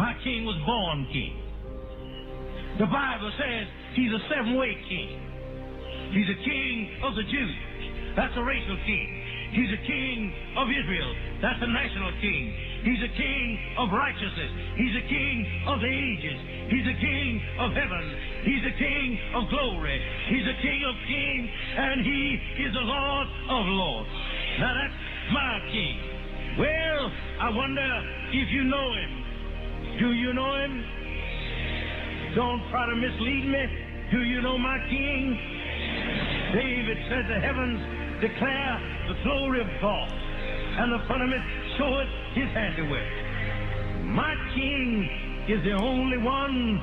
My king was born king. The Bible says he's a seven-way king. He's a king of the Jews. That's a racial king. He's a king of Israel. That's a national king. He's a king of righteousness. He's a king of the ages. He's a king of heaven. He's a king of glory. He's a king of kings, and he is the Lord of lords. Now that's my king. Well, I wonder if you know him. Do you know him? Don't try to mislead me. Do you know my king? David said the heavens declare the glory of God, and the firmament showeth his handiwork. My king is the only one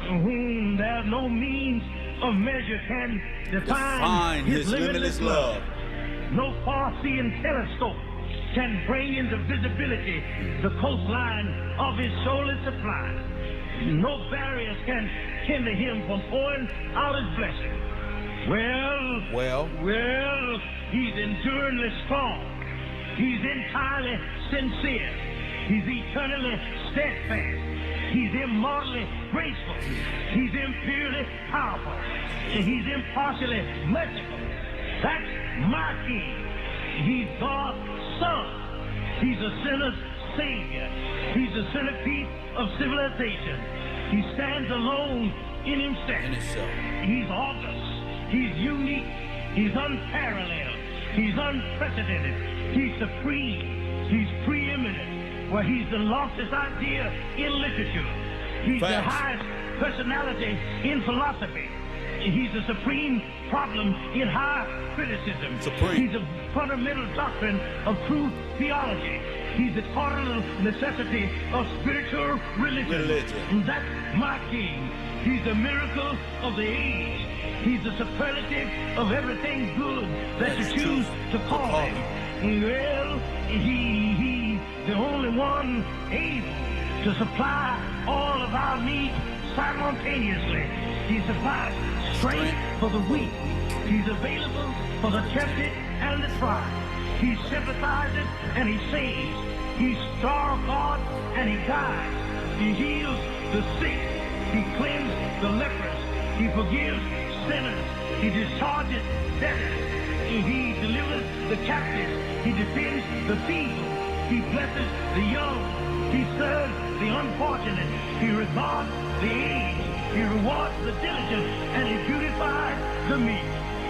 whom there's no means of measure can define his limitless love. No far-seeing telescope can bring into visibility the coastline of his soulless supply. No barriers can hinder him from pouring out his blessing. Well, he's enduringly strong. He's entirely sincere. He's eternally steadfast. He's immortally graceful. He's imperially powerful. And he's impartially merciful. That's my king. He's God's son. He's a sinner's savior. He's the centerpiece of civilization. He stands alone in himself. He's august. He's unique. He's unparalleled. He's unprecedented. He's supreme. He's preeminent. Well, he's the loftiest idea in literature. He's the highest personality in philosophy. He's the supreme problem in high criticism. He's a fundamental doctrine of true theology. He's the cardinal necessity of spiritual religion. And that's my king. He's the miracle of the age. He's the superlative of everything good that you choose to call him. Well, he's the only one able to supply all of our needs simultaneously. He supplies strength for the weak. He's available for the tempted and the tried. He sympathizes and he saves. He's star of God and he guides. He heals the sick. He cleanses the lepers. He forgives sinners. He discharges debtors. He delivers the captives. He defends the feeble. He blesses the young. He serves the unfortunate. He regards the aged. He rewards the diligent, and he beautifies the meek.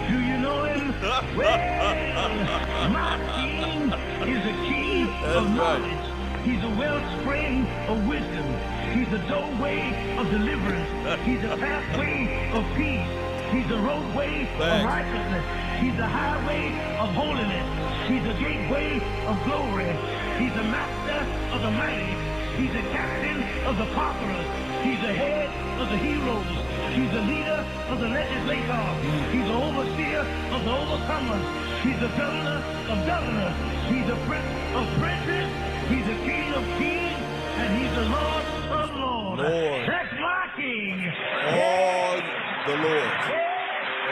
Do you know him? Well, my king is a king of knowledge. He's a wellspring of wisdom. He's a doorway of deliverance. He's a pathway of peace. He's a roadway of righteousness. He's a highway of holiness. He's a gateway of glory. He's a master of the mighty. He's a captain of the conquerors. He's the head of the heroes. He's the leader of the legislators. He's the overseer of the overcomers. He's the governor of governors. He's the prince of princes. He's the king of kings. And he's the Lord of lords. That's my king. All the Lords.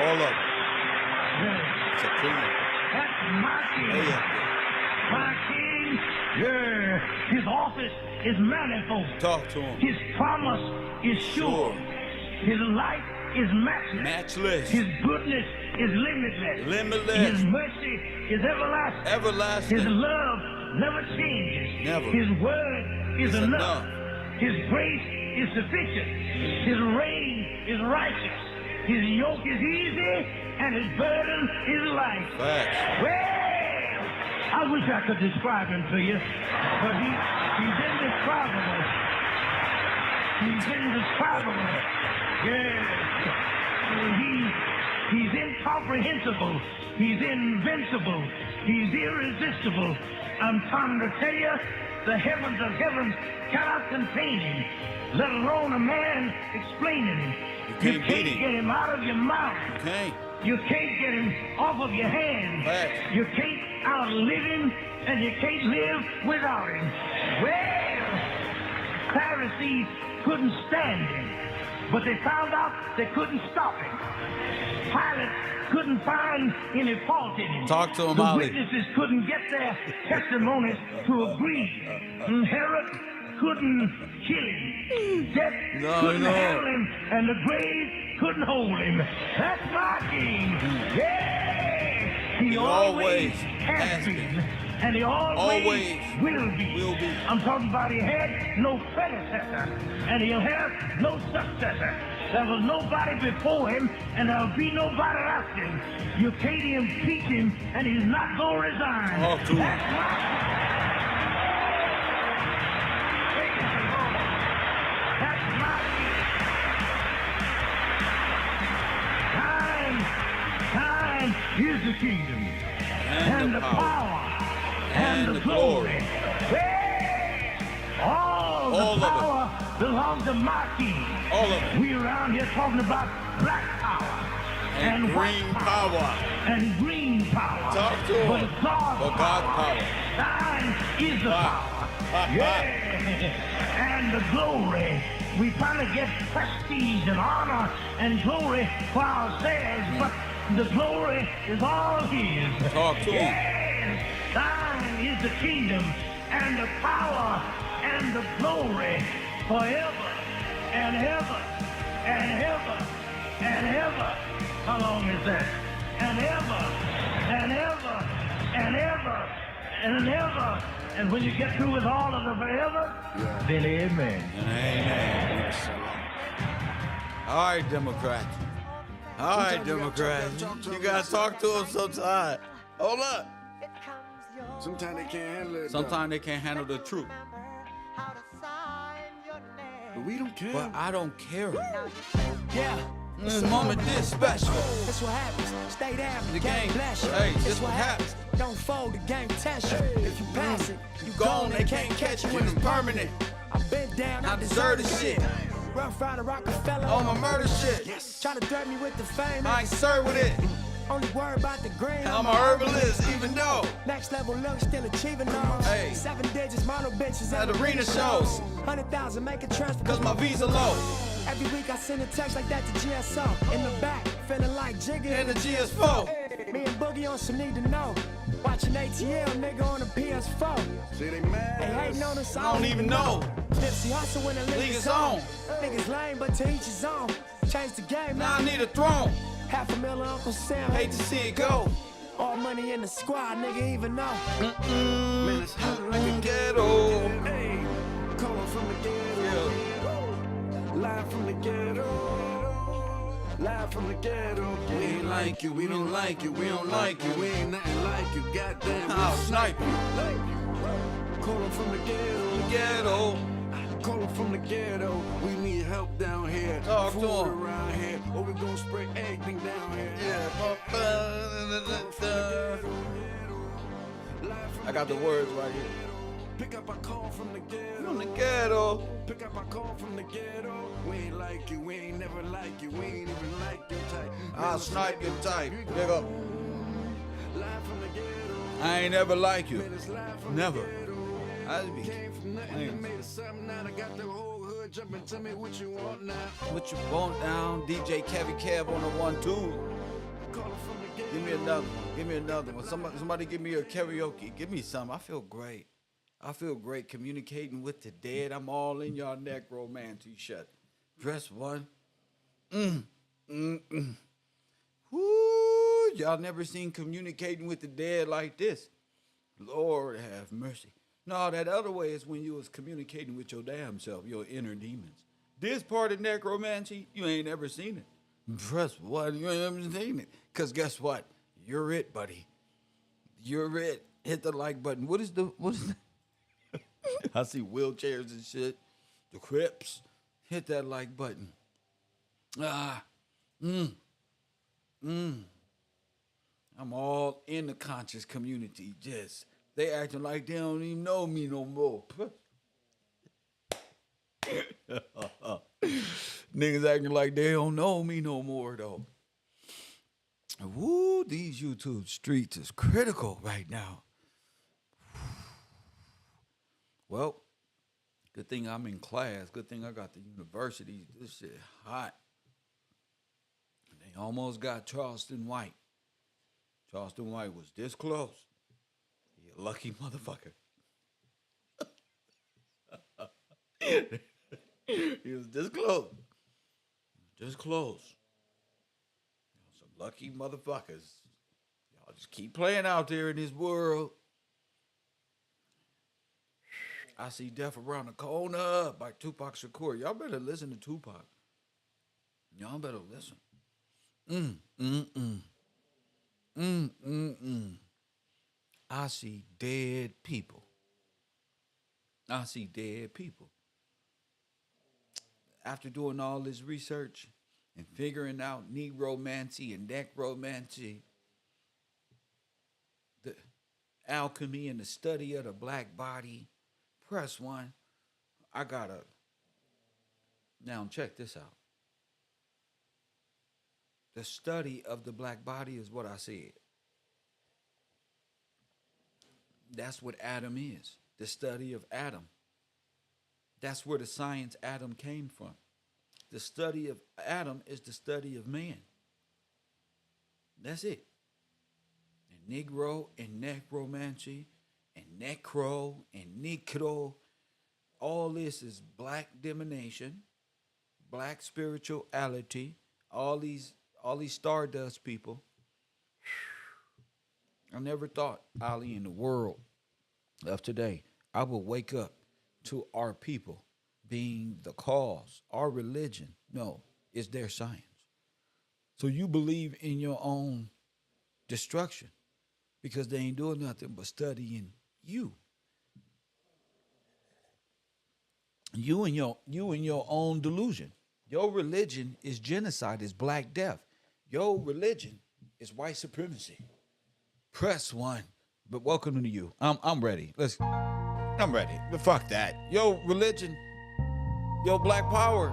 All of them. Supreme. That's my king. My king. Yeah. His office is manifold. Talk to him. His promise is sure. His life is matchless. His goodness is limitless. His mercy is everlasting. His love never changes. His word is enough. His grace is sufficient. His reign is righteous. His yoke is easy and his burden is light. Well, I wish I could describe him to you, but he's indescribable. He's indescribable. Yes. He's incomprehensible. He's invincible. He's irresistible. I'm trying to tell you, the heavens of heavens cannot contain him, let alone a man explaining him. You can't get him out of your mouth. You can't get him off of your hands. You can't outlive him, and you can't live without him. Well, Pharisees couldn't stand him, but they found out they couldn't stop him. Pilate couldn't find any fault in him. Talk to him, the witnesses couldn't get their testimonies to agree. And Herod couldn't kill him. Death couldn't handle him, and the grave couldn't hold him. That's my king. Yeah! He always has been. And he always will be. I'm talking about he had no predecessor, and he'll have no successor. There was nobody before him, and there'll be nobody after him. You can't impeach him, and he's not going to resign. That's my Time is the kingdom, and the power, and the glory. Hey! All the power belongs to my king. All of it. We around here talking about black power and green power and green power. Talk to him. But God's power. Thine is the power. And the glory. We finally get prestige and honor and glory for ourselves, but the glory is all his. Talk to him. Thine is the kingdom and the power and the glory forever and ever and ever and ever. How long is that? And ever and ever and ever and ever. And when you get through with all of the forever, then amen. And amen. All right, Democrats. All right, Democrats. You gotta talk to them sometime. Hold up. Sometimes they can't handle it. Sometimes they can't handle the truth. But we don't care. But I don't care. Yeah. This moment is special. That's what happens. Stay down. The game bless you. Hey, this what happens. Don't fold, the game test you. If you pass it, you gone. They can't catch you when it's permanent. I've been down. I deserve the shit. Rough Rider Rockefeller. On my murder shit. Yes. Try to dirt me with the fame. I ain't served with it. Only worry about the green. I'm a herbalist, even though. Next level look, still achieving those. Hey. 7 digits, model bitches at arena shows. 100,000 make a transfer. Cause my visa low. Every week I send a text like that to GSO. In the back, feeling like Jiggy. And the GS4. Me and Boogie on some need to know. Watching ATL, nigga on the PS4. See, they mad. They hating on us, I don't even know. Nipsey Hussle when the league is on. Niggas lame, but to each his own. Change the game, now I need a throne. $500,000 Uncle Sam. Hate to see it go. All money in the squad, nigga, even know. Man, it's hot like a ghetto. Hey, calling from the ghetto. Yeah. Live from the ghetto. Live from the ghetto. We ain't like you, we don't like you, we don't like you. We ain't nothing like you, goddamn. I'll snipe you. Calling from the ghetto. The ghetto. Calling from the ghetto. We need help down here. Talk to food 'em. around here. Or we gon' spray everything down here. I got the words right here. Pick up a call from the ghetto. From the ghetto. Pick up a call from the ghetto. We ain't like you, we ain't never like you, we ain't even like your type. I'll snipe your type, nigga. Live from the ghetto. I ain't never like you. Never. I just be. Came from nothing, made it something now. I got the whole hood jumping. Tell me what you want now. What you want down? DJ Kev on the 1-2. Give me another one. Give me another one. Somebody give me a karaoke. Give me some. I feel great. I feel great communicating with the dead. I'm all in y'all Necromancy shut. Press 1. Woo! Y'all never seen communicating with the dead like this. Lord have mercy. No, that other way is when you was communicating with your damn self, your inner demons. This part of Necromancy, you ain't ever seen it. Press 1, you ain't ever seen it. Because guess what? You're it, buddy. You're it. Hit the like button. What is the I see wheelchairs and shit. The Crips. Hit that like button. I'm all in the conscious community. Just they acting like they don't even know me no more. Niggas acting like they don't know me no more though. Woo, these YouTube streets is critical right now. Well, good thing I'm in class. Good thing I got the university. This shit hot. They almost got Charleston White. Charleston White was this close. You lucky motherfucker. He was this close. This close. Some lucky motherfuckers. Y'all just keep playing out there in this world. I see Death Around the Corner by Tupac Shakur. Y'all better listen to Tupac. Y'all better listen. I see dead people. I see dead people. After doing all this research and figuring out Nigromancy and Necromancy, the alchemy and the study of the black body, press one. I gotta. Now check this out. The study of the black body is what I said. That's what Adam is. The study of Adam. That's where the science Adam came from. The study of Adam is the study of man. That's it. And Negro and Necromancy and Necro and Nicro, all this is black divination, black spirituality, all these stardust people. I never thought, Ali, in the world of today, I would wake up to our people being the cause, our religion. No, it's their science. So you believe in your own destruction because they ain't doing nothing but studying you. You and your own delusion. Your religion is genocide, is black death. Your religion is white supremacy. Press one. But welcome to you. I'm ready. I'm ready. But fuck that. Your religion, your black power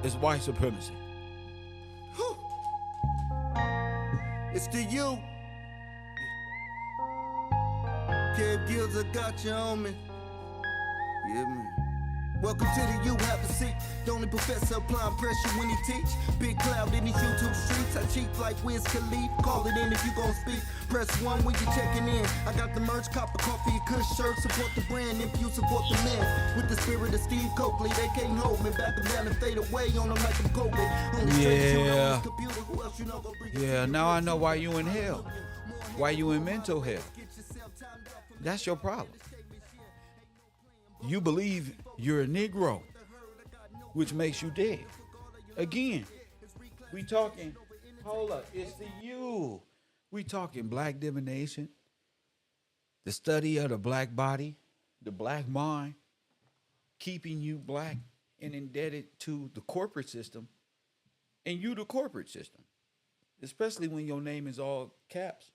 is white supremacy. Whew. It's to you. Kev Gills, I got you on me. Yeah, man. Welcome to the You Have a Seat. The only professor applying pressure when he teach. Big cloud in these YouTube streets. I cheat like Wiz Khalif. Call it in if you gon' speak. Press one when you checking in. I got the merch, copper coffee, a kush shirt. Support the brand if you support the man. With the spirit of Steve Coakley, they can't hold me. Back them down and fade away on them like I'm COVID. Only straight shooter on this computer. Who else you know gon' bring Yeah, now I know why you in hell. Why you in mental hell. That's your problem. You believe you're a Negro, which makes you dead. Again, we talking, hold up, it's the you. We talking black divination, the study of the black body, the black mind, keeping you black and indebted to the corporate system, and you the corporate system, especially when your name is all caps.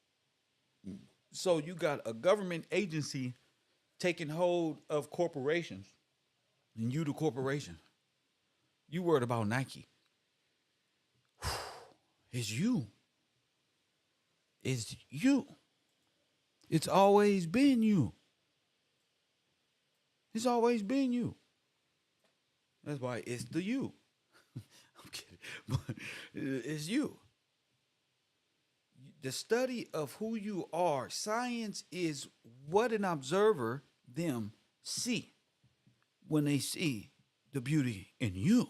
So you got a government agency taking hold of corporations, and you the corporation. You worried about Nike. It's you. It's you. It's always been you. It's always been you. That's why it's the you. I'm kidding. But it's you. The study of who you are, science is what an observer them see when they see the beauty in you,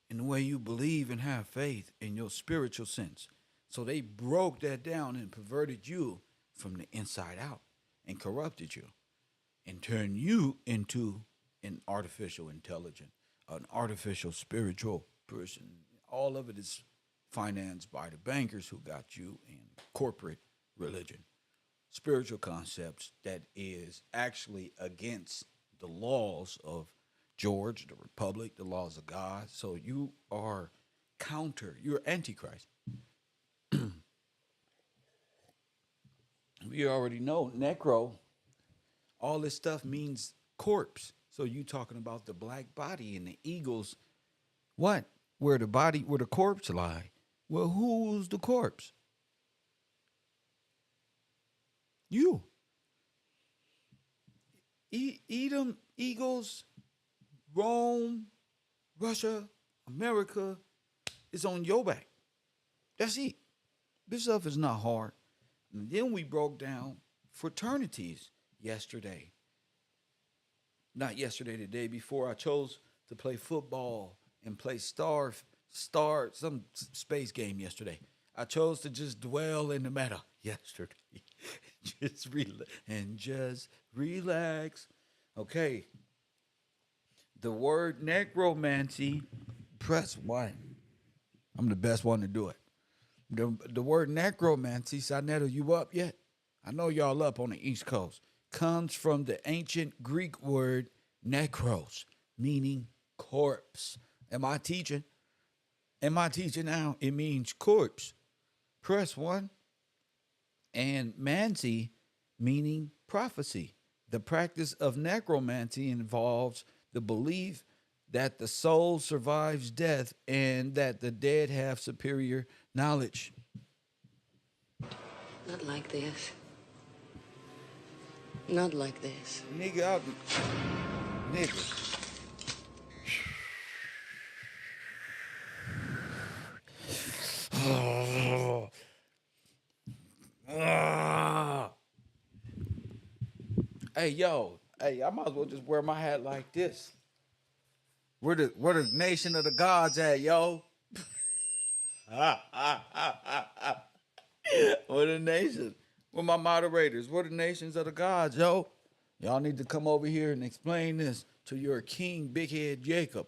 in the way you believe and have faith in your spiritual sense. So they broke that down and perverted you from the inside out and corrupted you and turned you into an artificial intelligent, an artificial spiritual person. All of it is financed by the bankers who got you in corporate religion. Spiritual concepts that is actually against the laws of George, the Republic, the laws of God. So you are you're Antichrist. We already know necro, all this stuff means corpse. So you talking about the black body and the eagles, what? Where the corpse lie. Well, who's the corpse? You. Edom, Eagles, Rome, Russia, America is on your back. That's it. This stuff is not hard. And then we broke down fraternities yesterday. not yesterday, the day before, I chose to play football and play some space game yesterday. I chose to just dwell in the meta yesterday. Just relax. Okay. The word necromancy, press one. I'm the best one to do it. The word necromancy, Saneto, you up yet? I know y'all up on the East Coast. Comes from the ancient Greek word necros, meaning corpse. Am I teaching? Am I teaching now? It means corpse. Press one. And mancy, meaning prophecy. The practice of necromancy involves the belief that the soul survives death and that the dead have superior knowledge. Not like this. Not like this. Nigga. Hey, yo. Hey, I might as well just wear my hat like this. Where the nation of the gods at, yo? Where the nation? Where my moderators? Where the nations of the gods, yo? Y'all need to come over here and explain this to your king, Big Head Jacob.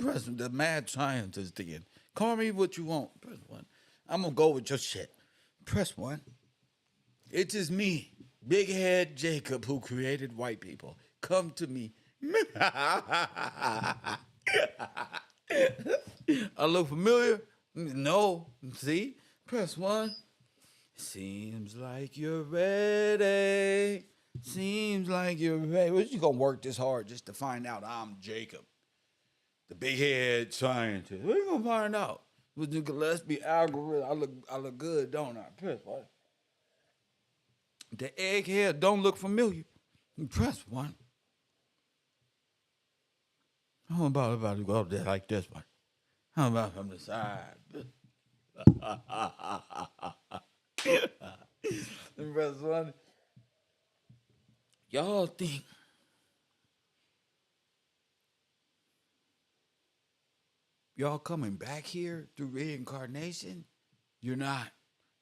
Press the mad scientist again. Call me what you want. Press one. I'm gonna go with your shit. Press one. It is me, Big Head Jacob, who created white people. Come to me. I look familiar? No. See? Press one. Seems like you're ready. Seems like you're ready. Well, you gonna work this hard just to find out I'm Jacob, the big head scientist. What you gonna find out? Let's be algorithm. I look good, don't I? Press one. The egghead don't look familiar. Press one. How about to go up there like this one? How about from the side? Press one. Y'all think y'all coming back here through reincarnation? You're not.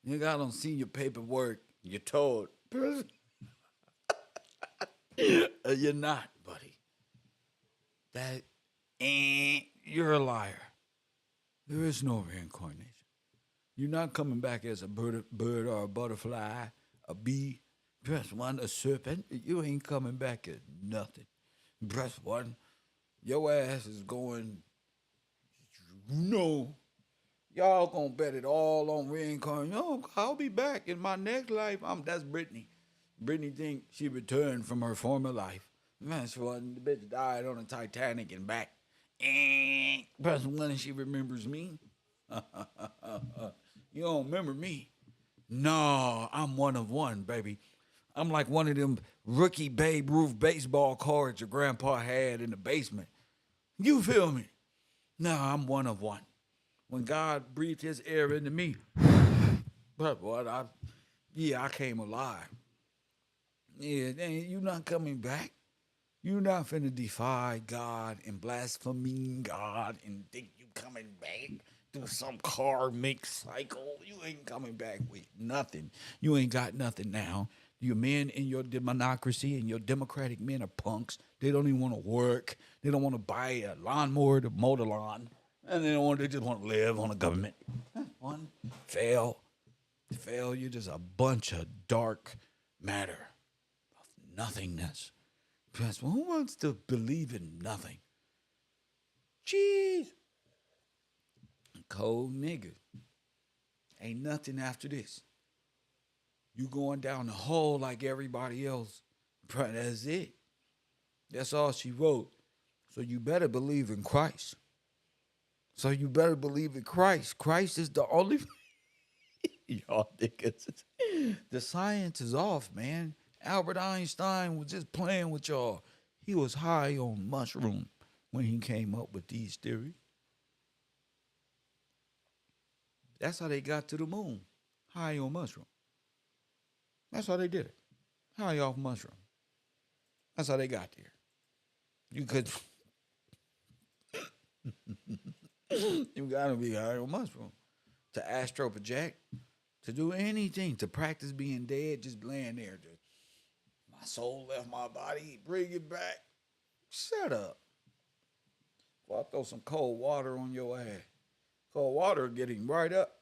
Nigga, I don't see your paperwork. You're told. You're not, buddy. That ain't. You're a liar. There is no reincarnation. You're not coming back as a bird or a butterfly, a bee. Press one, a serpent. You ain't coming back as nothing. Press one. Your ass is going. No. Y'all gonna bet it all on reincarnation. No, I'll be back in my next life. That's Brittany. Brittany think she returned from her former life. That's what the bitch died on the Titanic and back. Press one and she remembers me. You don't remember me. No, I'm one of one, baby. I'm like one of them rookie Babe Ruth baseball cards your grandpa had in the basement. You feel me? No, I'm one of one. When God breathed his air into me, but what I came alive. Yeah, you not coming back. You not finna defy God and blaspheme God and think you coming back through some karmic cycle. You ain't coming back with nothing. You ain't got nothing now. Your men in your democracy and your democratic men are punks. They don't even want to work. They don't want to buy a lawnmower to mow the lawn. And they just want to live on the government. One, fail. Failure, just a bunch of dark matter of nothingness. Well, who wants to believe in nothing? Jeez. Cold nigga. Ain't nothing after this. You going down the hole like everybody else. That's it. That's all she wrote. So you better believe in Christ. Christ is the only. Y'all niggas. The science is off, man. Albert Einstein was just playing with y'all. He was high on mushroom when he came up with these theories. That's how they got to the moon. High on mushroom. That's how they did it. High off mushroom. That's how they got there. You could. You gotta be high on mushroom to astro project, to do anything, to practice being dead, just laying there. Just, my soul left my body, bring it back. Shut up. Well, I'll throw some cold water on your ass. Cold water will get him right up.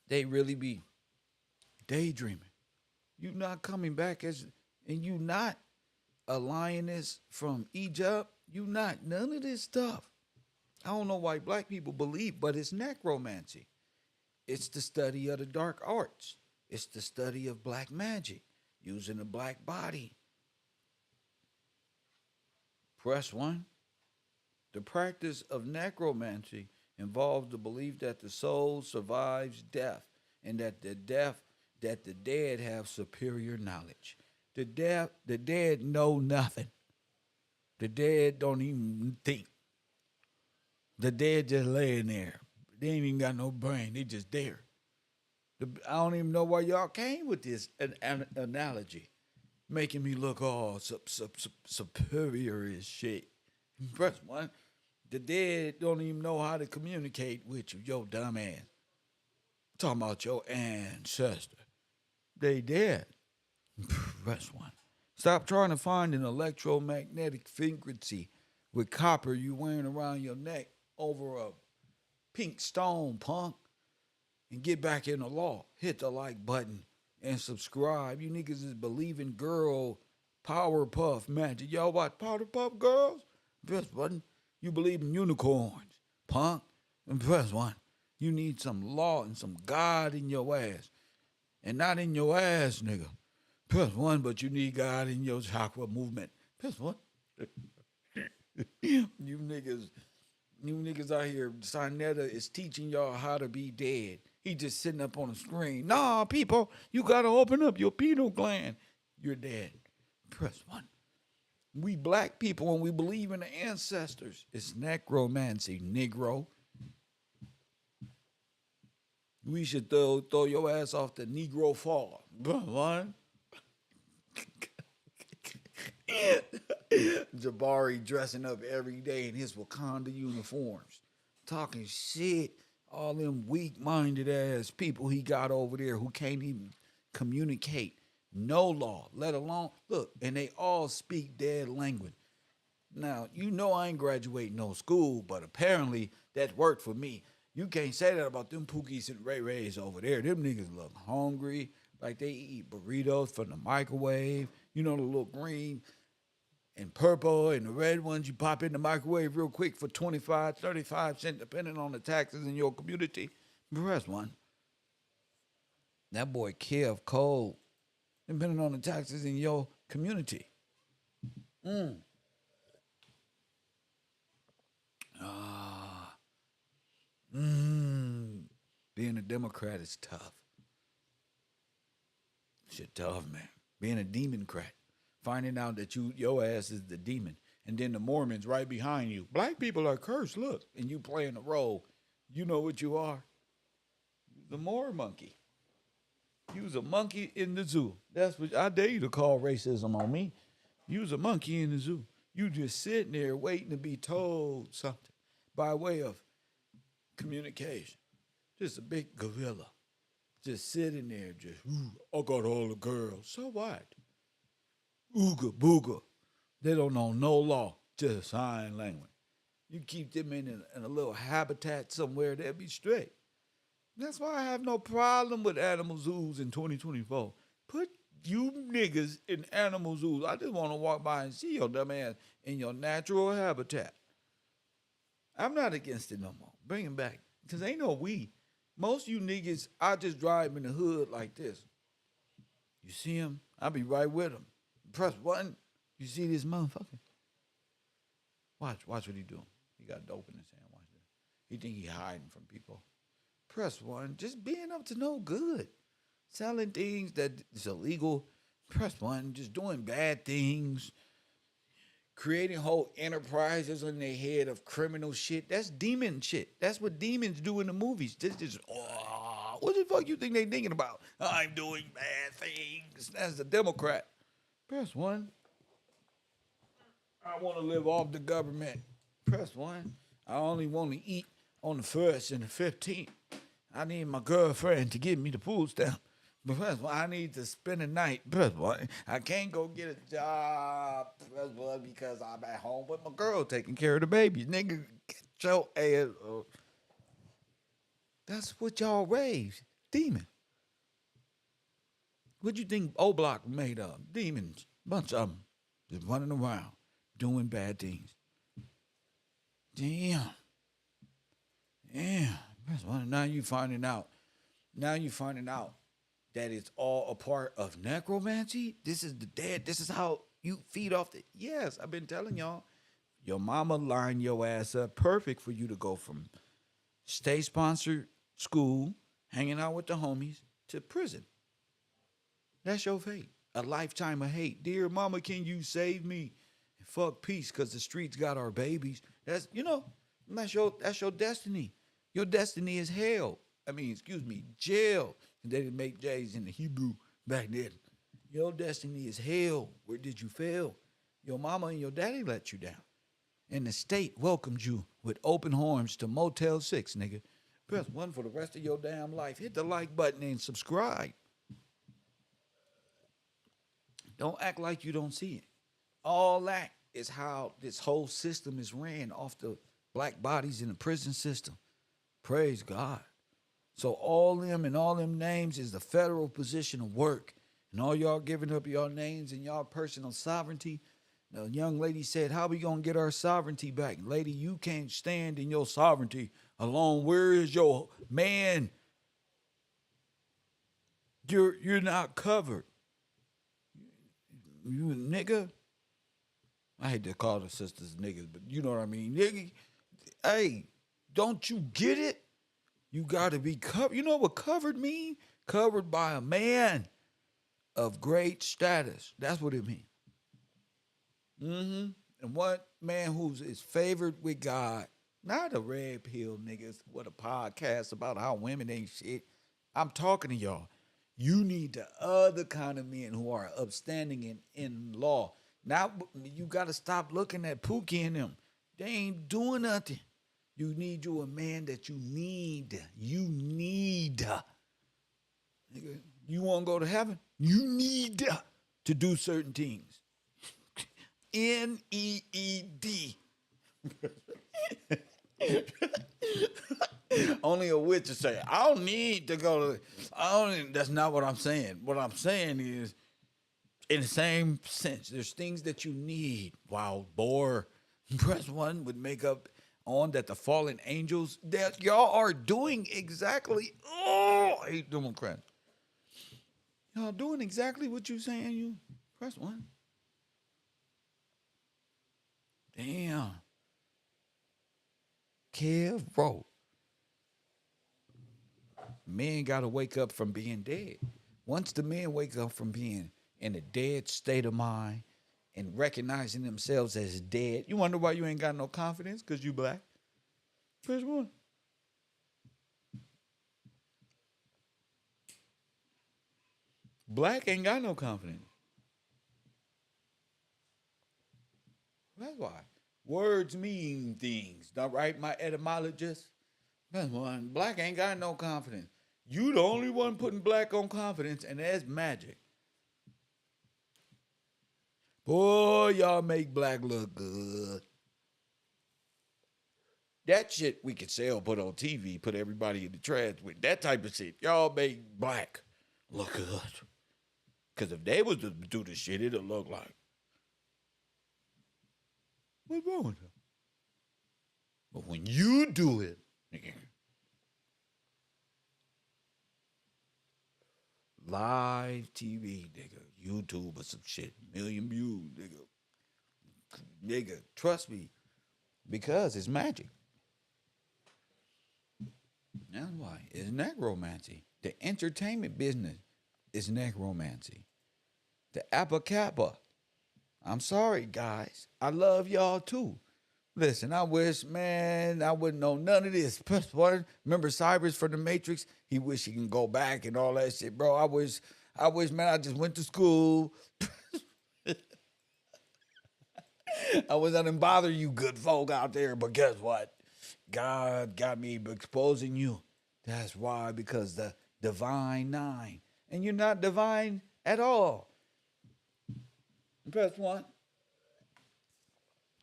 They really be daydreaming. You not coming back and you not a lioness from Egypt. You not none of this stuff. I don't know why black people believe, but it's necromancy. It's the study of the dark arts. It's the study of black magic, using the black body. Press 1. The practice of necromancy involves the belief that the soul survives death and that the dead have superior knowledge. The dead know nothing. The dead don't even think. The dead just laying there. They ain't even got no brain. They just there. I don't even know why y'all came with this analogy, making me look all superior as shit. Press 1. The dead don't even know how to communicate with you, yo dumb ass. Talking about your ancestor. They dead. Press 1. Stop trying to find an electromagnetic frequency with copper you wearing around your neck over a pink stone, punk, and get back in the law. Hit the like button and subscribe. You niggas is believing girl Powerpuff magic. Y'all watch Powerpuff Girls? Press button. You believe in unicorns, punk, and press 1. You need some law and some God in your ass. And not in your ass, nigga. Press 1, but you need God in your chakra movement. Press 1. You niggas out here, Sinetta is teaching y'all how to be dead. He just sitting up on the screen. Nah, people, you gotta open up your pineal gland. You're dead. Press 1. We black people, when we believe in the ancestors, it's necromancy, Negro. We should throw your ass off the Negro fall. One. Jabari dressing up every day in his Wakanda uniforms, talking shit. All them weak-minded ass people he got over there who can't even communicate. No law, let alone, look, and they all speak dead language. Now, you know I ain't graduating no school, but apparently that worked for me. You can't say that about them Pookies and Ray Rays over there. Them niggas look hungry, like they eat burritos from the microwave. You know, the little green and purple and the red ones you pop in the microwave real quick for 25, 35 cents, depending on the taxes in your community. Press 1. That boy Kev Cole, depending on the taxes in your community. Being a Democrat is tough. Shit tough, man. Being a Democrat. Finding out that your ass is the demon. And then the Mormons right behind you. Black people are cursed, look. And you playing a role. You know what you are? The Moor monkey. You was a monkey in the zoo. That's what I dare you to call racism on me. You was a monkey in the zoo. You just sitting there waiting to be told something by way of communication. Just a big gorilla. Just sitting there, just, I got all the girls. So what? Ooga booga. They don't know no law, just sign language. You keep them in a little habitat somewhere, they'll be straight. That's why I have no problem with animal zoos in 2024. Put you niggas in animal zoos. I just want to walk by and see your dumb ass in your natural habitat. I'm not against it no more. Bring them back. Because ain't no we. Most of you niggas, I just drive in the hood like this. You see him? I'll be right with him. Press 1. You see this motherfucker? Watch what he doing. He got dope in his hand. Watch this. He think he hiding from people. Press 1. Just being up to no good. Selling things that is illegal. Press 1. Just doing bad things. Creating whole enterprises in their head of criminal shit. That's demon shit. That's what demons do in the movies. Just what the fuck you think they thinking about? I'm doing bad things. That's the Democrat. Press 1. I want to live off the government. Press 1. I only want to eat on the 1st and the 15th. I need my girlfriend to give me the food stamp. But press 1, I need to spend the night. Press 1, I can't go get a job. Press 1, because I'm at home with my girl taking care of the baby. Nigga, get your ass. That's what y'all raised. Demon. What you think O Block made of? Demons. Bunch of them. Just running around, doing bad things. Damn. That's one. Now you finding out. Now you finding out that it's all a part of necromancy. This is the dead. This is how you feed off the. Yes, I've been telling y'all. Your mama lined your ass up perfect for you to go from state-sponsored school, hanging out with the homies, to prison. That's your fate. A lifetime of hate. Dear mama, can you save me? Fuck peace, because the streets got our babies. That's that's your destiny. Your destiny is hell. Jail. They didn't make J's in the Hebrew back then. Your destiny is hell. Where did you fail? Your mama and your daddy let you down. And the state welcomed you with open arms to Motel 6, nigga. Press 1 for the rest of your damn life. Hit the like button and subscribe. Don't act like you don't see it. All that is how this whole system is ran off the black bodies in the prison system. Praise God. So all them names is the federal position of work. And all y'all giving up your names and y'all personal sovereignty. The young lady said, how we going to get our sovereignty back? Lady, you can't stand in your sovereignty alone. Where is your man? You're not covered. You nigga. I hate to call the sisters niggas, but you know what I mean. Nigga, hey, don't you get it? You got to be covered. You know what covered mean? Covered by a man of great status. That's what it means. And one man is favored with God, not a red pill niggas with a podcast about how women ain't shit. I'm talking to y'all. You need the other kind of men who are upstanding in law. Now you got to stop looking at Pookie and them. They ain't doing nothing. You need you a man that you need. You need. Nigga, you want to go to heaven? You need to do certain things. Need. Only a witch would say, I don't need to go to, that's not what I'm saying. What I'm saying is, in the same sense, there's things that you need. Wild boar. Press 1 with makeup on that the fallen angels, that y'all are doing exactly, I hate Democrats. Y'all doing exactly what you saying you. Press 1. Damn. KevRow. Men got to wake up from being dead. Once the men wake up from being in a dead state of mind and recognizing themselves as dead, you wonder why you ain't got no confidence? Because you black. Press 1. Black ain't got no confidence. That's why. Words mean things. All right, my etymologist? That's one. Black ain't got no confidence. You the only one putting black on confidence, and that's magic. Boy, y'all make black look good. That shit we could sell, put on TV, put everybody in the trash with. That type of shit. Y'all make black look good. Because if they was to do the shit, it'll look like. What's wrong with them? But when you do it, nigga, live TV, nigga, YouTube or some shit, million views, nigga, trust me, because it's magic. That's why it's necromancy. The entertainment business is necromancy. The Appa Kappa. I'm sorry, guys. I love y'all too. Listen, I wish, man, I wouldn't know none of this. Remember Cybers for the Matrix? He wish he can go back and all that shit, bro. I wish, man, I just went to school. I was not gonna bother you good folk out there, but guess what? God got me exposing you. That's why, because the divine nine. And you're not divine at all. Press one.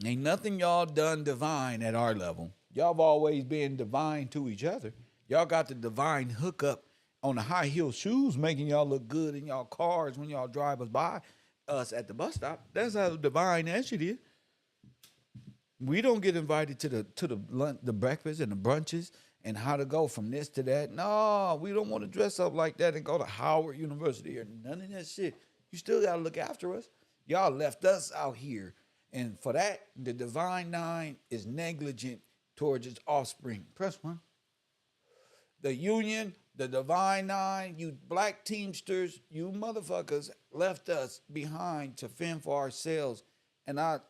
Ain't nothing y'all done divine at our level. Y'all have always been divine to each other. Y'all got the divine hookup on the high heel shoes, making y'all look good in y'all cars when y'all drive us by us at the bus stop. That's how divine that shit is. We don't get invited to the breakfast and the brunches and how to go from this to that. No, we don't want to dress up like that and go to Howard University or none of that shit. You still got to look after us. Y'all left us out here. And for that, the divine nine is negligent towards its offspring. Press one. The union, the divine nine, you black teamsters, you motherfuckers left us behind to fend for ourselves. And I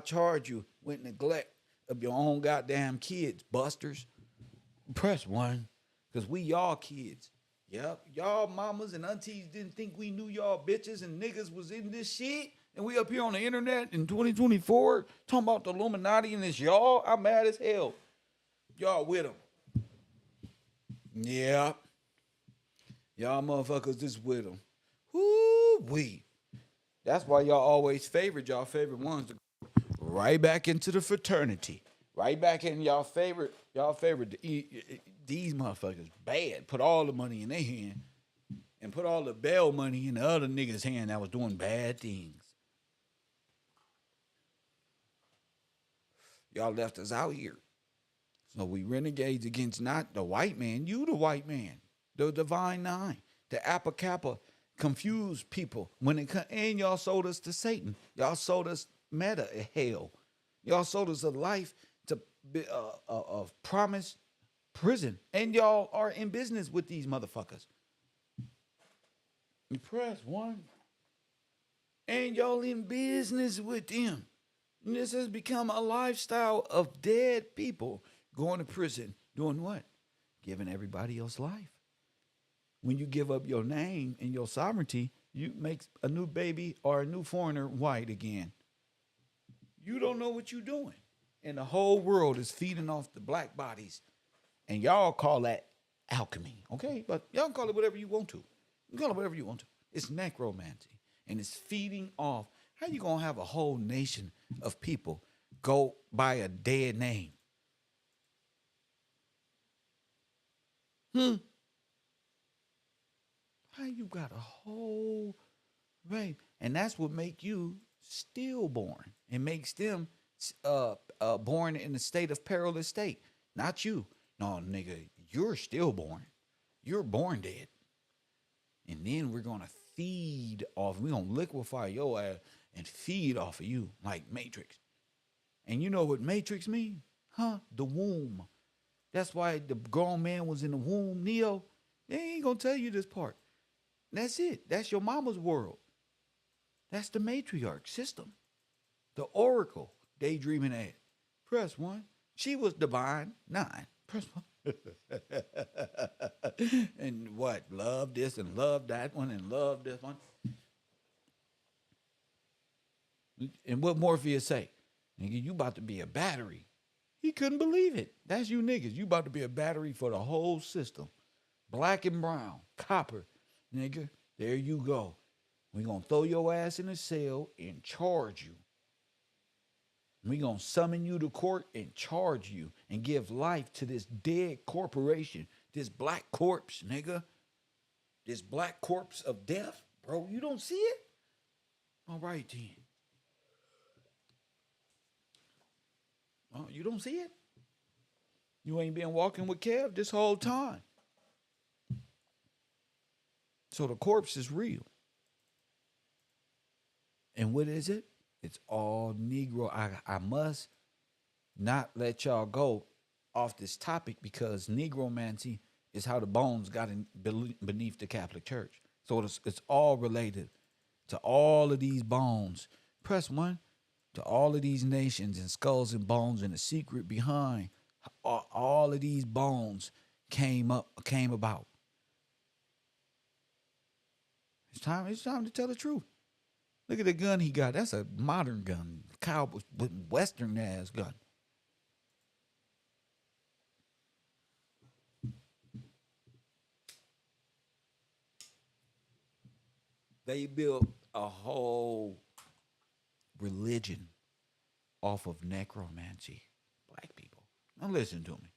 charge you with neglect of your own goddamn kids, busters. Press one, because we y'all kids. Yep, y'all mamas and aunties didn't think we knew y'all bitches and niggas was in this shit. And we up here on the internet in 2024 talking about the Illuminati and this y'all. I'm mad as hell. Y'all with them. Yeah. Y'all motherfuckers is with them. Whoo-wee. That's why y'all always favored y'all favorite ones to go right back into the fraternity. Right back in y'all favorite these motherfuckers bad. Put all the money in their hand and put all the bail money in the other niggas' hand that was doing bad things. Y'all left us out here. So we renegades against not the white man, you the white man, the divine nine, the Appa Kappa, confused people when it and y'all sold us to Satan. Y'all sold us meta hell. Y'all sold us a life to of promised prison, and y'all are in business with these motherfuckers. You press one, and y'all in business with them. And this has become a lifestyle of dead people going to prison, doing what? Giving everybody else life. When you give up your name and your sovereignty, you make a new baby or a new foreigner white again. You don't know what you're doing. And the whole world is feeding off the black bodies. And y'all call that alchemy, okay? But y'all call it whatever you want to. You call it whatever you want to. It's necromancy. And it's feeding off. How you going to have a whole nation of people go by a dead name? How you got a whole race? And that's what make you stillborn. It makes them born in a state of perilous state. Not you. No, nigga, you're stillborn. You're born dead. And then we're going to feed off. We're going to liquefy your ass and feed off of you like Matrix. And you know what Matrix mean? Huh? The womb. That's why the grown man was in the womb. Neo, they ain't going to tell you this part. That's it. That's your mama's world. That's the matriarch system. The oracle, daydreaming at. Press one. She was divine. 9. Press one. And what? Love this and love that one and love this one. And what Morpheus say? Nigga, you about to be a battery. He couldn't believe it. That's you niggas. You about to be a battery for the whole system. Black and brown, copper. Nigga, there you go. We're going to throw your ass in a cell and charge you. We're going to summon you to court and charge you and give life to this dead corporation, this black corpse, nigga. This black corpse of death. Bro, you don't see it? All right, then. Oh, you don't see it? You ain't been walking with Kev this whole time. So the corpse is real. And what is it? It's all Negro. I must not let y'all go off this topic because Nigromancy is how the bones got in beneath the Catholic Church. So it's all related to all of these bones. Press one. To all of these nations and skulls and bones and the secret behind all of these bones came about. It's time to tell the truth. Look at the gun he got. That's a modern gun. Cowboy, Western ass gun. They built a whole religion off of necromancy. Black people. Now listen to me.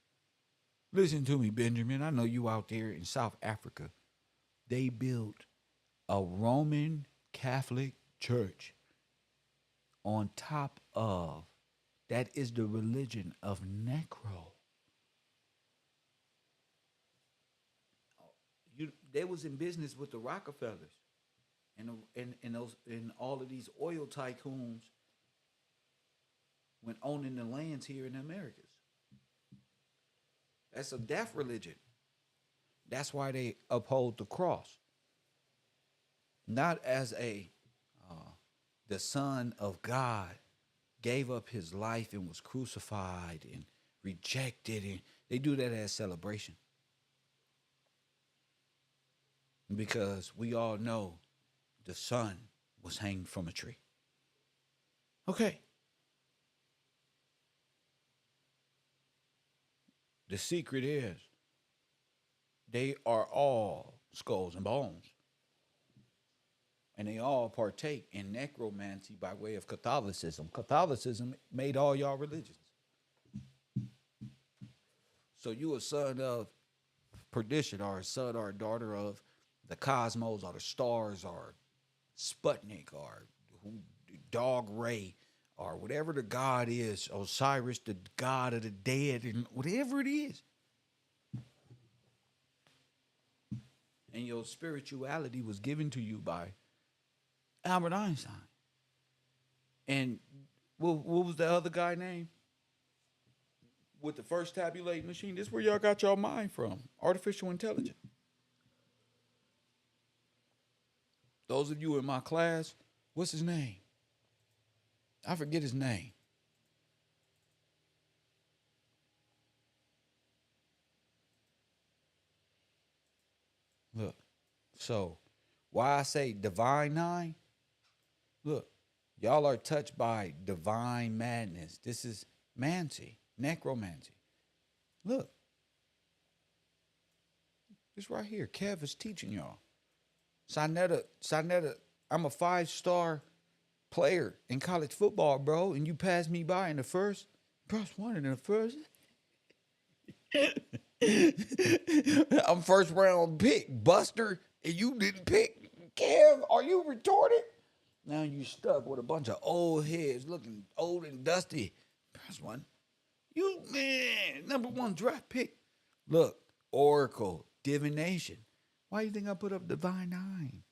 Listen to me, Benjamin. I know you out there in South Africa. They built a Roman Catholic church on top of that is the religion of necro. They was in business with the Rockefellers and all of these oil tycoons when owning the lands here in the Americas. That's a death religion. That's why they uphold the cross. Not as the Son of God gave up his life and was crucified and rejected. And they do that as celebration. Because we all know the Son was hanged from a tree. Okay. The secret is they are all skulls and bones. And they all partake in necromancy by way of Catholicism. Catholicism made all y'all religions. So you a son of perdition or a son or a daughter of the cosmos or the stars or Sputnik or Dog Ray or whatever the god is, Osiris, the god of the dead, and whatever it is. And your spirituality was given to you by Albert Einstein. And what was the other guy name? With the first tabulating machine. This is where y'all got your mind from. Artificial intelligence. Those of you in my class, what's his name? I forget his name. Look, so why I say divine nine? Look, y'all are touched by divine madness. This is mancy, necromancy. Look, this right here. Kev is teaching y'all. Sinetta, I'm a 5-star player in college football, bro, and you passed me by in the first. Plus one in the first. I'm first round pick, Buster, and you didn't pick. Kev, are you retarded? Now you stuck with a bunch of old heads looking old and dusty. Press one. You, man, number 1 draft pick. Look, Oracle, divination. Why do you think I put up Divine 9?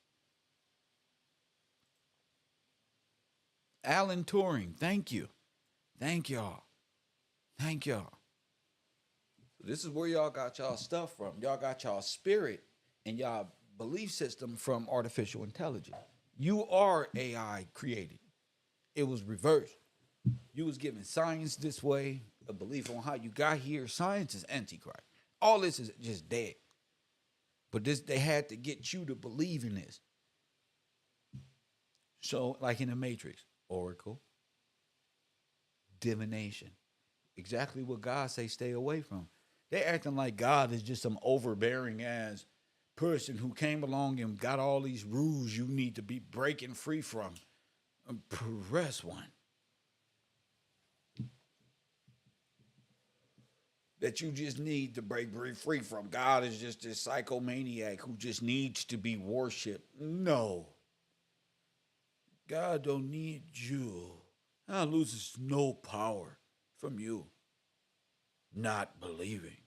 Alan Turing, thank you. Thank y'all. Thank y'all. This is where y'all got y'all stuff from. Y'all got y'all spirit and y'all belief system from artificial intelligence. You are AI created. It was reversed. You was given science this way, a belief on how you got here. Science is antichrist. All this is just dead. But this, they had to get you to believe in this. So, like in the Matrix, Oracle, divination. Exactly what God say stay away from. They acting like God is just some overbearing ass person who came along and got all these rules you need to be breaking free from. Press one. That you just need to break free from. God is just this psychomaniac who just needs to be worshipped. No. God don't need you. God loses no power from you not believing.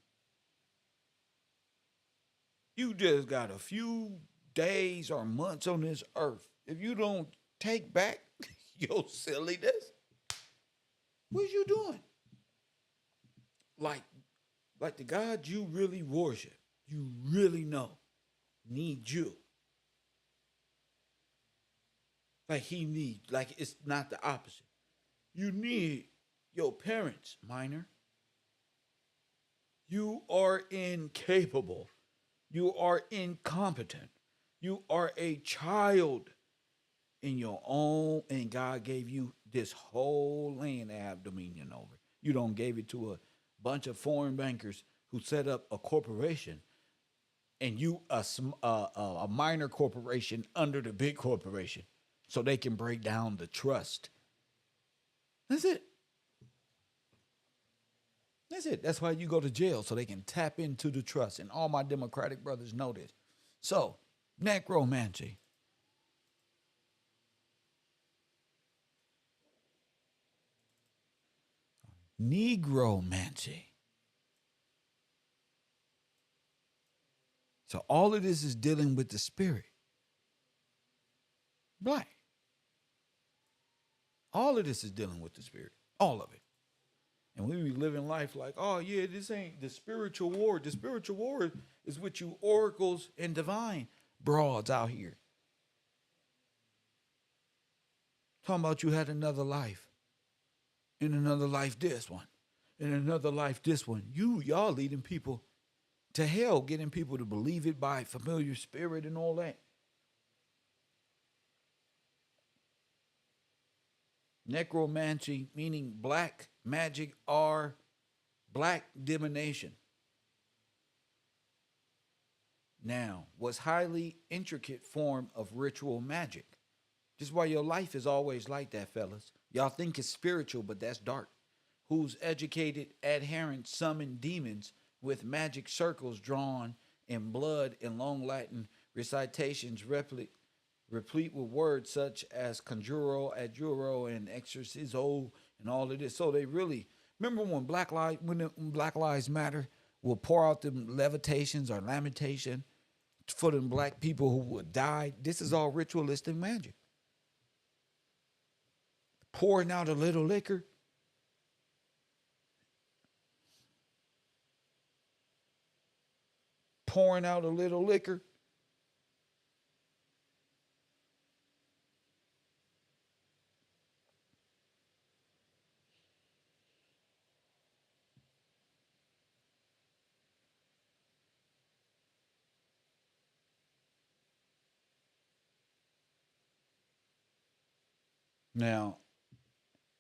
You just got a few days or months on this earth. If you don't take back your silliness, what you doing? Like the God you really worship, you really know, need you. Like he needs, like it's not the opposite. You need your parents, minor. You are incapable. You are incompetent. You are a child in your own, and God gave you this whole land to have dominion over. You don't gave it to a bunch of foreign bankers who set up a corporation, and you a minor corporation under the big corporation, so they can break down the trust. That's it. That's it. That's why you go to jail, so they can tap into the trust. And all my Democratic brothers know this. So, necromancy. Nigromancy. So all of this is dealing with the spirit. Black. All of this is dealing with the spirit. All of it. And we be living life like, oh yeah, this ain't the spiritual war. The spiritual war is with you oracles and divine broads out here. Talking about you had another life. In another life, this one. In another life, this one. Y'all leading people to hell, getting people to believe it by familiar spirit and all that. Necromancy, meaning black magic or black divination. Now, was highly intricate form of ritual magic. This is why your life is always like that, fellas. Y'all think it's spiritual, but that's dark. Whose educated adherents summon demons with magic circles drawn in blood and long Latin recitations replete with words such as conjuro, adjuro, and exorcizo, and all of this. So they really remember when Black Lives Matter will pour out them levitations or lamentation for them black people who would die. This is all ritualistic magic. Pouring out a little liquor. Pouring out a little liquor.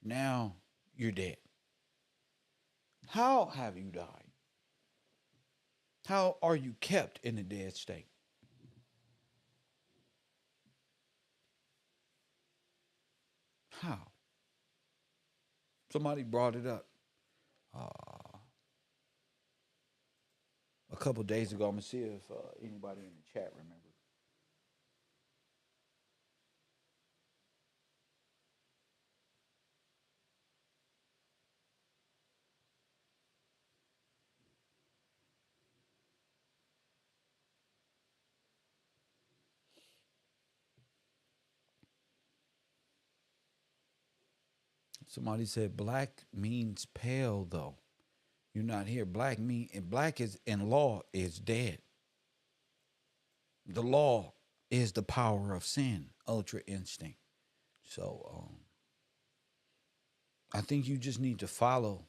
Now you're dead. How have you died? How are you kept in a dead state? How? Somebody brought it up a couple days ago. I'm going to see if anybody in the chat remembers. Somebody said black means pale, though. You're not here. Black is in law is dead. The law is the power of sin, ultra instinct. So I think you just need to follow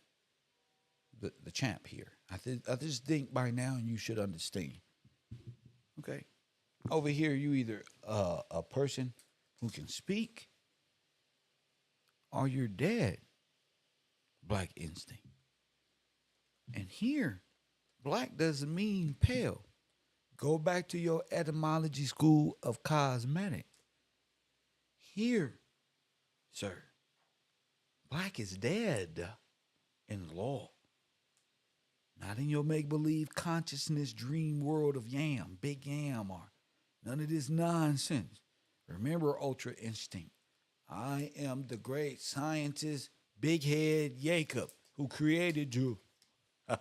the champ here. I just think by now you should understand. Okay. Over here, you either a person who can speak or you're dead. Black instinct. And here, black doesn't mean pale. Go back to your etymology school of cosmetic. Here, sir, black is dead in law. Not in your make-believe consciousness dream world of yam, big yam, or none of this nonsense. Remember ultra instinct. I am the great scientist, Big Head Jacob, who created you. I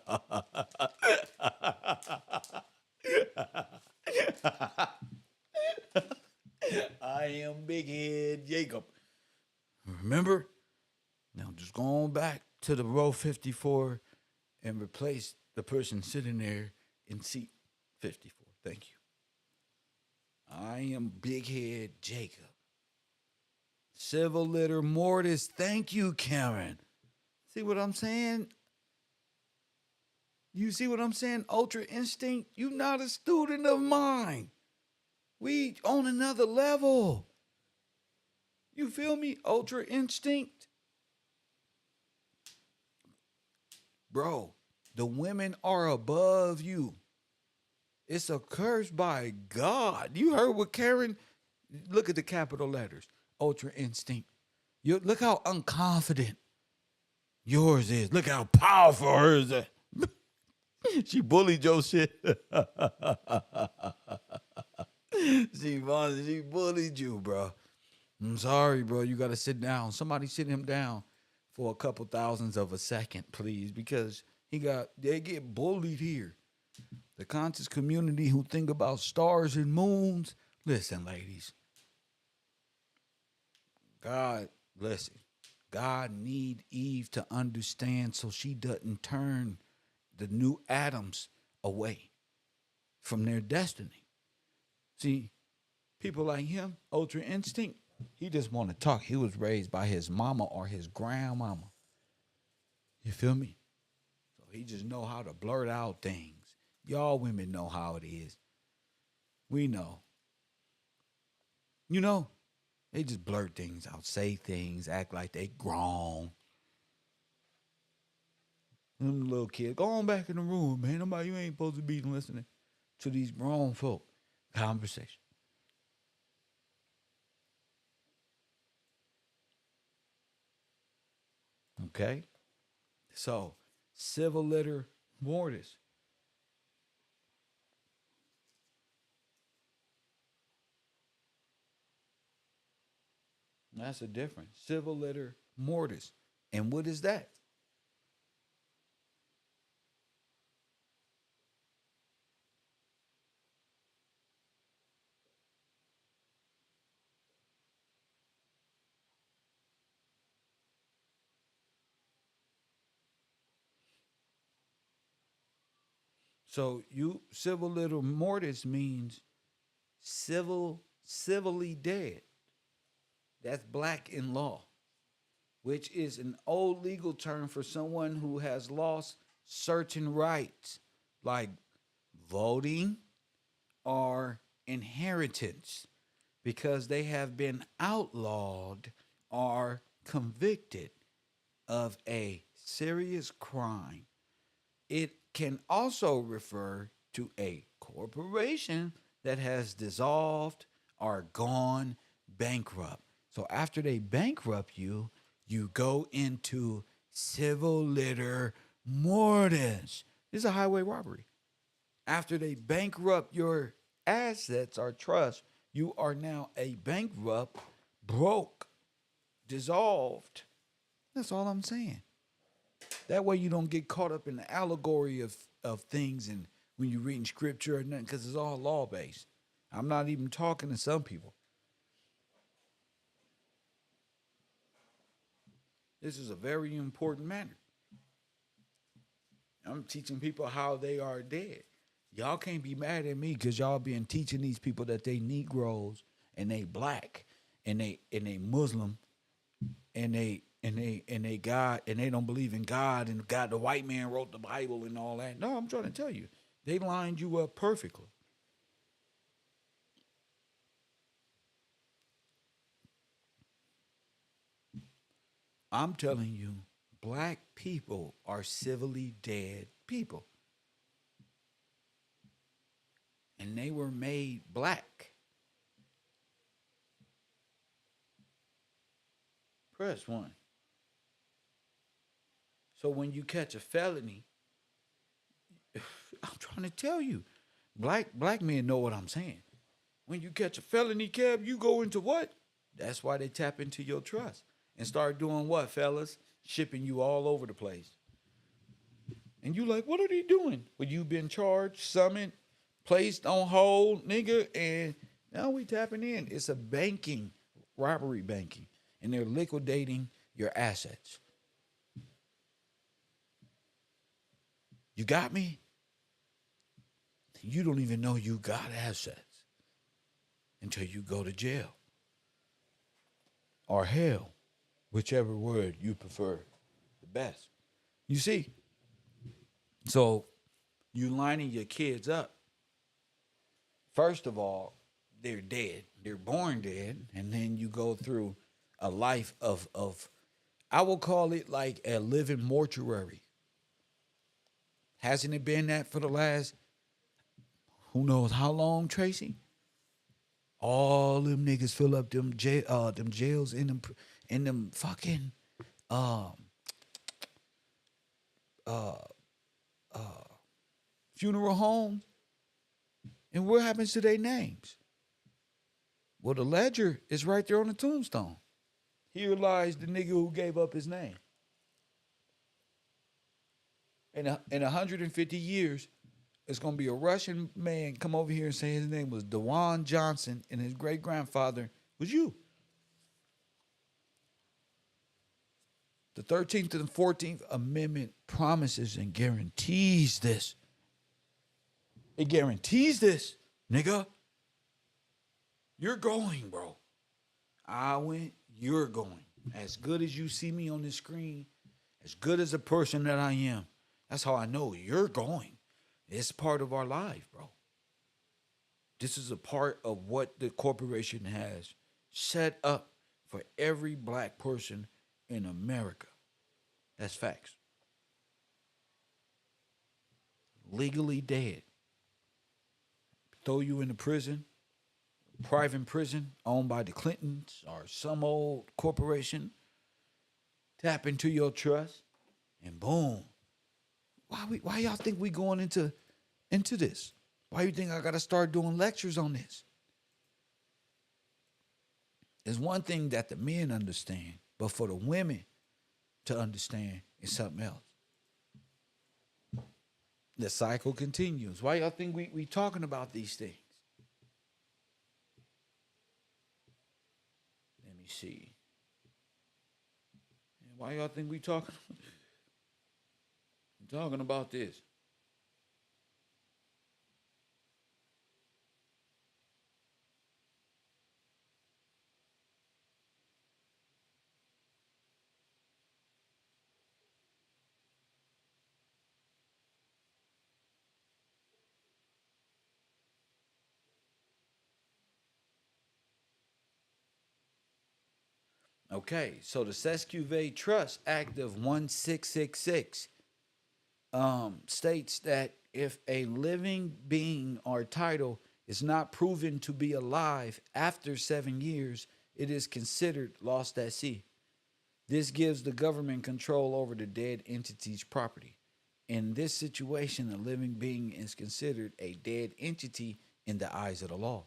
am Big Head Jacob. Remember? Now just go on back to the row 54 and replace the person sitting there in seat 54. Thank you. I am Big Head Jacob. Civil litter mortis. Thank you, Karen. See what I'm saying? You see what I'm saying? Ultra instinct. You're not a student of mine. We on another level. You feel me? Ultra instinct. Bro, the women are above you. It's a curse by God. You heard what Karen, look at the capital letters. Ultra instinct. You look how unconfident yours is. Look how powerful hers is. She bullied your shit. She bullied you, bro. I'm sorry, bro. You got to sit down. Somebody sit him down for a couple thousandths of a second, please, because they get bullied here. The conscious community who think about stars and moons. Listen, ladies. God need Eve to understand so she doesn't turn the new atoms away from their destiny. See, people like him, ultra instinct, he just want to talk. He was raised by his mama or his grandmama. You feel me? So he just know how to blurt out things. Y'all women know how it is. We know. You know, they just blurt things out, say things, act like they grown. Them little kids, go on back in the room, man. You ain't supposed to be listening to these grown folk conversations. Okay? So, civil litter mortis. That's a difference. Civil litter mortis. And what is that? So civil litter mortis means civilly dead. That's black in law, which is an old legal term for someone who has lost certain rights, like voting or inheritance, because they have been outlawed or convicted of a serious crime. It can also refer to a corporation that has dissolved or gone bankrupt. So after they bankrupt you, you go into civil litter mortis. This is a highway robbery. After they bankrupt your assets or trust, you are now a bankrupt, broke, dissolved. That's all I'm saying. That way you don't get caught up in the allegory of things and when you're reading scripture or nothing, because it's all law-based. I'm not even talking to some people. This is a very important matter. I'm teaching people how they are dead. Y'all can't be mad at me because y'all been teaching these people that they Negroes and they black and they Muslim and they God and they don't believe in God and God, the white man wrote the Bible and all that. No, I'm trying to tell you, they lined you up perfectly. I'm telling you, black people are civilly dead people. And they were made black. Press 1. So when you catch a felony, I'm trying to tell you, black men know what I'm saying. When you catch a felony, Kev, you go into what? That's why they tap into your trust and start doing what, fellas? Shipping you all over the place. And you like, what are they doing? Well, you've been charged, summoned, placed on hold, nigga, and now we tapping in. It's a robbery banking, and they're liquidating your assets. You got me? You don't even know you got assets until you go to jail or hell, whichever word you prefer the best. You see? So you lining your kids up. First of all, they're dead. They're born dead. And then you go through a life of I will call it like a living mortuary. Hasn't it been that for the last who knows how long, Tracy? All them niggas fill up them jails in them fucking um funeral homes. And what happens to their names? Well, the ledger is right there on the tombstone. Here lies the nigga who gave up his name. In 150 years, it's going to be a Russian man come over here and say his name was Dewan Johnson and his great-grandfather was you. The 13th and 14th Amendment promises and guarantees this. It guarantees this, nigga. You're going, bro. I went, you're going. As good as you see me on this screen, as good as a person that I am, that's how I know you're going. It's part of our life, bro. This is a part of what the corporation has set up for every black person in America. That's facts. Legally dead. Throw you into prison, private prison owned by the Clintons or some old corporation. Tap into your trust, and boom. Why y'all think we going into this? Why you think I got to start doing lectures on this? There's one thing that the men understand, but for the women to understand is something else. The cycle continues. Why y'all think we talking about these things? Let me see. Why y'all think we talking about this? Okay, so the Sesquive Trust Act of 1666 states that if a living being or title is not proven to be alive after 7 years, it is considered lost at sea. This gives the government control over the dead entity's property. In this situation, a living being is considered a dead entity in the eyes of the law.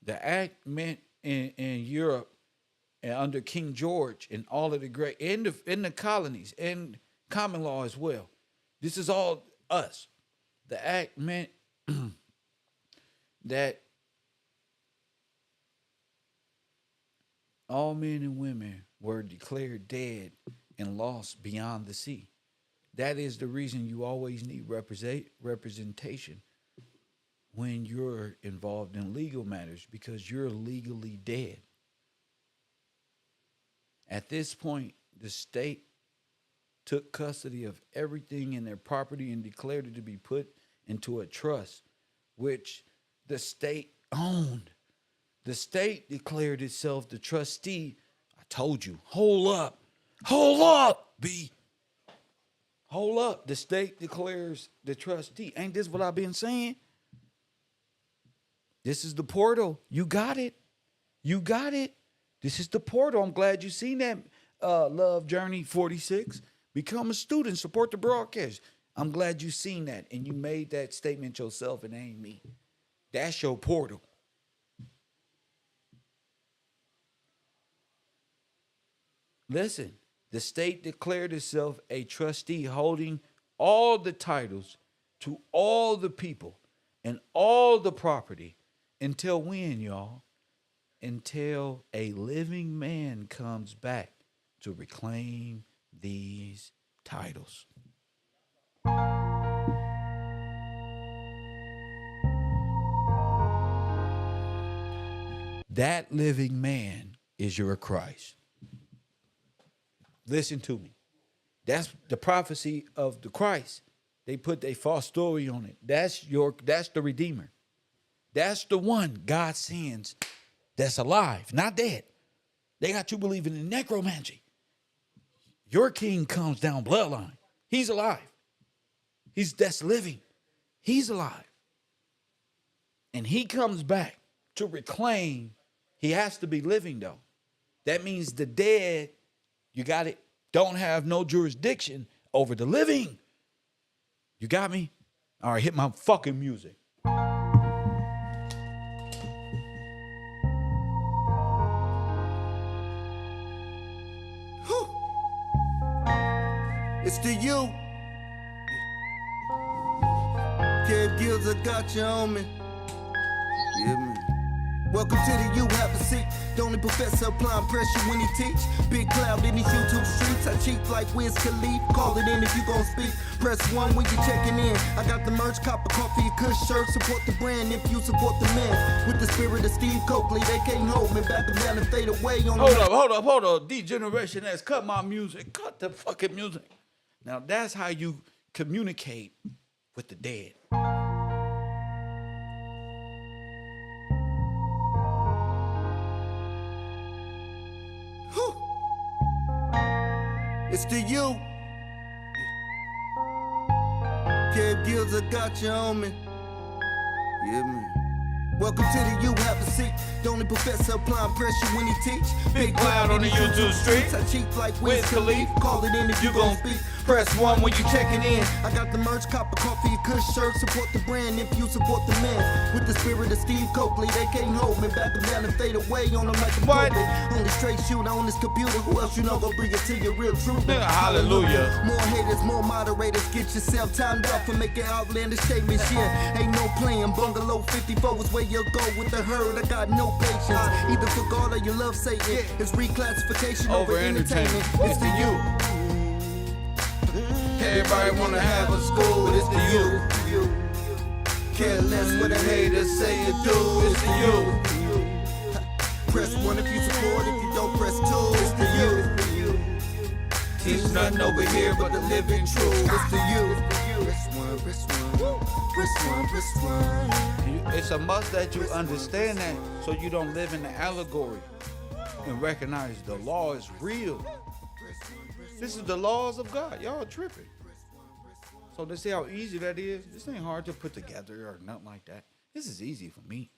The act meant in Europe and under King George and all of the great in the colonies and common law as well. This is all us. The act meant that all men and women were declared dead and lost beyond the sea. That is the reason you always need representation when you're involved in legal matters, because you're legally dead. At this point, the state took custody of everything in their property and declared it to be put into a trust, which the state owned. The state declared itself the trustee. I told you, hold up, B. Hold up. The state declares the trustee. Ain't this what I've been saying? This is the portal. You got it. You got it. This is the portal. I'm glad you seen that, Love Journey 46. Become a student. Support the broadcast. I'm glad you seen that and you made that statement yourself. It ain't me. That's your portal. Listen, the state declared itself a trustee holding all the titles to all the people and all the property until when, y'all? Until a living man comes back to reclaim these titles. That living man is your Christ. Listen to me. That's the prophecy of the Christ. They put a false story on it. That's the Redeemer. That's the one God sends that's alive, not dead. They got you believing in necromancy. Your king comes down bloodline. He's alive. That's living. He's alive. And he comes back to reclaim. He has to be living, though. That means the dead, you got it, don't have no jurisdiction over the living. You got me? All right, hit my fucking music. It's to you. Kev Gills, I got you on me. Yeah, man. Welcome to the You Have a Seat. The only professor applying pressure when he teach. Big cloud in these YouTube streets. I cheat like Wiz Khalifa. Call it in if you gon' speak. Press 1 when you checking in. I got the merch, cop a coffee, a kush shirt. Support the brand if you support the man. With the spirit of Steve Coakley, they can't hold me. Back them down and fade away on Hold up. D-Generation has cut my music. Cut the fucking music. Now that's how you communicate with the dead. It's to you. Kev Gills, I got you on me. Yeah, man. Welcome to the You Have a Seat. The only professor applying pressure when he teach. Big cloud on the YouTube streets. I cheat like Wiz Khalifa. Call it in if you gon' speak. Press 1 when you checking in. I got the merch, cop a coffee, a kush shirt. Support the brand if you support the man. With the spirit of Steve Coakley, they can't hold me. Back them down and fade away on them like a COVID. Only straight shooter on this computer. Who else you know gon' bring it to your real truth? Hallelujah. More haters, more moderators. Get yourself timed out for making outlandish statements. Yeah, ain't no playing. Bungalow 54 is where you go with the herd. I got no patience. Either for God or you love Satan. It's reclassification over entertainment. It's to you. Everybody wanna have a school, but it's to you. Care less what the haters say or do. It's to you. Press 1 if you support, if you don't press 2. It's to you. Teach nothing over here but the living truth. It's to you. Press 1, press 1, press 1, press 1. It's a must that you understand that so you don't live in the allegory and recognize the law is real. This is the laws of God. Y'all tripping. So to see how easy that is, this ain't hard to put together or nothing like that. This is easy for me.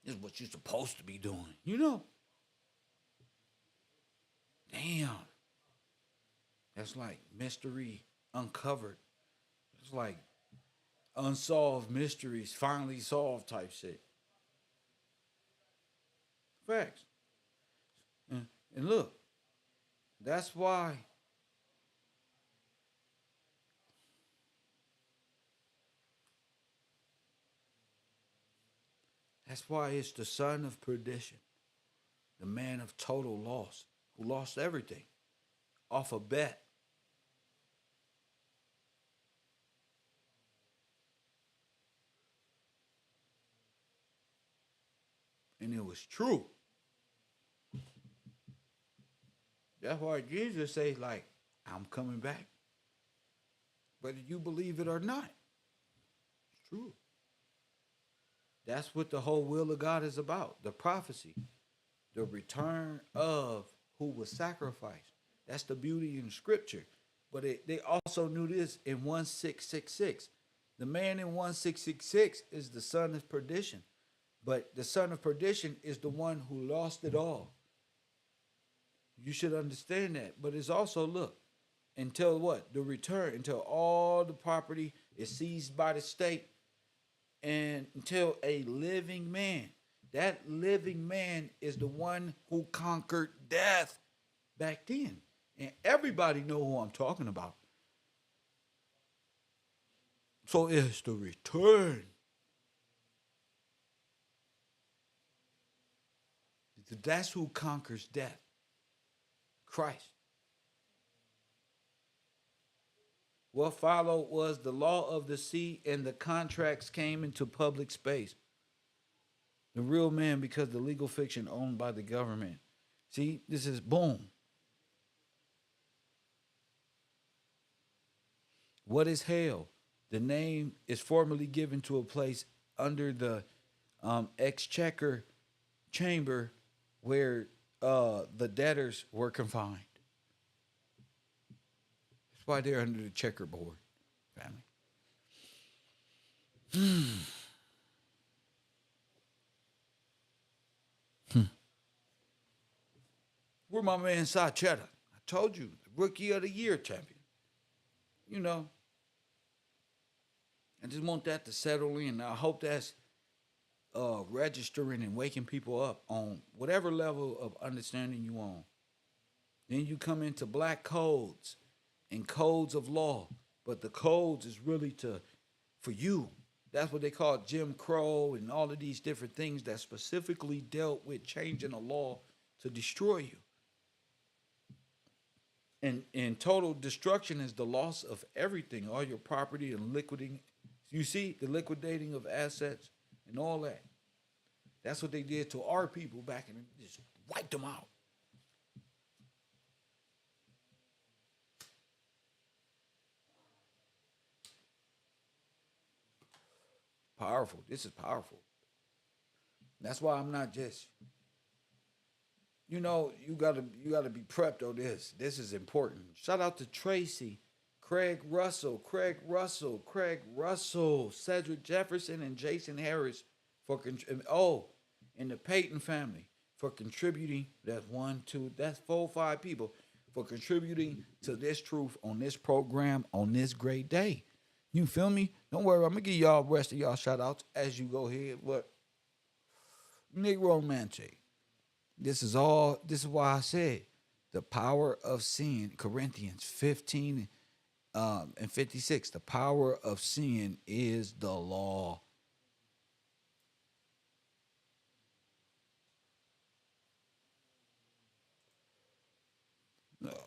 This is what you're supposed to be doing. You know? Damn. That's like mystery uncovered. It's like unsolved mysteries finally solved type shit. Facts. And look, that's why it's the son of perdition, the man of total loss, who lost everything off a bet. And it was true. That's why Jesus says, like, I'm coming back. Whether you believe it or not. It's true. That's what the whole will of God is about. The prophecy. The return of who was sacrificed. That's the beauty in Scripture. But they also knew this in 1666. The man in 1666 is the son of perdition. But the son of perdition is the one who lost it all. You should understand that. But it's also, look, until what? The return, until all the property is seized by the state, and until a living man. That living man is the one who conquered death back then. And everybody know who I'm talking about. So it's the return. That's who conquers death. Christ. What followed was the law of the sea, and the contracts came into public space. The real man because the legal fiction owned by the government. See, this is boom. What is hell? The name is formally given to a place under the exchequer chamber where the debtors were confined. That's why they're under the checkerboard, family. Where my man Sachetta? I told you, rookie of the year champion. You know, I just want that to settle in. I hope that's registering and waking people up on whatever level of understanding you on. Then you come into black codes and codes of law, but the codes is really for you. That's what they call Jim Crow and all of these different things that specifically dealt with changing a law to destroy you. And total destruction is the loss of everything, all your property and liquidating. You see, the liquidating of assets and all that. That's what they did to our people back in, just wiped them out. Powerful. This is powerful. That's why I'm not just, you gotta be prepped on this. This is important. Shout out to Tracy, Craig Russell, Cedric Jefferson, and Jason Harris and the Payton family for contributing. That's 1, 2, that's 4, 5 people for contributing to this truth on this program on this great day. You feel me? Don't worry, I'm gonna give y'all the rest of y'all shout outs as you go ahead. What? Nigromancy. This is why I said the power of sin, Corinthians 15 and 56. The power of sin is the law.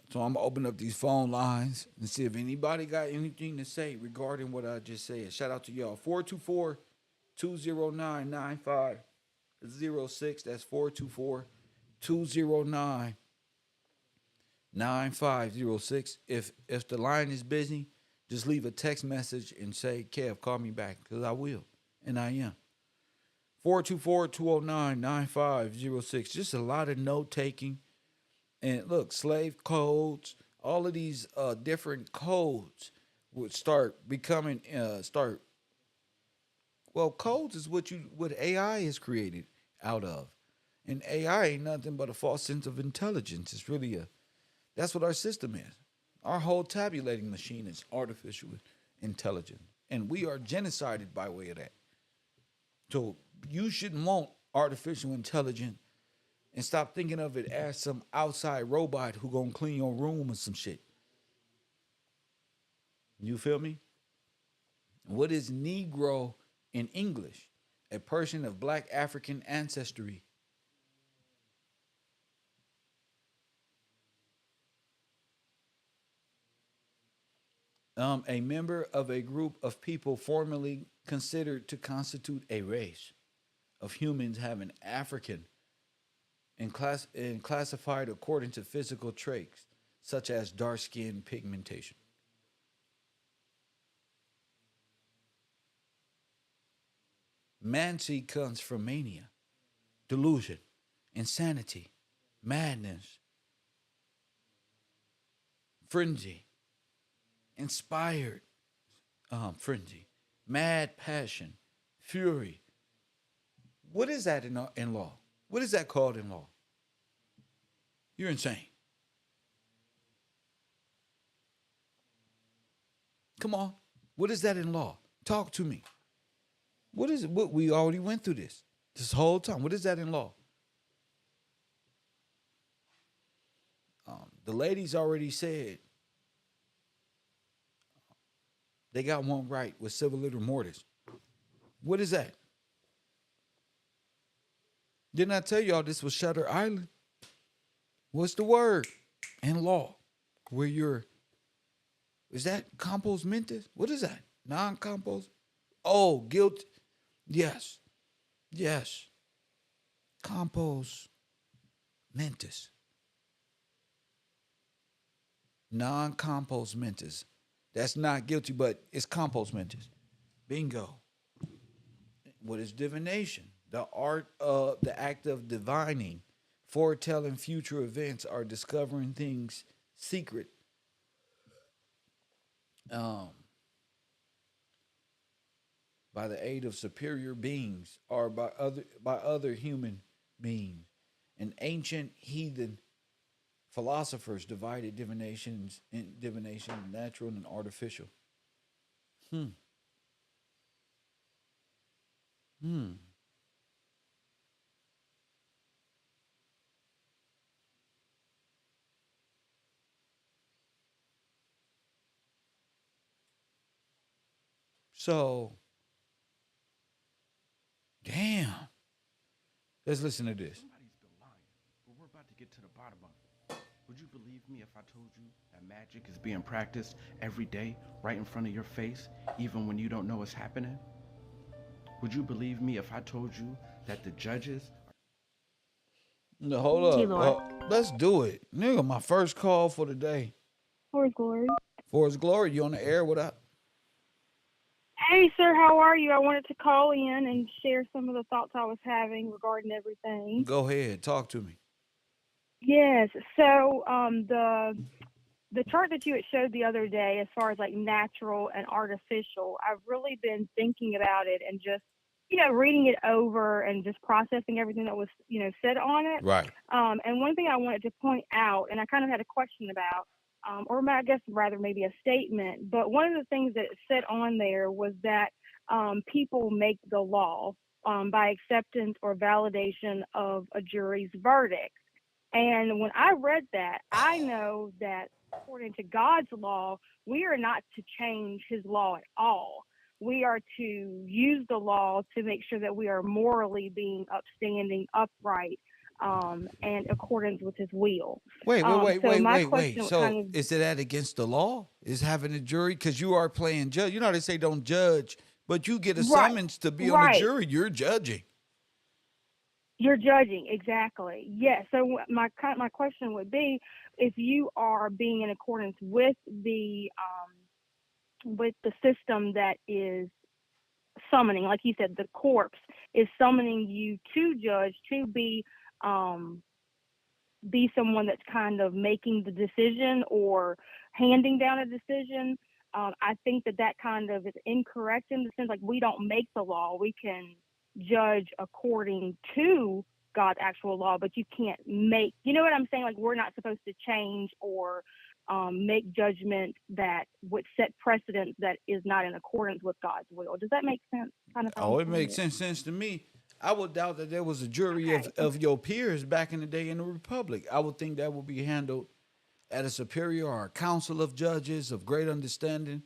So I'm gonna open up these phone lines and see if anybody got anything to say regarding what I just said. Shout out to y'all. 424-209-9506. That's 424-209-9506. If the line is busy, just leave a text message and say, Kev, call me back, because I will. And I am. 424-209-9506. Just a lot of note taking. And look, slave codes, all of these different codes would start becoming, codes is what AI is created out of. And AI ain't nothing but a false sense of intelligence. It's really that's what our system is. Our whole tabulating machine is artificial intelligence. And we are genocided by way of that. So you shouldn't want artificial intelligence and stop thinking of it as some outside robot who gonna clean your room or some shit. You feel me? What is Negro in English? A person of black African ancestry. A member of a group of people formerly considered to constitute a race of humans having African and classified according to physical traits such as dark skin pigmentation. Mancy comes from mania, delusion, insanity, madness, frenzy, inspired frenzy, mad passion, fury. What is that in law? What is that called in law? You're insane. Come on. What is that in law? Talk to me. What is it? What we already went through this whole time. What is that in law? The ladies already said they got one right with civil rigor mortis. What is that? Didn't I tell y'all this was Shutter Island? What's the word in law? Is that compos mentis? What is that? Non-compos? Oh, guilt. Yes. compos mentis. Non-compos mentis. That's not guilty, but it's compos mentis. Bingo. What is divination? The art of the act of divining, foretelling future events, or discovering things secret. By the aid of superior beings or by other human beings. And ancient heathen philosophers divided divination natural and artificial. So, damn. Let's listen to this. Somebody's been lying, but we're about to get to the bottom of it. Would you believe me if I told you that magic is being practiced every day right in front of your face, even when you don't know what's happening? Would you believe me if I told you that the judges... No, hold up. Let's do it. Nigga, my first call for the day. For his glory. For his glory. You on the air? What up? Hey, sir, how are you? I wanted to call in and share some of the thoughts I was having regarding everything. Go ahead. Talk to me. Yes. So the chart that you had showed the other day, as far as like natural and artificial, I've really been thinking about it and just, reading it over and just processing everything that was, said on it. Right. And one thing I wanted to point out, and I kind of had a question about, or I guess rather maybe a statement, but one of the things that it said on there was that people make the law by acceptance or validation of a jury's verdict. And when I read that, I know that according to God's law, we are not to change his law at all. We are to use the law to make sure that we are morally being upstanding, upright, and accordance with his will. Wait. So So is that against the law? Is having a jury? Because you are playing judge. You know how they say don't judge, but you get a summons to be on the jury. You're judging. You're judging, exactly. Yes. So my question would be, if you are being in accordance with the system that is summoning, like you said, the corpse is summoning you to judge, to be someone that's kind of making the decision or handing down a decision. I think that kind of is incorrect in the sense, like, we don't make the law. We can judge according to God's actual law, but you can't make, you know what I'm saying? Like, we're not supposed to change or make judgment that would set precedent that is not in accordance with God's will. Does that make sense? It makes sense to me. I would doubt that there was a jury of your peers back in the day in the Republic. I would think that would be handled at a superior or a council of judges of great understanding.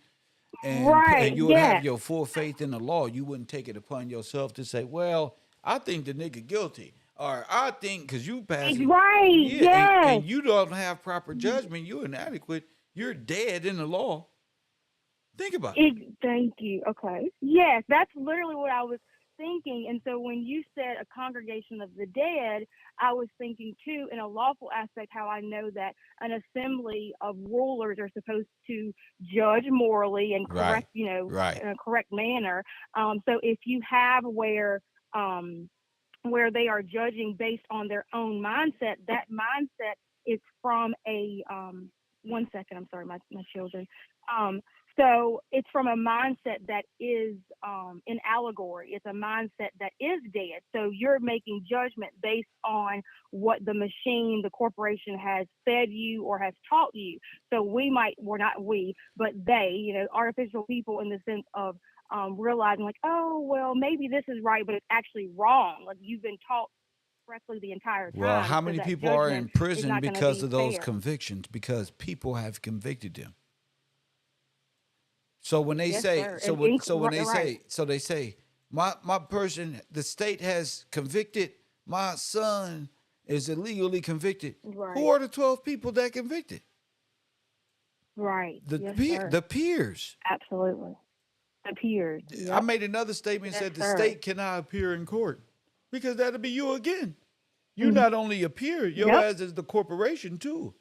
And you would have your full faith in the law. You wouldn't take it upon yourself to say, well, I think the nigga guilty. Or I think because you passed. Right, yes. And you don't have proper judgment. You're inadequate. You're dead in the law. Think about it. Thank you. Okay. Yes, that's literally what I was thinking. And so when you said a congregation of the dead, I was thinking too, in a lawful aspect, how I know that an assembly of rulers are supposed to judge morally and correct, in a correct manner. So if you have where they are judging based on their own mindset, that mindset is from a 1 second. I'm sorry, my children. So it's from a mindset that is in allegory. It's a mindset that is dead. So you're making judgment based on what the machine, the corporation has fed you or has taught you. So but they, artificial people, in the sense of realizing like, oh, well, maybe this is right, but it's actually wrong. Like, you've been taught correctly the entire time. Well, how many people are in prison because of those fair. convictions? Because people have convicted them. So when they say, they say, my person, the state has convicted, my son is illegally convicted. Right. Who are the 12 people that convicted? Right. The peers. Absolutely. The peers. Yep. I made another statement, said the state cannot appear in court because that'll be you again. You not only appear, your Yep. ass is the corporation too.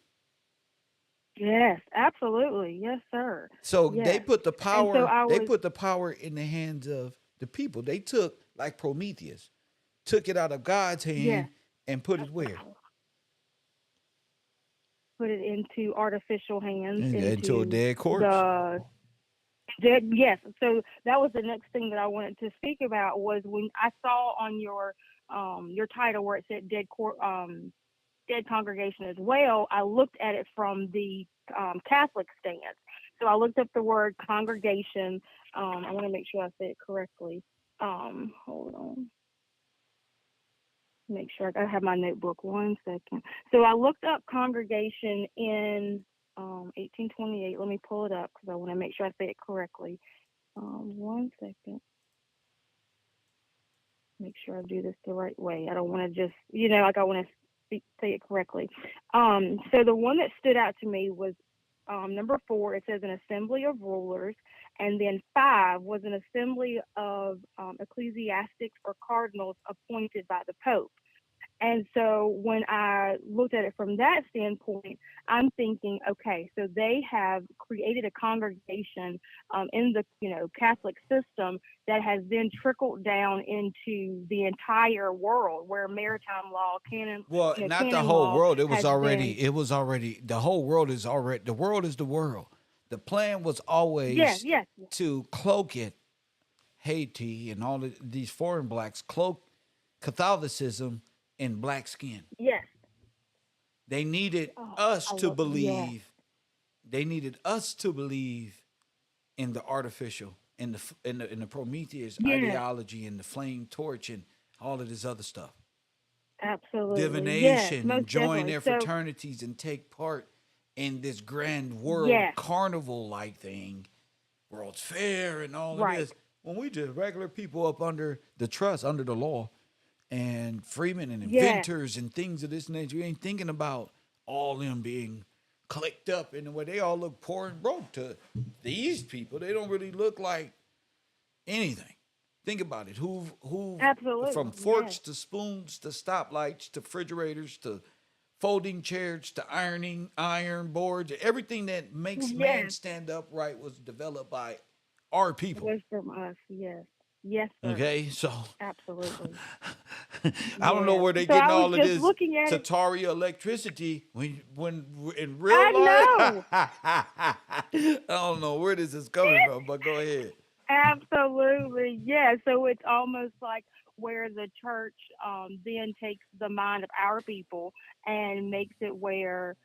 Yes, absolutely. Yes, sir. So they Yes. put the And so power. I They was, put the power in the hands of the people. They took, like Prometheus, took it out of God's yes, hand and put it where? put it into artificial hands, Into a into dead corpse. the yes. So that was the next thing that I wanted to speak about was when I saw on your title where it said dead congregation as well. I looked at it from the Catholic stance. So I looked up the word congregation. I want to make sure I say it correctly. Hold on. Make sure I have my notebook. 1 second. So I looked up congregation in 1828. Let me pull it up because I want to make sure I say it correctly. 1 second. Make sure I do this the right way. I don't want to just, like I want to say it correctly. So the one that stood out to me was number 4. It says an assembly of rulers, and then 5 was an assembly of ecclesiastics or cardinals appointed by the Pope. And so when I looked at it from that standpoint, I'm thinking, okay, so they have created a congregation in the Catholic system that has then trickled down into the entire world, where maritime law, Well, not the canon whole law world. It was has already. been. It was already. The whole world is already. The world is the world. The plan was Yes, always yes, to cloak it. Haiti and all of these foreign blacks cloak Catholicism in black skin. yes. They needed Oh, us I to love, yes, believe. They needed us to believe in the artificial, in the Prometheus yes, ideology, and the flame torch, and all of this other stuff. absolutely, yes, Divination, and most join definitely. their So, fraternities and take part in this grand world yes, carnival like thing, World's Fair, and all of right, this. When we just regular people up under the trust, under the law, and freemen and yes, inventors and things of this nature, you ain't thinking about all them being clicked up in the way they all look poor and broke to these people. They don't really look like anything. Think about it. Who from absolutely, yes, forks to spoons to stoplights to refrigerators to folding chairs to iron boards, everything that makes man yes. stand upright was developed by our people. Was from us, yes. Yes, sir. Okay, so Absolutely. I don't know Yes. where they So getting I was all of just this looking at it. Tataria electricity when in real I life. know. I don't know where this is coming from, but go ahead. Absolutely. Yeah. So it's almost like where the church then takes the mind of our people and makes it where,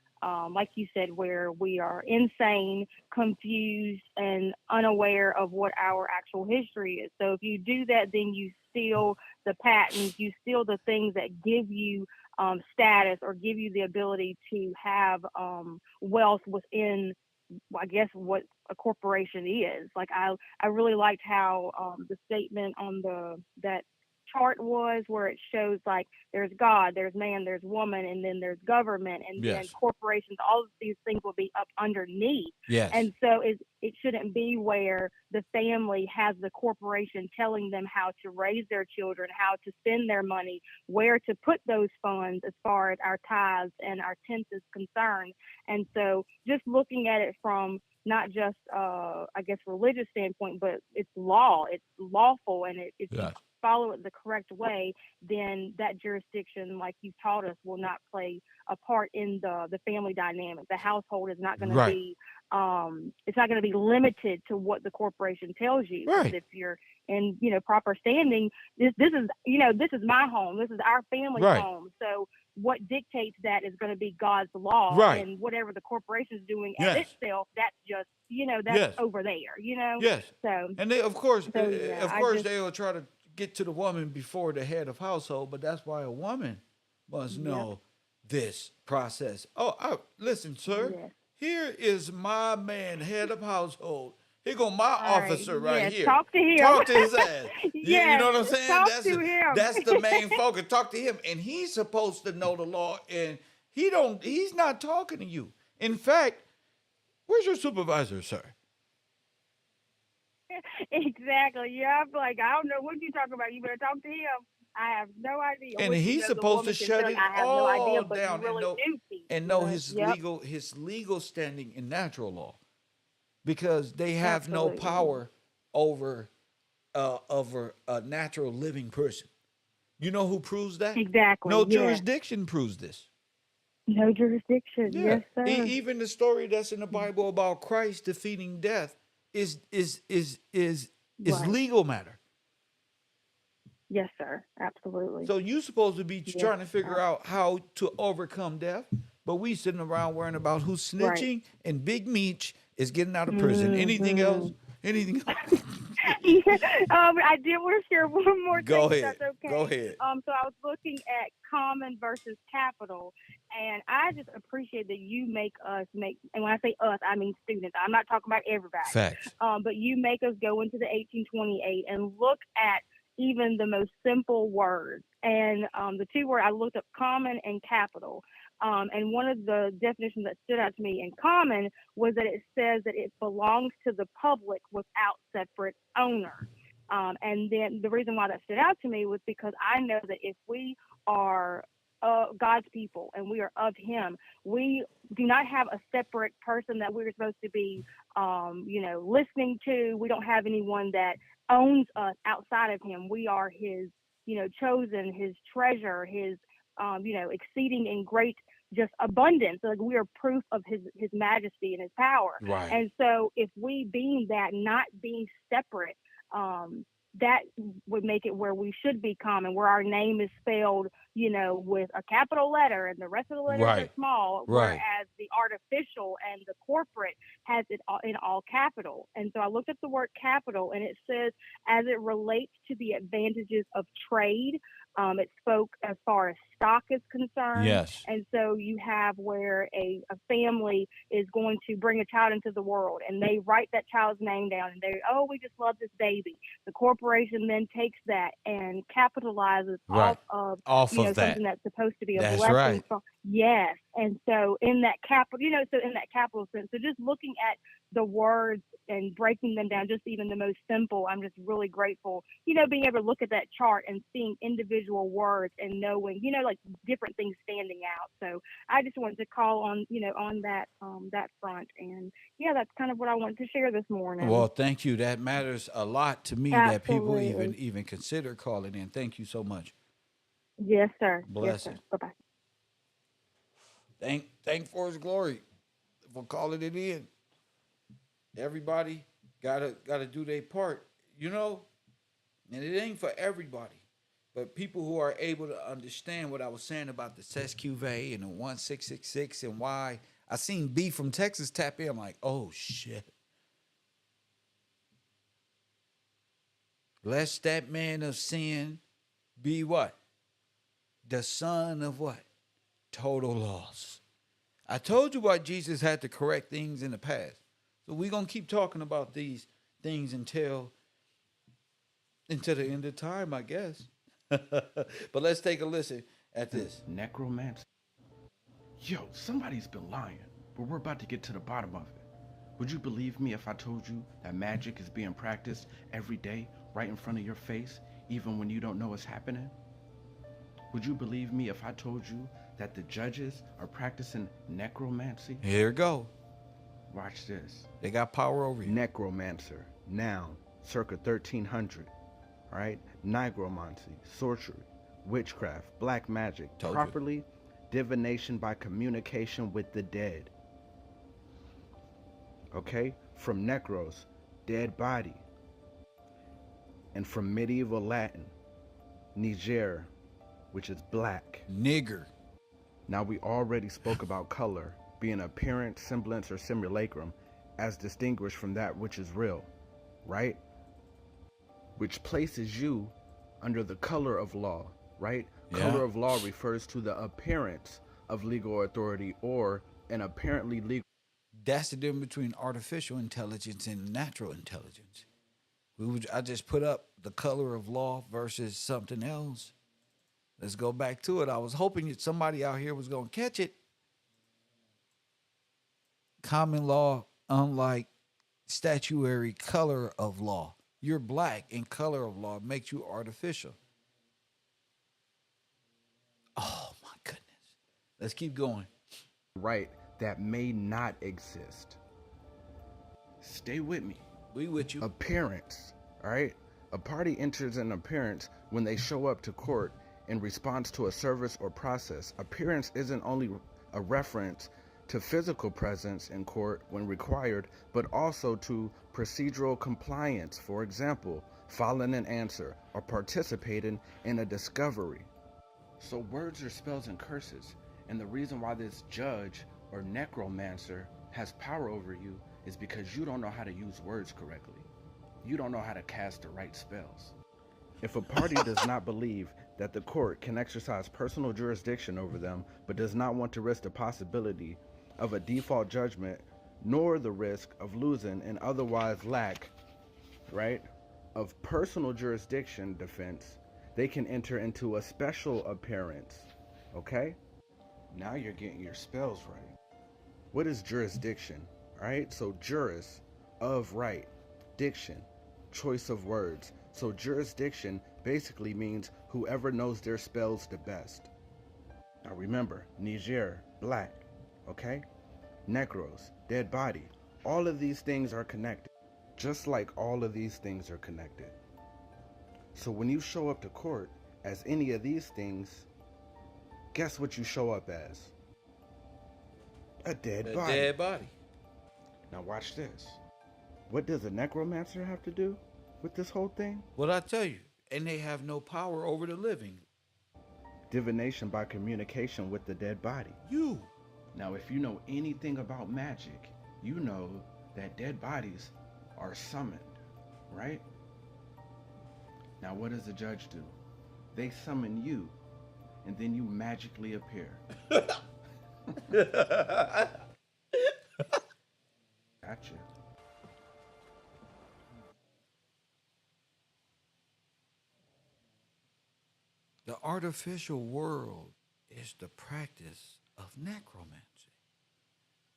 like you said, where we are insane, confused, and unaware of what our actual history is. So if you do that, then you steal the patents, you steal the things that give you status or give you the ability to have wealth within, I guess, what a corporation is. Like I really liked how the statement on that chart was, where it shows like there's God, there's man, there's woman, and then there's government, and then Yes. corporations. All of these things will be up underneath. Yes. And so it shouldn't be where the family has the corporation telling them how to raise their children, how to spend their money, where to put those funds as far as our tithes and our tenths is concerned. And so just looking at it from not just, I guess, religious standpoint, but it's law, it's lawful, and if you Yes. follow it the correct way, then that jurisdiction, like you've taught us, will not play a part in the family dynamic. The household is not going to Right. be, it's not going to be limited to what the corporation tells you. Right. Because if you're in, proper standing, this is, this is my home. This is our family's Right. home. So what dictates that is going to be God's law, Right. and whatever the corporation is doing at Yes. itself, that's just, that's Yes. over there, Yes. So, And they, of course, yeah, they will try to get to the woman before the head of household, but that's why a woman must know this process. Oh, listen, sir. Yes. Here is my man, head of household. Here go my All officer right yes, here. talk to him. Talk to his ass. You know what I'm saying? Talk to him. That's the main focus. Talk to him, and he's supposed to know the law, and he's not talking to you. In fact, where's your supervisor, sir? Exactly. Yeah, I'm like, I don't know what you're talking about. You better talk to him. I have no idea. And Which, he's the supposed to woman can say, shut like, it I have no idea, all but you down really do see. and know Yep. his legal standing in natural law, because they have no Absolutely. power over a natural living person. You know who proves that? Exactly. No Yes. jurisdiction proves this. No jurisdiction. Yeah. Yes, sir. Even the story that's in the Bible about Christ defeating death is Right. legal matter. Yes, sir. Absolutely. So you supposed to be Yes. trying to figure out how to overcome death, but we sitting around worrying about who's Right. snitching and Big Meech is getting out of prison. Anything else? Anything else? Yeah, I did want to share one more Go thing, ahead. if that's okay. Go ahead. So I was looking at common versus capital, and I just appreciate that you make us make, and when I say us, I mean students. I'm not talking about everybody. Facts. But you make us go into the 1828 and look at even the most simple words. And the two words, I looked up common and capital. And one of the definitions that stood out to me in common was that it says that it belongs to the public without separate owner. And then the reason why that stood out to me was because I know that if we are God's people and we are of Him, we do not have a separate person that we're supposed to be, listening to. We don't have anyone that owns us outside of Him. We are His, chosen, His treasure, His, exceeding in great just abundance. Like, we are proof of his majesty and his power. Right. And so if we being that, not being separate, that would make it where we should be common, where our name is spelled, with a capital letter and the rest of the letters Right. are small, Right. whereas the artificial and the corporate has it in all capital. And so I looked up the word capital, and it says, as it relates to the advantages of trade, it spoke as far as stock is concerned. Yes. And so you have where a family is going to bring a child into the world, and they write that child's name down, and we just love this baby. The corporation then takes that and capitalizes Right. off of that. something that's supposed to be a That's blessing. right. Yes. And so in that capital, so in that capital sense, so just looking at the words and breaking them down, just even the most simple, I'm just really grateful, being able to look at that chart and seeing individual words and knowing, like different things standing out. So I just wanted to call on, on that front. And yeah, that's kind of what I wanted to share this morning. Well, thank you. That matters a lot to me. Absolutely. That people even consider calling in. Thank you so much. Yes, sir. Blessing. Yes, sir. Bye-bye. Thank for His glory for calling it in. Everybody gotta do their part, and it ain't for everybody, but people who are able to understand what I was saying about the SESQV and the 1666 and why I seen B from Texas tap in. I'm like, oh shit. Lest that man of sin be what? The son of what? Total loss. I told you why Jesus had to correct things in the past. So we're going to keep talking about these things until the end of time, I guess. But let's take a listen at this. Necromancy. Yo, somebody's been lying, but we're about to get to the bottom of it. Would you believe me if I told you that magic is being practiced every day right in front of your face, even when you don't know what's happening? Would you believe me if I told you that the judges are practicing necromancy? Here we go. Watch this. They got power over you. Necromancer, noun, circa 1300. All right? Nigromancy, sorcery, witchcraft, black magic, Told you. properly divination by communication with the dead. Okay? From necros, dead body. And from medieval Latin, niger, which is black. Nigger. Now, we already spoke about color being apparent, semblance, or simulacrum as distinguished from that which is real, right? Which places you under the color of law, right? Yeah. Color of law refers to the appearance of legal authority or an apparently legal. That's the difference between artificial intelligence and natural intelligence. I just put up the color of law versus something else. Let's go back to it. I was hoping that somebody out here was going to catch it. Common law, unlike statutory color of law. You're black, and color of law makes you artificial. Oh my goodness. Let's keep going. Right that may not exist. Stay with me. We with you. Appearance, all right? A party enters an appearance when they show up to court in response to a service or process. Appearance isn't only a reference to physical presence in court when required, but also to procedural compliance. For example, filing an answer or participating in a discovery. So words are spells and curses, and the reason why this judge or necromancer has power over you is because you don't know how to use words correctly. You don't know how to cast the right spells. If a party does not believe that the court can exercise personal jurisdiction over them, but does not want to risk the possibility of a default judgment, nor the risk of losing and otherwise lack, right, of personal jurisdiction defense, they can enter into a special appearance, okay? Now you're getting your spells right. What is jurisdiction? All right, so juris, of right, diction, choice of words. So jurisdiction basically means whoever knows their spells the best. Now remember, Niger, black, okay? Necros, dead body. All of these things are connected, just like all of these things are connected. So when you show up to court as any of these things, guess what you show up as? A dead body. Dead body. Now watch this. What does a necromancer have to do with this whole thing? What I tell you, and they have no power over the living. Divination by communication with the dead body. You. Now if you know anything about magic, you know that dead bodies are summoned, right? Now what does the judge do? They summon you, and then you magically appear. Gotcha. The artificial world is the practice of necromancy.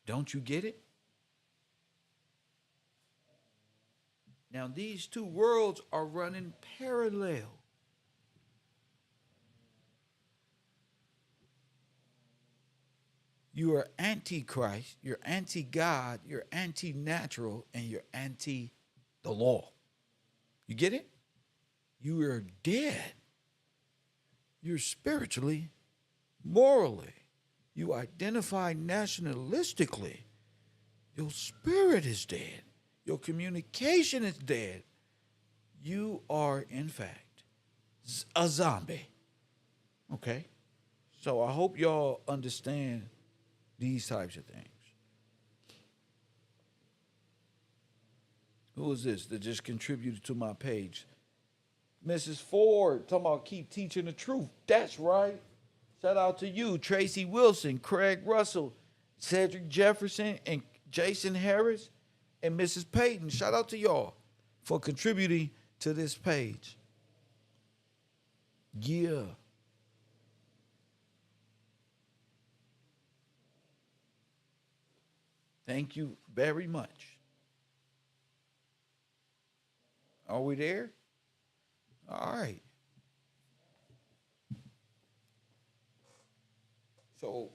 Don't you get it? Now, these two worlds are running parallel. You are antichrist, you're anti-God, you're anti-natural, and you're anti the law. You get it? You are dead. You're spiritually, morally. You identify nationalistically. Your spirit is dead. Your communication is dead. You are, in fact, a zombie. Okay? So I hope y'all understand these types of things. Who is this that just contributed to my page? Mrs. Ford, talking about keep teaching the truth. That's right. Shout out to you, Tracy Wilson, Craig Russell, Cedric Jefferson, and Jason Harris, and Mrs. Payton. Shout out to y'all for contributing to this page. Yeah. Thank you very much. Are we there? All right. So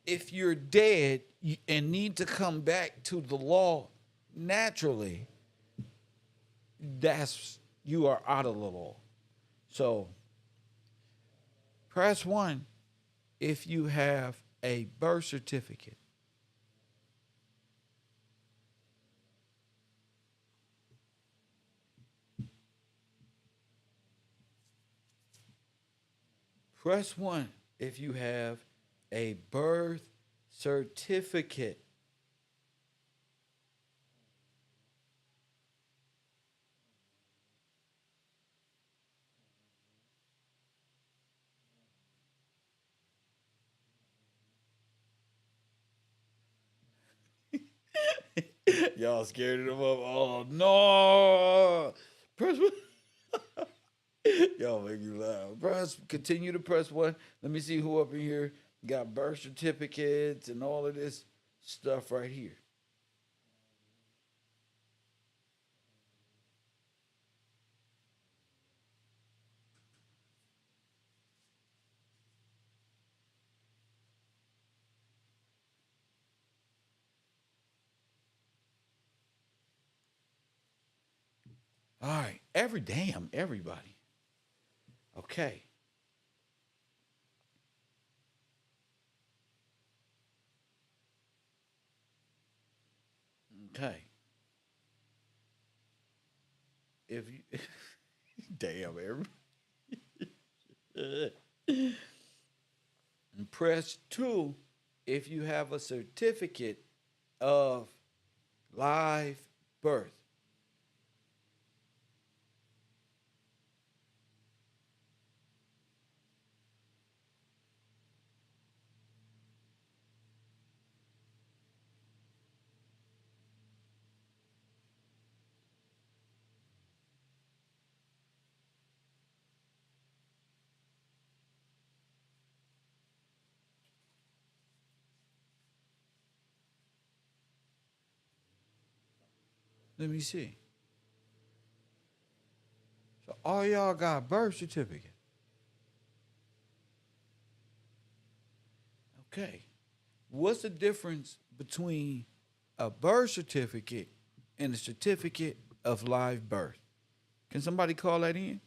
if you're dead and need to come back to the law naturally, you are out of the law. So press 1 if you have a birth certificate. Press 1 if you have a birth certificate. Y'all scared them up. Oh no. Press 1. Y'all make me laugh. Continue to press 1. Let me see who up in here got birth certificates and all of this stuff right here. All right. Everybody. Okay. Okay. If you damn every press 2 if you have a certificate of live birth. Let me see. So all y'all got birth certificate. Okay. What's the difference between a birth certificate and a certificate of live birth? Can somebody call that in?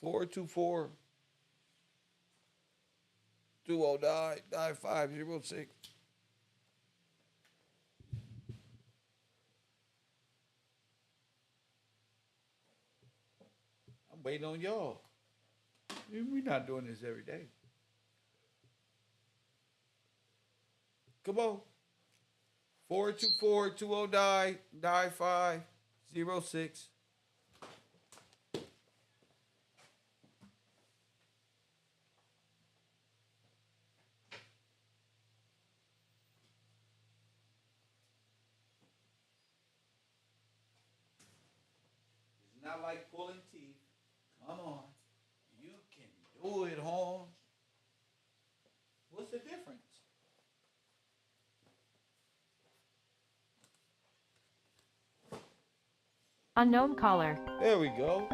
Four two four 209-9506. I'm waiting on y'all. We're not doing this every day. Come on. 424-209-9506. It's not like pulling teeth. Come on. You can do it, Holmes. What's the difference? Unknown caller. There we go.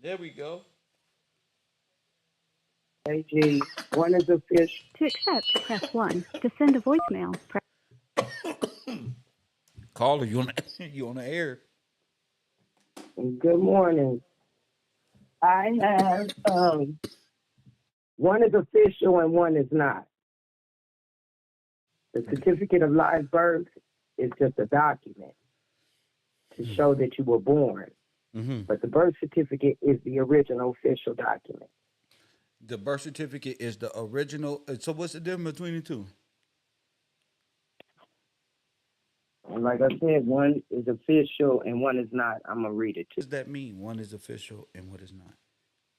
There we go. AG, one is a fish. To accept, press 1. To send a voicemail, press Caller, you on you on the air. Good morning. I have one is official and one is not. The certificate of live birth is just a document to show that you were born. Mm-hmm. But the birth certificate is the original official document. The birth certificate is the original. So what's the difference between the two? And like I said, one is official and one is not. I'm going to read it to What you. does that mean? One is official and what is not?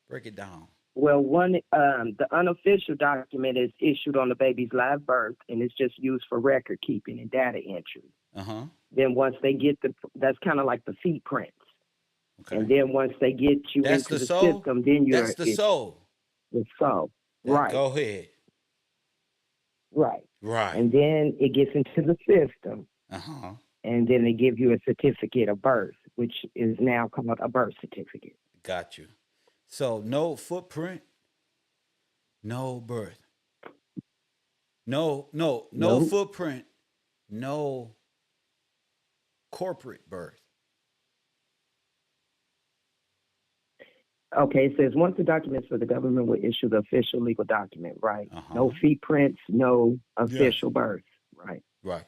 Break it down. Well, the unofficial document is issued on the baby's live birth, and it's just used for record keeping and data entry. Uh-huh. Then once they get that's kind of like the feet prints. Okay. And then once they get you That's into the the soul? system, then you're That's the soul. The soul. Right. Go ahead. Right. Right. And then it gets into the system. Uh-huh. And then they give you a certificate of birth, which is now called a birth certificate. Got you. So no footprint, no birth. No No. footprint, no corporate birth. Okay, it says once the documents for the government will issue the official legal document, right? No Uh-huh. feet prints, no Yes. official birth, right? Right.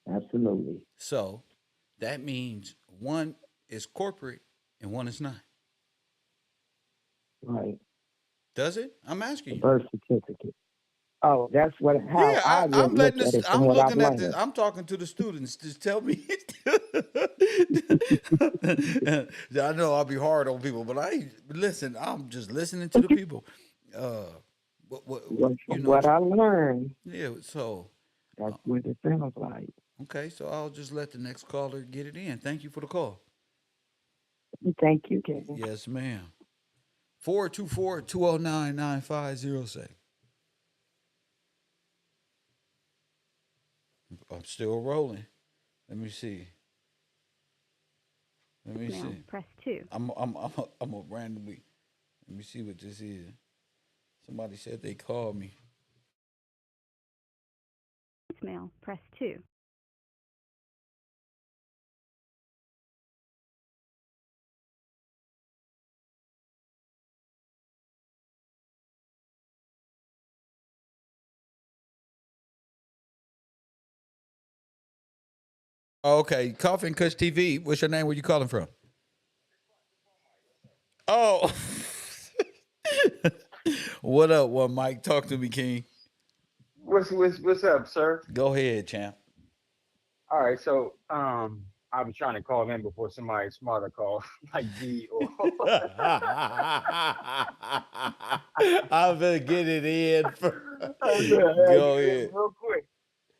Absolutely. So that means one is corporate and one is not. Right. Does it? I'm asking The you. birth certificate. Oh, that's what how Yeah, I I'm would look letting at this. it from I'm what I've looking at this. learned. I'm talking to the students. Just tell me. I know I'll be hard on people, but I listen. I'm just listening to the people. Uh, what Well, you from know? what I learned, Yeah. So that's what it sounds like. okay. So I'll just let the next caller get it in. Thank you for the call. Thank you, Kevin. Yes, ma'am. 424-209-9506. I'm still rolling. Let me see. Let me Now, see. press 2. I'm a randomly. Let me see what this is. Somebody said they called me. Voicemail, press 2. Oh, okay, Coffee and Kush TV. What's your name? Where you calling from? Oh, what up? What Mike? Talk to me, King. What's up, sir? Go ahead, champ. All right, so I was trying to call in before somebody smarter called, like D or I've been getting in. I Go get in ahead. real quick.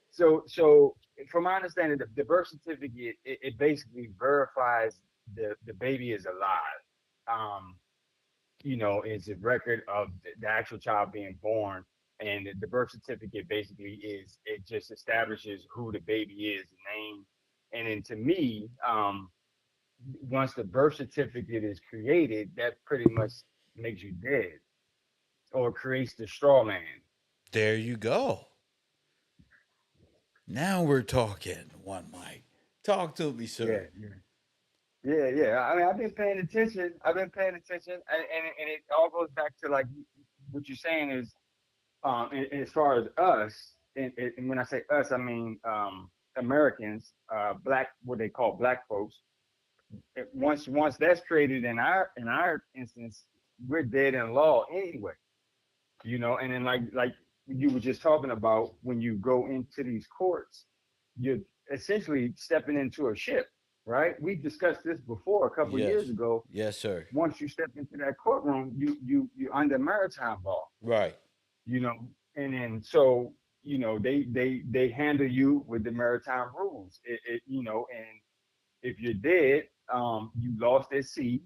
So from my understanding, the birth certificate it basically verifies the baby is alive. Um, is a record of the actual child being born, and the birth certificate basically is it just establishes who the baby is, the name, and then to me, once the birth certificate is created, that pretty much makes you dead or creates the straw man. There you go. Now we're talking. One Mike. Talk to me, Yeah, sir. yeah. Yeah. I mean, I've been paying attention. I've been paying attention, and it all goes back to like what you're saying is as far as us, and when I say us, I mean Americans, black, what they call black folks. Once that's created in our instance, we're dead in law anyway. And then like you were just talking about, when you go into these courts, you're essentially stepping into a ship, right? We discussed this before a couple of years Yes. ago. Yes, sir. Once you step into that courtroom, you're under maritime law, Right. you know, and then so they handle you with the maritime rules. And if you're dead, you lost at sea,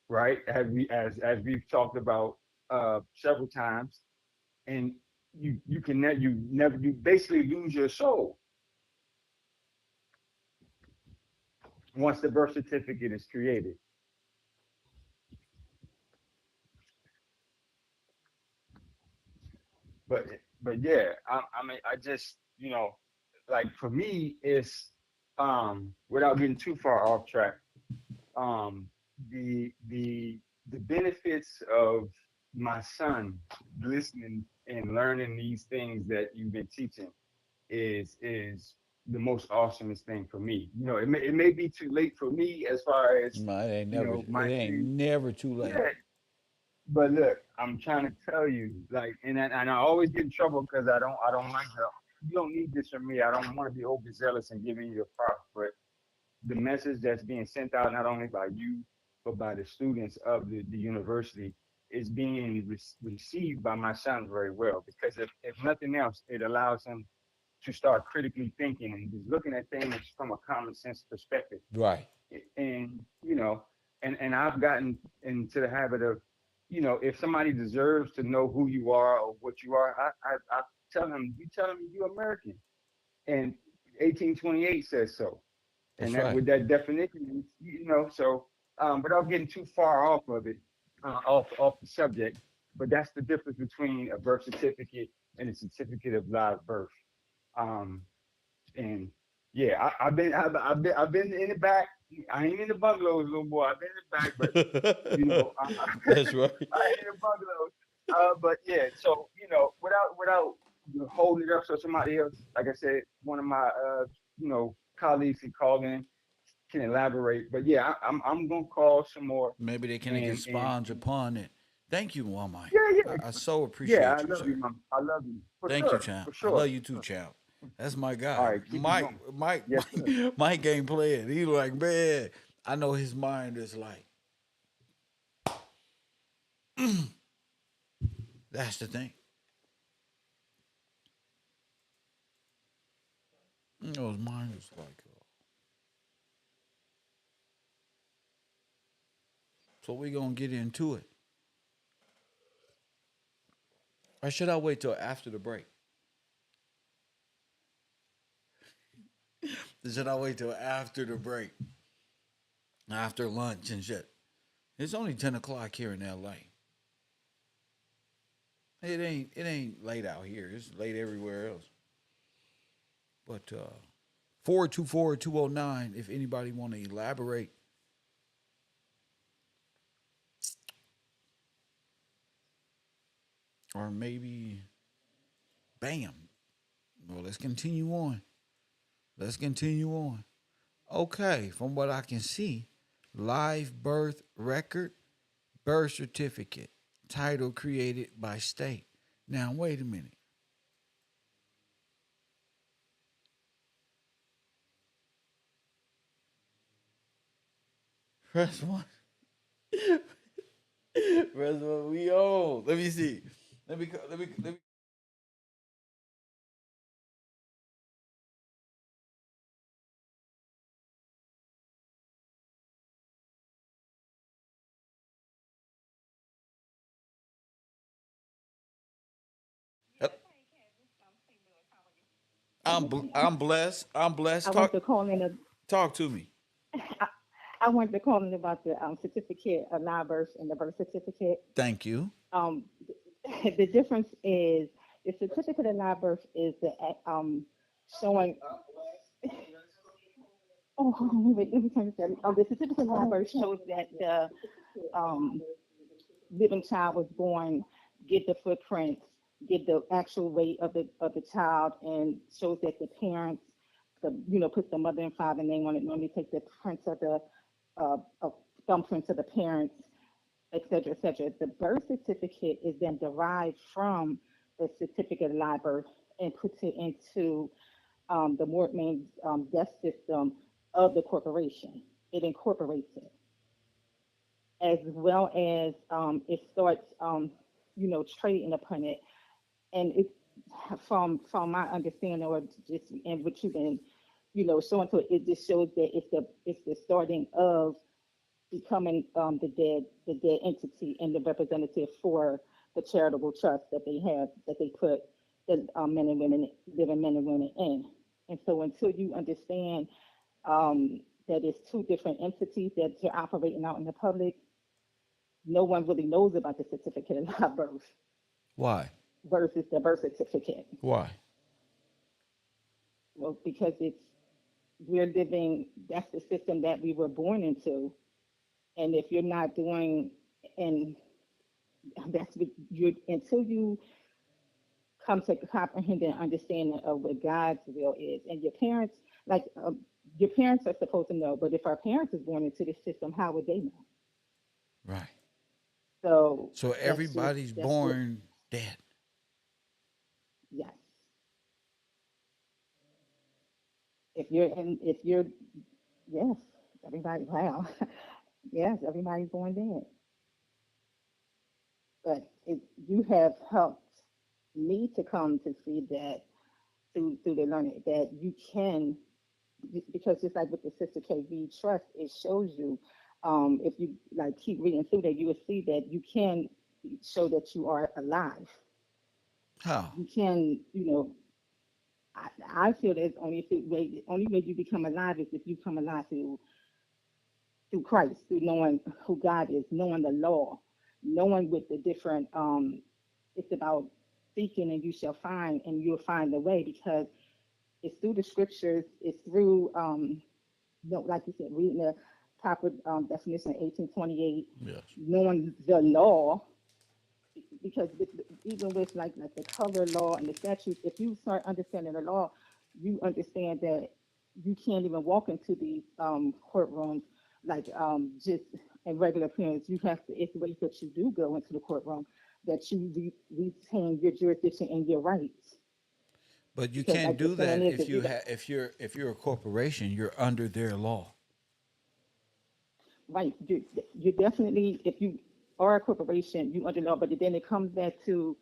right? As we've talked about several times, and you basically lose your soul once the birth certificate is created. But but yeah, I mean, I just like for me, it's without getting too far off track, um the the the benefits of my son listening and learning these things that you've been teaching is the most awesomest thing for me. It may be too late for me as far as No, it ain't never. It my ain't thing. never too late. Yeah, but look, I'm trying to tell you, like, and I always get in trouble because I don't like help. You don't need this from me. I don't want to be overzealous and giving you the props, but the message that's being sent out not only by you but by the students of the university is being received by my son very well, because if nothing else, it allows him to start critically thinking and just looking at things from a common sense perspective. Right. And and I've gotten into the habit of, if somebody deserves to know who you are or what you are, I tell him, you tell him you're American, and 1828 says so, and That's that right. with that definition, so. Without getting too far off of it, off the subject, but that's the difference between a birth certificate and a certificate of live birth. Um, and yeah, I've been in the back. I ain't in the bungalows no more. I've been in the back, but you know, That's right. I ain't in the bungalows. But yeah, so without holding it up so somebody else, like I said, one of my colleagues can call in, can elaborate. But yeah, I'm gonna call some more. Maybe they can And expound upon it. Thank you, Walmart. yeah, I so yeah, appreciate I you, love you, sir. mom. I love you Thank you, champ. for I sure. love you too, champ. That's my All guy. right, keep it Mike, going. Mike, Yes, sir. Mike ain't playing. He like, man, I know his mind is like, that's the thing. You know, his mind is like, so we gonna get into it. Or should I wait till after the break? Should I wait till after the break? After lunch and shit. It's only 10 o'clock here in LA. It ain't late out here. It's late everywhere else. But 424-209, if anybody want to elaborate. Or maybe bam. Well, let's continue on. Let's continue on. Okay, from what I can see, live birth record, birth certificate, title created by state. Now, wait a minute. Press one. Press one. We on. Let me see. Let me. I'm blessed. I'm blessed. I want to call in a, Talk to me. I, I wanted to call in about the certificate of live birth and the birth certificate. Thank you. Um, the difference is the certificate of live birth is the showing. Oh, hold on, wait, let me turn this down. The certificate of live birth shows that the um, living child was born, get the footprints, get the actual weight of the child, and shows that the parents, puts the mother and father name on it. Normally take the prints of the thumbprints of the parents, et cetera, et cetera. The birth certificate is then derived from the certificate of live birth and puts it into the Mortmain's death system of the corporation. It incorporates it, as well as it starts, trading upon it. And it, from my understanding, or just in what you've been, showing to it, it just shows that it's the starting of becoming the dead entity and the representative for the charitable trust that they have, that they put the men and women, living men and women in. And so until you understand that it's two different entities that you're operating out in the public, no one really knows about the certificate of live birth Why? versus the birth certificate. Why? Well, because we're living, that's the system that we were born into. And if you're not doing, and that's what you, until you come to comprehend and understanding of what God's will is, and your parents, like your parents are supposed to know, but if our parents is born into this system, how would they know? Right. So So everybody's that's what, born dead. yes. If you're, yes, everybody, wow, yes, everybody's born dead. But you have helped me to come to see that through the learning that you can, because just like with the Sister KV Trust, it shows you, if you like keep reading through that, you will see that you can show that you are alive. How? You can, I feel that only way you become alive is if you come alive through Christ, through knowing who God is, knowing the law, knowing with the different, it's about seeking and you shall find, and you'll find the way, because it's through the scriptures, it's through, like you said, reading the proper definition of 1828, Yes. knowing the law, because even with like the color law and the statutes, if you start understanding the law, you understand that you can't even walk into these courtrooms like just in regular appearance. You have to, it's ways that you do go into the courtroom, that you retain your jurisdiction and your rights. But you Because can't like the do saying that is, if you're a corporation, you're under their law. right, you definitely, if you are a corporation, you under law, but then it comes back to,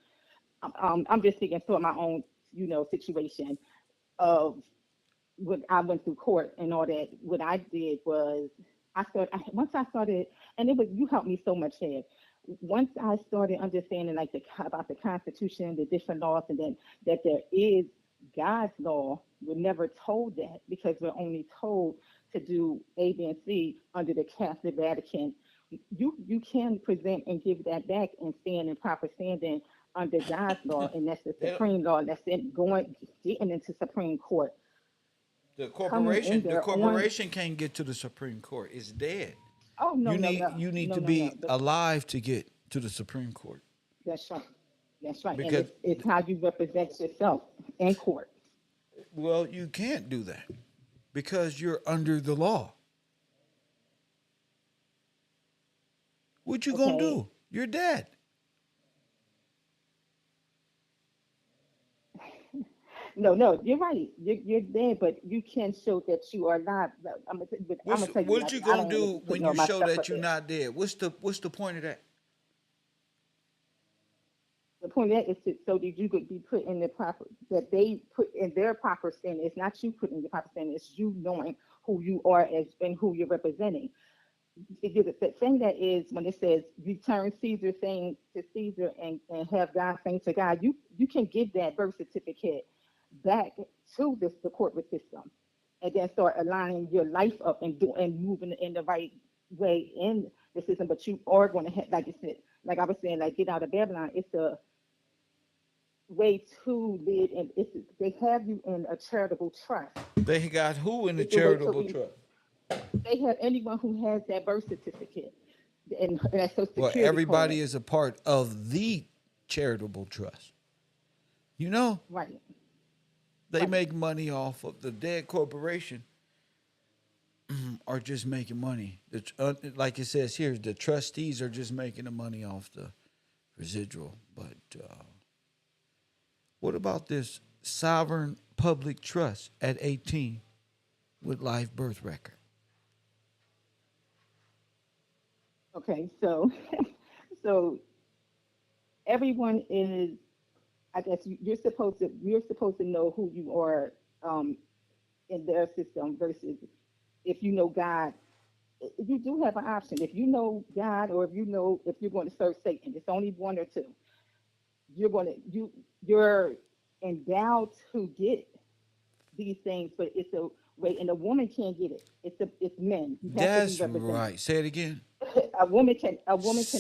I'm just thinking through my own, situation of when I went through court and all that. What I did was once I started, and it was, you helped me so much here. Once I started understanding like about the Constitution, the different laws, and then that there is God's law, we're never told that, because we're only told to do A, B, and C under the Catholic Vatican. You can present and give that back and stand in proper standing under God's law, and that's the supreme law. That's getting into Supreme Court. The Coming in the there corporation can't get to the Supreme Court. It's dead. Oh no, no, no, You need no, to no, be no. alive to get to the Supreme Court. That's right. That's right. Because And it's how you represent yourself in court. well, you can't do that because you're under the law. What you gonna Okay. do? You're dead. No, no, you're right. You're there, but you can show that you are not. I'm gonna tell you, What like, you I gonna don't want to do be when putting you all my show stuff that up you're there. not dead? What's the point of that? The point of that is so that you could be put in the proper, that they put in their proper standing. It's not you putting in the proper standing. It's you knowing who you are as and who you're representing. The thing that is, when it says return Caesar thing to Caesar and have God thing to God, you can give that birth certificate back to the corporate system, and then start aligning your life up and moving in the right way in the system. But you are going to have, like you said, like I was saying, like get out of Babylon. It's a way to live, and they have you in a charitable trust. They got who in the It's a way charitable to trust? they have anyone who has that birth certificate and that social Well, security card. everybody is a part of the charitable trust. You know, Right. they make money off of the dead corporation are just making money. Like it says here, the trustees are just making the money off the residual. But what about this sovereign public trust at 18 with live birth record? Okay, so so everyone is, I guess you're supposed to know who you are in their system versus if you know God. You do have an option. If you know God, or if you're going to serve Satan, it's only one or two. You're endowed to get these things, but it's a way, and a woman can't get it. It's men. You have to be That's represented. right. Say it again. A woman Say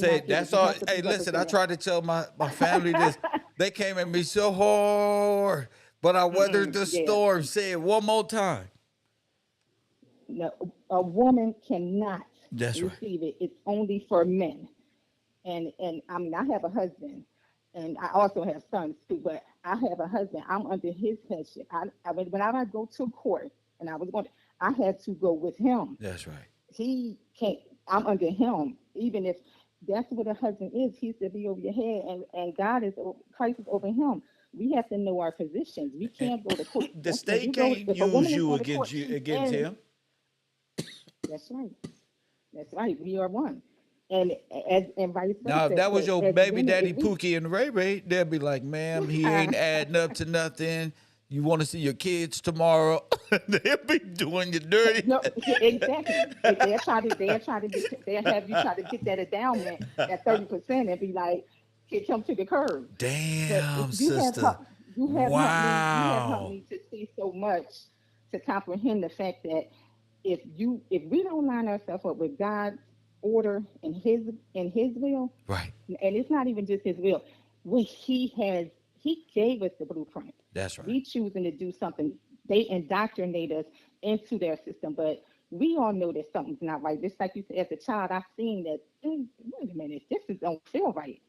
cannot get that's it. You all. have to be Hey, listen, I represented. tried to tell my family this. They came at me so hard, but I weathered the Yeah. storm. Say it one more time. No, a woman cannot That's right. receive it. It's only for men. And I mean, I have a husband, and I also have sons too. But I have a husband. I'm under his headship. Whenever I go to court, and I had to go with him. That's right. He can't. I'm under him. Even if that's what a husband is, he's to be over your head, and Christ is over him. We have to know our positions. We can't go to court. The state can't If a use woman is you going to against court, you she's against in. him. That's right. That's right. We are one. And and vice versa. Now, if that was your As baby women, daddy if we Pookie and Ray Ray, they'd be like, "Ma'am, he ain't adding up to nothing. You want to see your kids tomorrow?" They'll be doing you dirty. no, exactly. They'll have you try to get that endowment at 30% and be like, kick him to the curb. But Damn, you have sister. helped Wow. me to see so much, to comprehend the fact that if we don't line ourselves up with God order in his will, Right. and it's not even just his will. What he gave us the blueprint. That's right. We choosing to do something. They indoctrinate us into their system, but we all know that something's not right. Just like you said, as a child, I've seen that. Wait a minute, don't feel right.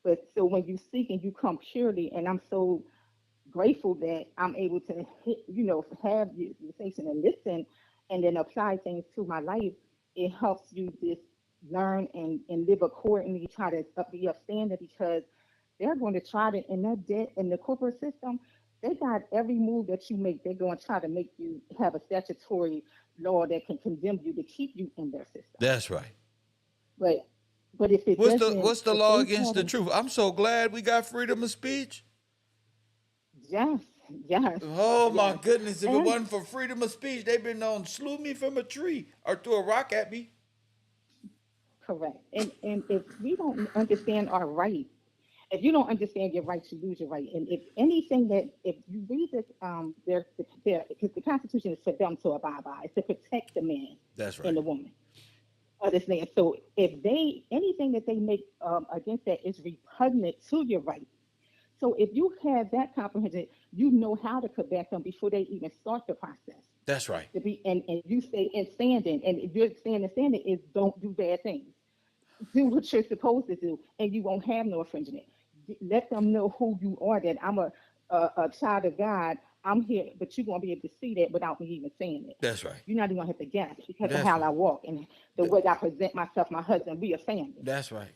But so when you seek and you come purely, and I'm so grateful that I'm able to, have the station and listen, and then apply things to my life. It helps you just learn and live accordingly, try to be upstanding, because they're going to try to, in that debt in the corporate system, they got every move that you make, they're going to try to make you have a statutory law that can condemn you to keep you in their system. That's right. But if it What's the if law they against the haven't- truth? I'm so glad we got freedom of speech. Yes, yes. Oh my yes. goodness! If it And wasn't for freedom of speech, they've been known slew me from a tree or threw a rock at me. correct. And if we don't understand our rights, if you don't understand your rights, you lose your right. And if anything that, if you read this, because the Constitution is for them to abide by, it's to protect the man That's right. and the woman of this land. So if anything that they make against that is repugnant to your rights. So if you have that comprehension, you know how to combat them before they even start the process. That's right. To be and you stay in standing, and if you're standing is don't do bad things. Do what you're supposed to do, and you won't have no infringement. Let them know who you are. That I'm a child of God. I'm here, but you're gonna be able to see that without me even saying it. That's right. You're not even gonna have to guess because That's of how right. I walk and the way I present myself. My husband, we a family. That's right.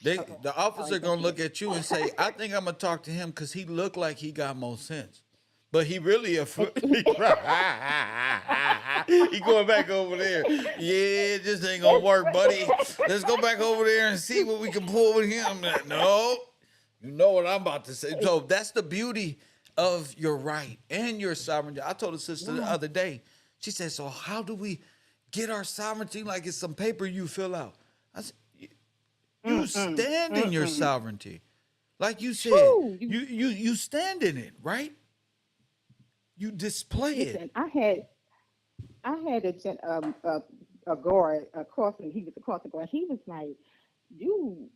The All officer right, gonna thank look you. at you and say, "I think I'm gonna talk to him because he looked like he got more sense." But he really a foot. He going back over there. Yeah, this ain't gonna work, buddy. Let's go back over there and see what we can pull with him. No, you know what I'm about to say. So that's the beauty of your right and your sovereignty. I told a sister the other day. She said, "So how do we get our sovereignty like it's some paper you fill out?" I said, "You stand in your sovereignty, like you said. True. You stand in it, right? You display it." Listen, I had a guard across me. He was across the guard. He was like, "You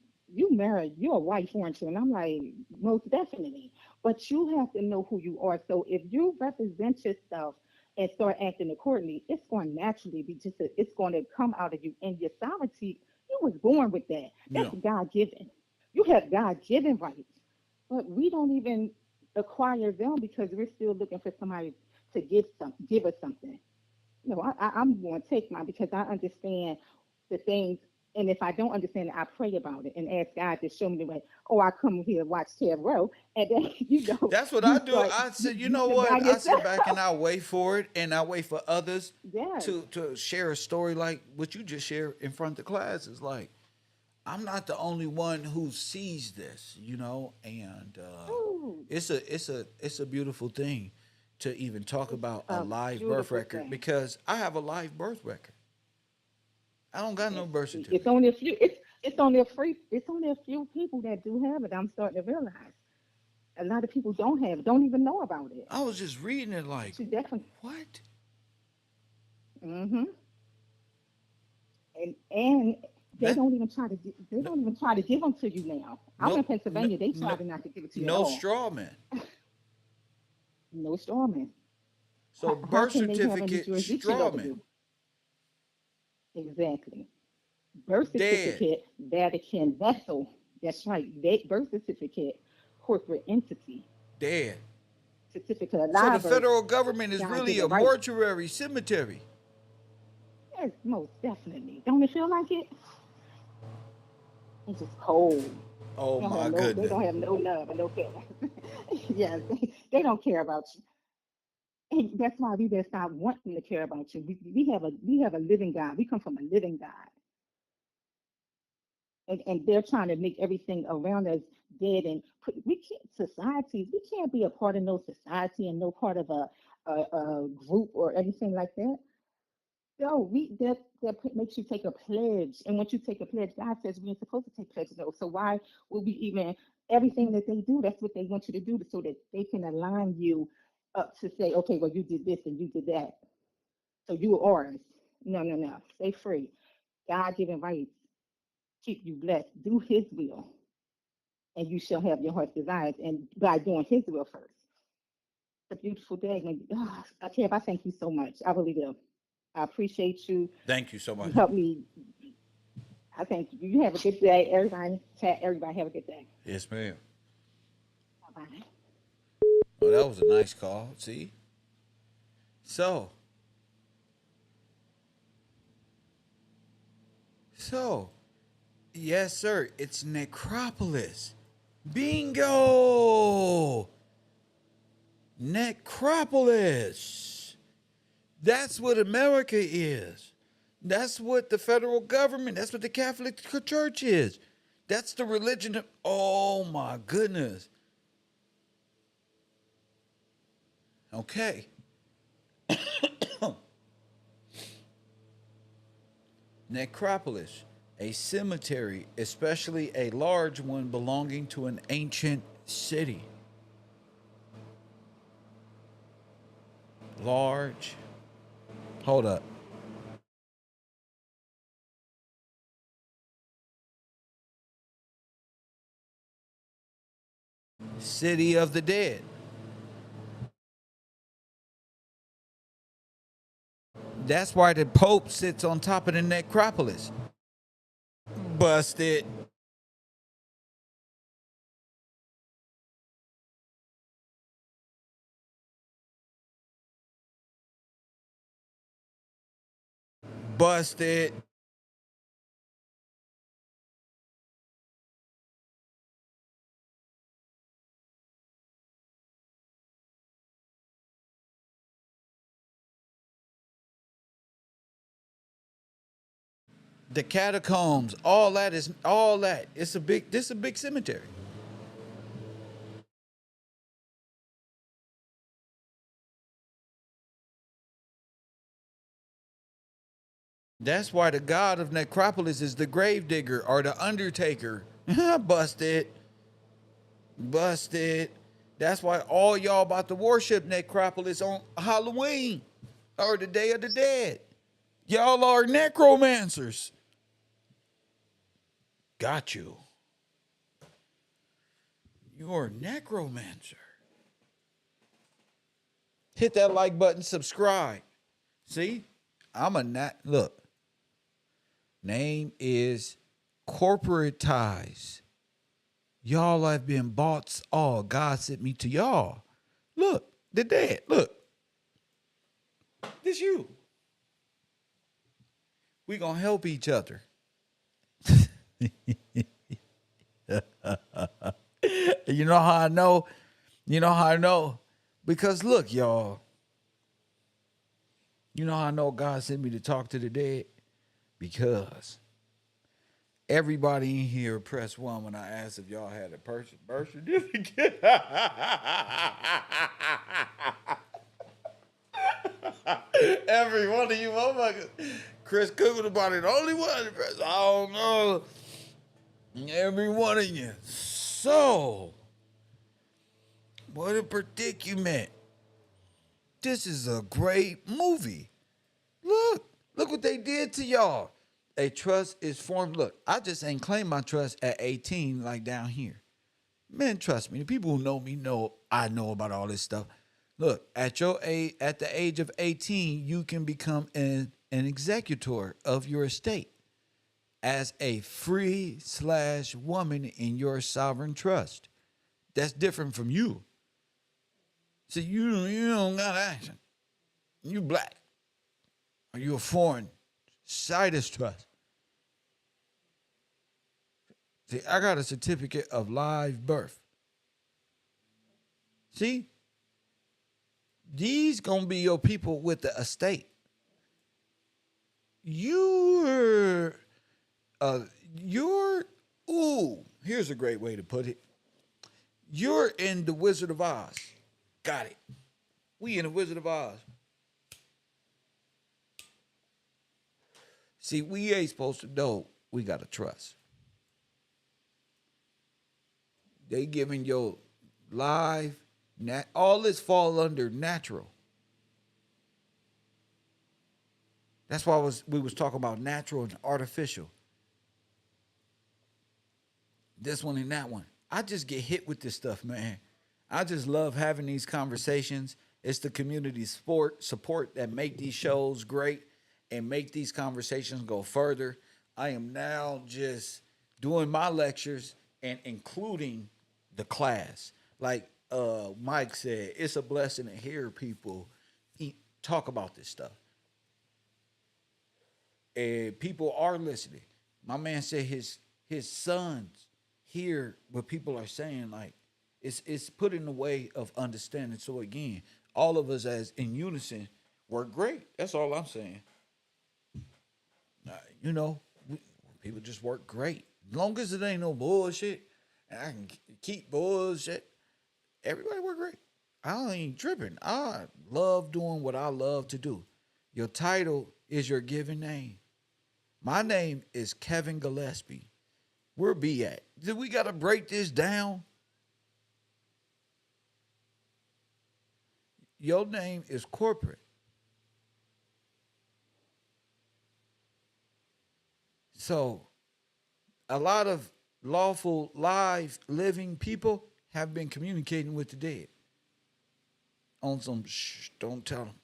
married. You're a wife, aren't you?" And I'm like, "Most definitely." But you have to know who you are. So if you represent yourself and start acting accordingly, it's going to naturally be it's going to come out of you. And your sovereignty, you was born with that. That's Yeah. God given. You have God given rights, but we don't even acquire them because we're still looking for somebody to give us something. No, I'm going to take mine because I understand the things. And if I don't understand it, I pray about it and ask God to show me the way. Oh, I come here and watch KevRow, and then That's what I you do. start I said, you you know can buy what? I sit yourself. back and I wait for it, and I wait for others Yes. to share a story like what you just shared in front of the class. Is like I'm not the only one who sees this, and Ooh, it's a beautiful thing to even talk it's about a a live birth beautiful record thing. because I have a live birth record. I don't got no birth It's certificate. only a few. It's only a few people that do have it. I'm starting to realize a lot of people don't have it, don't even know about it. I was just reading it like, But you definitely. what? Mm-hmm. And they That don't even try to they no don't even try to give them to you now. I'm in no Pennsylvania. They try no, to not to give it to you at no all. straw man. No strawman. So How birth can they have any certificate jurisdiction over strawman you? Exactly. Birth dead. certificate, Vatican vessel. That's right. Birth certificate, corporate entity, Dead. certificate of So the live birth, federal government is God really given a right. mortuary cemetery. Yes, most definitely. Don't it feel like it? It's just cold. Oh my They goodness. don't have no love and no care. Yes, they don't care about you. And that's why we just stop wanting to care about you. We have a living God. We come from a living God. And they're trying to make everything around us dead and we can't societies, we can't be a part of no society and no part of a group or anything like that. No, that makes you take a pledge. And once you take a pledge, God says we ain't supposed to take pledges. No. So why would we even everything that they do, that's what they want you to do so that they can align you up to say, okay, well, you did this and you did that. So you are ours. No, no, no. Stay free. God-given rights keep you blessed. Do His will, and you shall have your heart's desires. And by doing His will first. It's a beautiful day. Kev, I thank you so much. I really do. I appreciate you. Thank you so You much. helped me. I thank you. You have a good day. Everybody have a good day. Yes, ma'am. Bye-bye. Oh, that was a nice call. See? So, yes, sir. It's Necropolis. Bingo! Necropolis. That's what America is. That's what the federal government, that's what the Catholic Church is. That's the religion of, oh my goodness. Okay. Necropolis, a cemetery, especially a large one belonging to an ancient city. Large. Hold up. City of the dead. That's why the Pope sits on top of the necropolis. Busted. Busted. The catacombs, all that is all that. This is a big cemetery. That's why the god of necropolis is the gravedigger or the undertaker. Busted. Busted. That's why all y'all about to worship necropolis on Halloween or the Day of the Dead. Y'all are necromancers. Got you. You're a necromancer. Hit that like button, subscribe. See? I'm a look. Name is corporatized. Y'all have been bought all. God sent me to y'all. Look, the dead. Look. This you. We gonna help each other. You know how I know? You know how I know? Because look, y'all. You know how I know God sent me to talk to the dead? Because everybody in here pressed one when I asked if y'all had a birth certificate. Every one of you motherfuckers. Chris Cooper about it. The only one to press. I don't know. Every one of you. So, what a predicament. This is a great movie. Look what they did to y'all. A trust is formed. Look, I just ain't claim my trust at 18 like down here. Man, trust me. The people who know me know I know about all this stuff. Look, at your age, at the age of 18, you can become an executor of your estate as a free / woman in your sovereign trust. That's different from you. See, you don't got action. You black. Or you a foreign situs trust. See, I got a certificate of live birth. See? These gonna be your people with the estate. You're, here's a great way to put it. You're in the Wizard of Oz. Got it. We in the Wizard of Oz. See, we ain't supposed to know. We got to trust. They giving your live, all this fall under natural. That's why we was talking about natural and artificial. This one and that one. I just get hit with this stuff, man. I just love having these conversations. It's the community support that make these shows great and make these conversations go further. I am now just doing my lectures and including the class. Like Mike said, it's a blessing to hear people talk about this stuff. And people are listening. My man said his sons hear what people are saying. Like it's put in the way of understanding. So again, all of us as in unison work great. That's all I'm saying. You know, people just work great. As long as it ain't no bullshit, and I can keep bullshit, everybody work great. I ain't tripping. I love doing what I love to do. Your title is your given name. My name is Kevin Gillespie. Where be at? Did we got to break this down? Your name is corporate. So, a lot of lawful, live, living people have been communicating with the dead on some shh, don't tell them.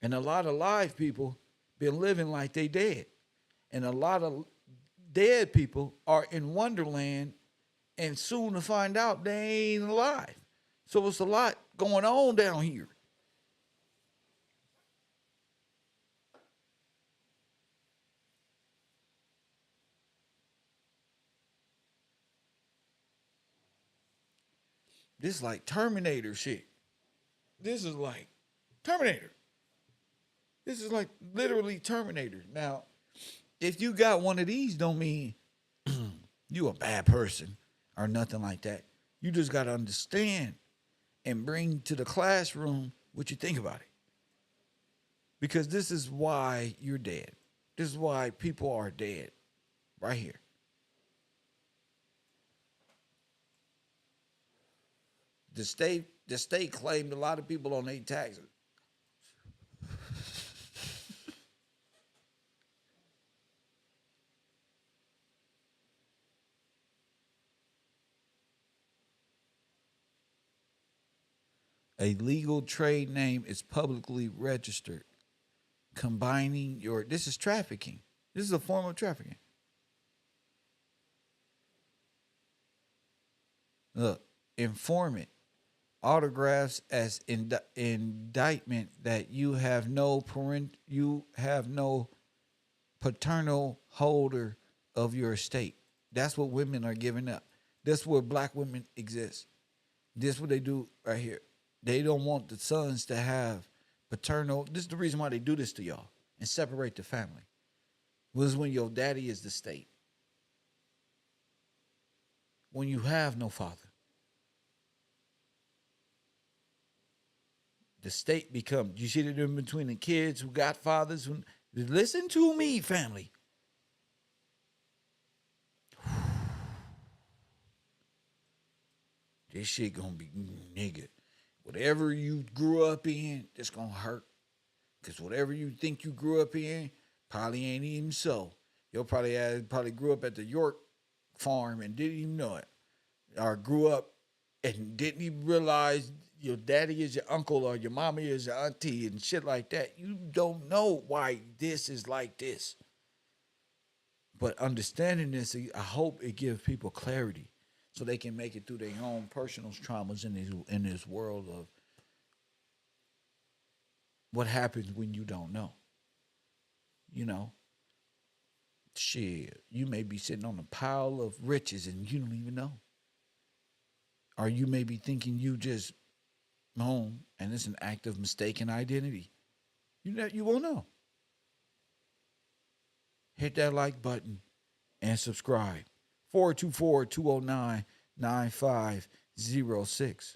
And a lot of live people been living like they dead. And a lot of dead people are in Wonderland and soon to find out they ain't alive. So it's a lot going on down here. This is like Terminator shit. This is like Terminator. This is like literally Terminator. Now, if you got one of these, don't mean you a bad person or nothing like that. You just got to understand and bring to the classroom what you think about it. Because this is why you're dead. This is why people are dead. Right here. The state claimed a lot of people on their taxes. A legal trade name is publicly registered. Combining your, this is trafficking. This is a form of trafficking. Look, informant autographs as indictment that you have no paternal holder of your estate. That's what women are giving up. That's where black women exist. This is what they do right here. They don't want the sons to have paternal. This is the reason why they do this to y'all and separate the family. Was when your daddy is the state. When you have no father. The state becomes, you see the difference between the kids who got fathers. Who, listen to me, family. This shit gonna be, nigga. Whatever you grew up in, it's gonna hurt. Because whatever you think you grew up in, probably ain't even so. You'll probably grew up at the York farm and didn't even know it. Or grew up and didn't even realize your daddy is your uncle or your mommy is your auntie and shit like that. You don't know why this is like this. But understanding this, I hope it gives people clarity so they can make it through their own personal traumas in this world of what happens when you don't know. You know, shit, you may be sitting on a pile of riches and you don't even know. Or you may be thinking you just home and it's an act of mistaken identity. You won't know. Hit that like button and subscribe. 424-209-9506.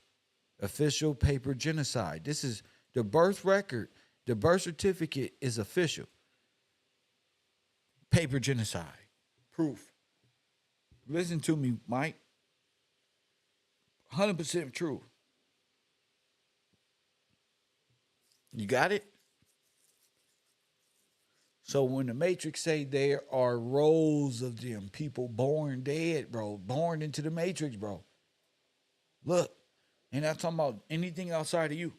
Official paper genocide. This is the birth record. The birth certificate is official. Paper genocide. Proof. Listen to me, Mike. 100% true. You got it? So when the Matrix say there are rows of them, people born dead, bro, born into the Matrix, bro. Look, and I'm talking about anything outside of you.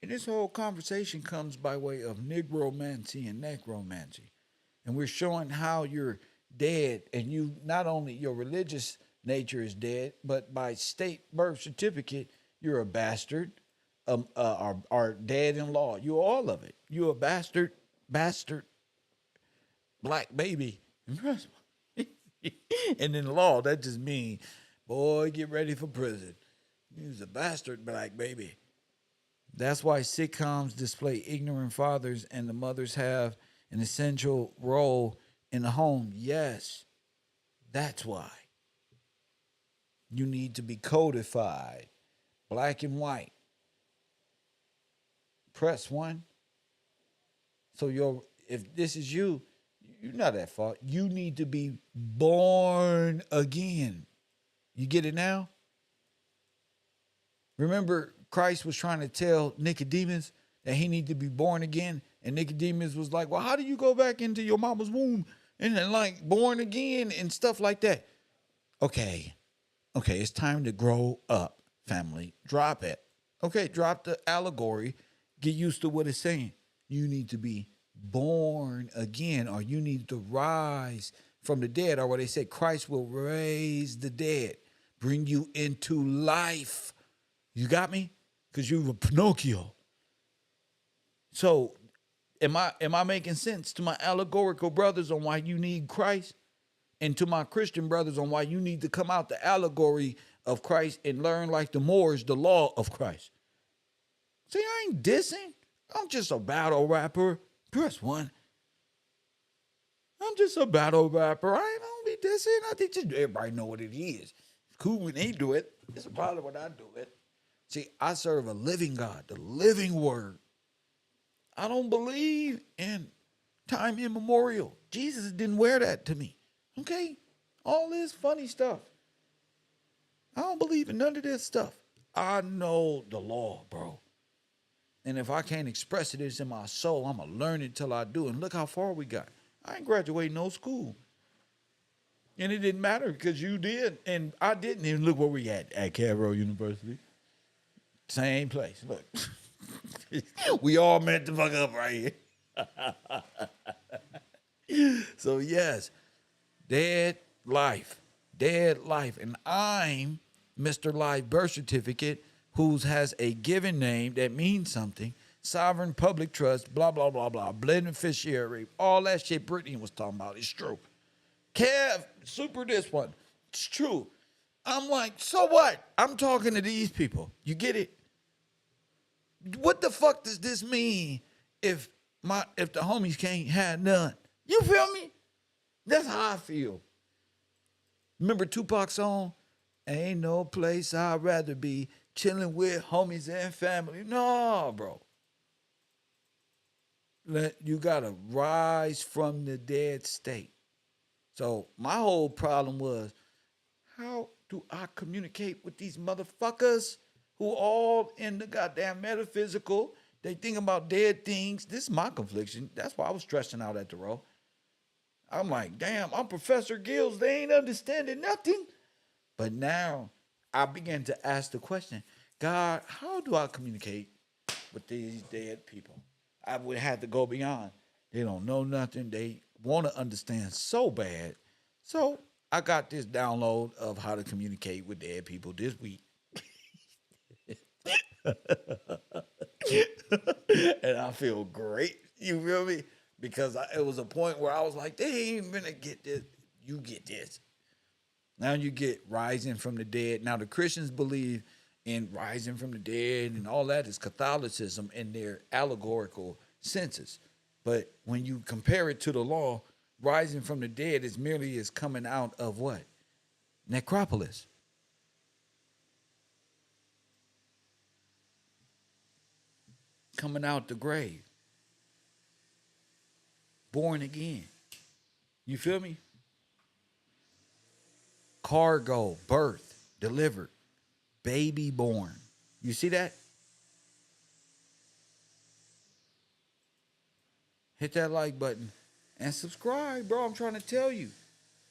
And this whole conversation comes by way of Nigromancy and Necromancy. And we're showing how you're dead, and you not only your religious nature is dead, but by state birth certificate, you're a bastard, our dad-in-law. You're all of it. You're a bastard, black baby. And in the law, that just means, boy, get ready for prison. He's a bastard black baby. That's why sitcoms display ignorant fathers and the mothers have an essential role in the home. Yes, that's why. You need to be codified, black and white. Press 1. So if this is you, you're not at fault. You need to be born again. You get it now? Remember, Christ was trying to tell Nicodemus that he needed to be born again. And Nicodemus was like, well, how do you go back into your mama's womb and then like born again and stuff like that? Okay, it's time to grow up, family. Drop it. Okay, drop the allegory. Get used to what it's saying. You need to be born again, or you need to rise from the dead, or what they say, Christ will raise the dead, bring you into life. You got me? Because you were Pinocchio. So am I making sense to my allegorical brothers on why you need Christ? And to my Christian brothers on why you need to come out the allegory of Christ and learn like the Moors, the law of Christ. See, I ain't dissing. I'm just a battle rapper. Press 1. I'm just a battle rapper. I don't be dissing. I think just everybody know what it is. It's cool when they do it. It's a problem when I do it. See, I serve a living God, the living word. I don't believe in time immemorial. Jesus didn't wear that to me. Okay? All this funny stuff. I don't believe in none of this stuff. I know the law, bro. And if I can't express it, it's in my soul. I'm going to learn it till I do. And look how far we got. I ain't graduating no school. And it didn't matter because you did. And I didn't even look where we at KevRow University. Same place. Look. We all meant to fuck up right here. So yes, dead life. And I'm Mr. Live Birth Certificate, who has a given name that means something, sovereign public trust, blah, blah, blah, blah, beneficiary, all that shit Brittany was talking about. It's true. Kev, super this one. It's true. I'm like, so what? I'm talking to these people. You get it? What the fuck does this mean if the homies can't have none? You feel me? That's how I feel. Remember Tupac's song? Ain't no place I'd rather be chilling with homies and family. No, bro. You gotta rise from the dead state. So my whole problem was, how do I communicate with these motherfuckers who all in the goddamn metaphysical? They think about dead things. This is my confliction. That's why I was stressing out at the row. I'm like, damn, I'm Professor Gills. They ain't understanding nothing. But now I began to ask the question, God, how do I communicate with these dead people? I would have to go beyond. They don't know nothing. They want to understand so bad. So I got this download of how to communicate with dead people this week. And I feel great. You feel me? Because it was a point where I was like, they ain't gonna get this. You get this. Now you get rising from the dead. Now the Christians believe in rising from the dead, and all that is Catholicism in their allegorical senses. But when you compare it to the law, rising from the dead is merely as coming out of what? Necropolis. Coming out the grave. Born again. You feel me? Cargo, birth, delivered, baby born. You see that? Hit that like button and subscribe, bro. I'm trying to tell you.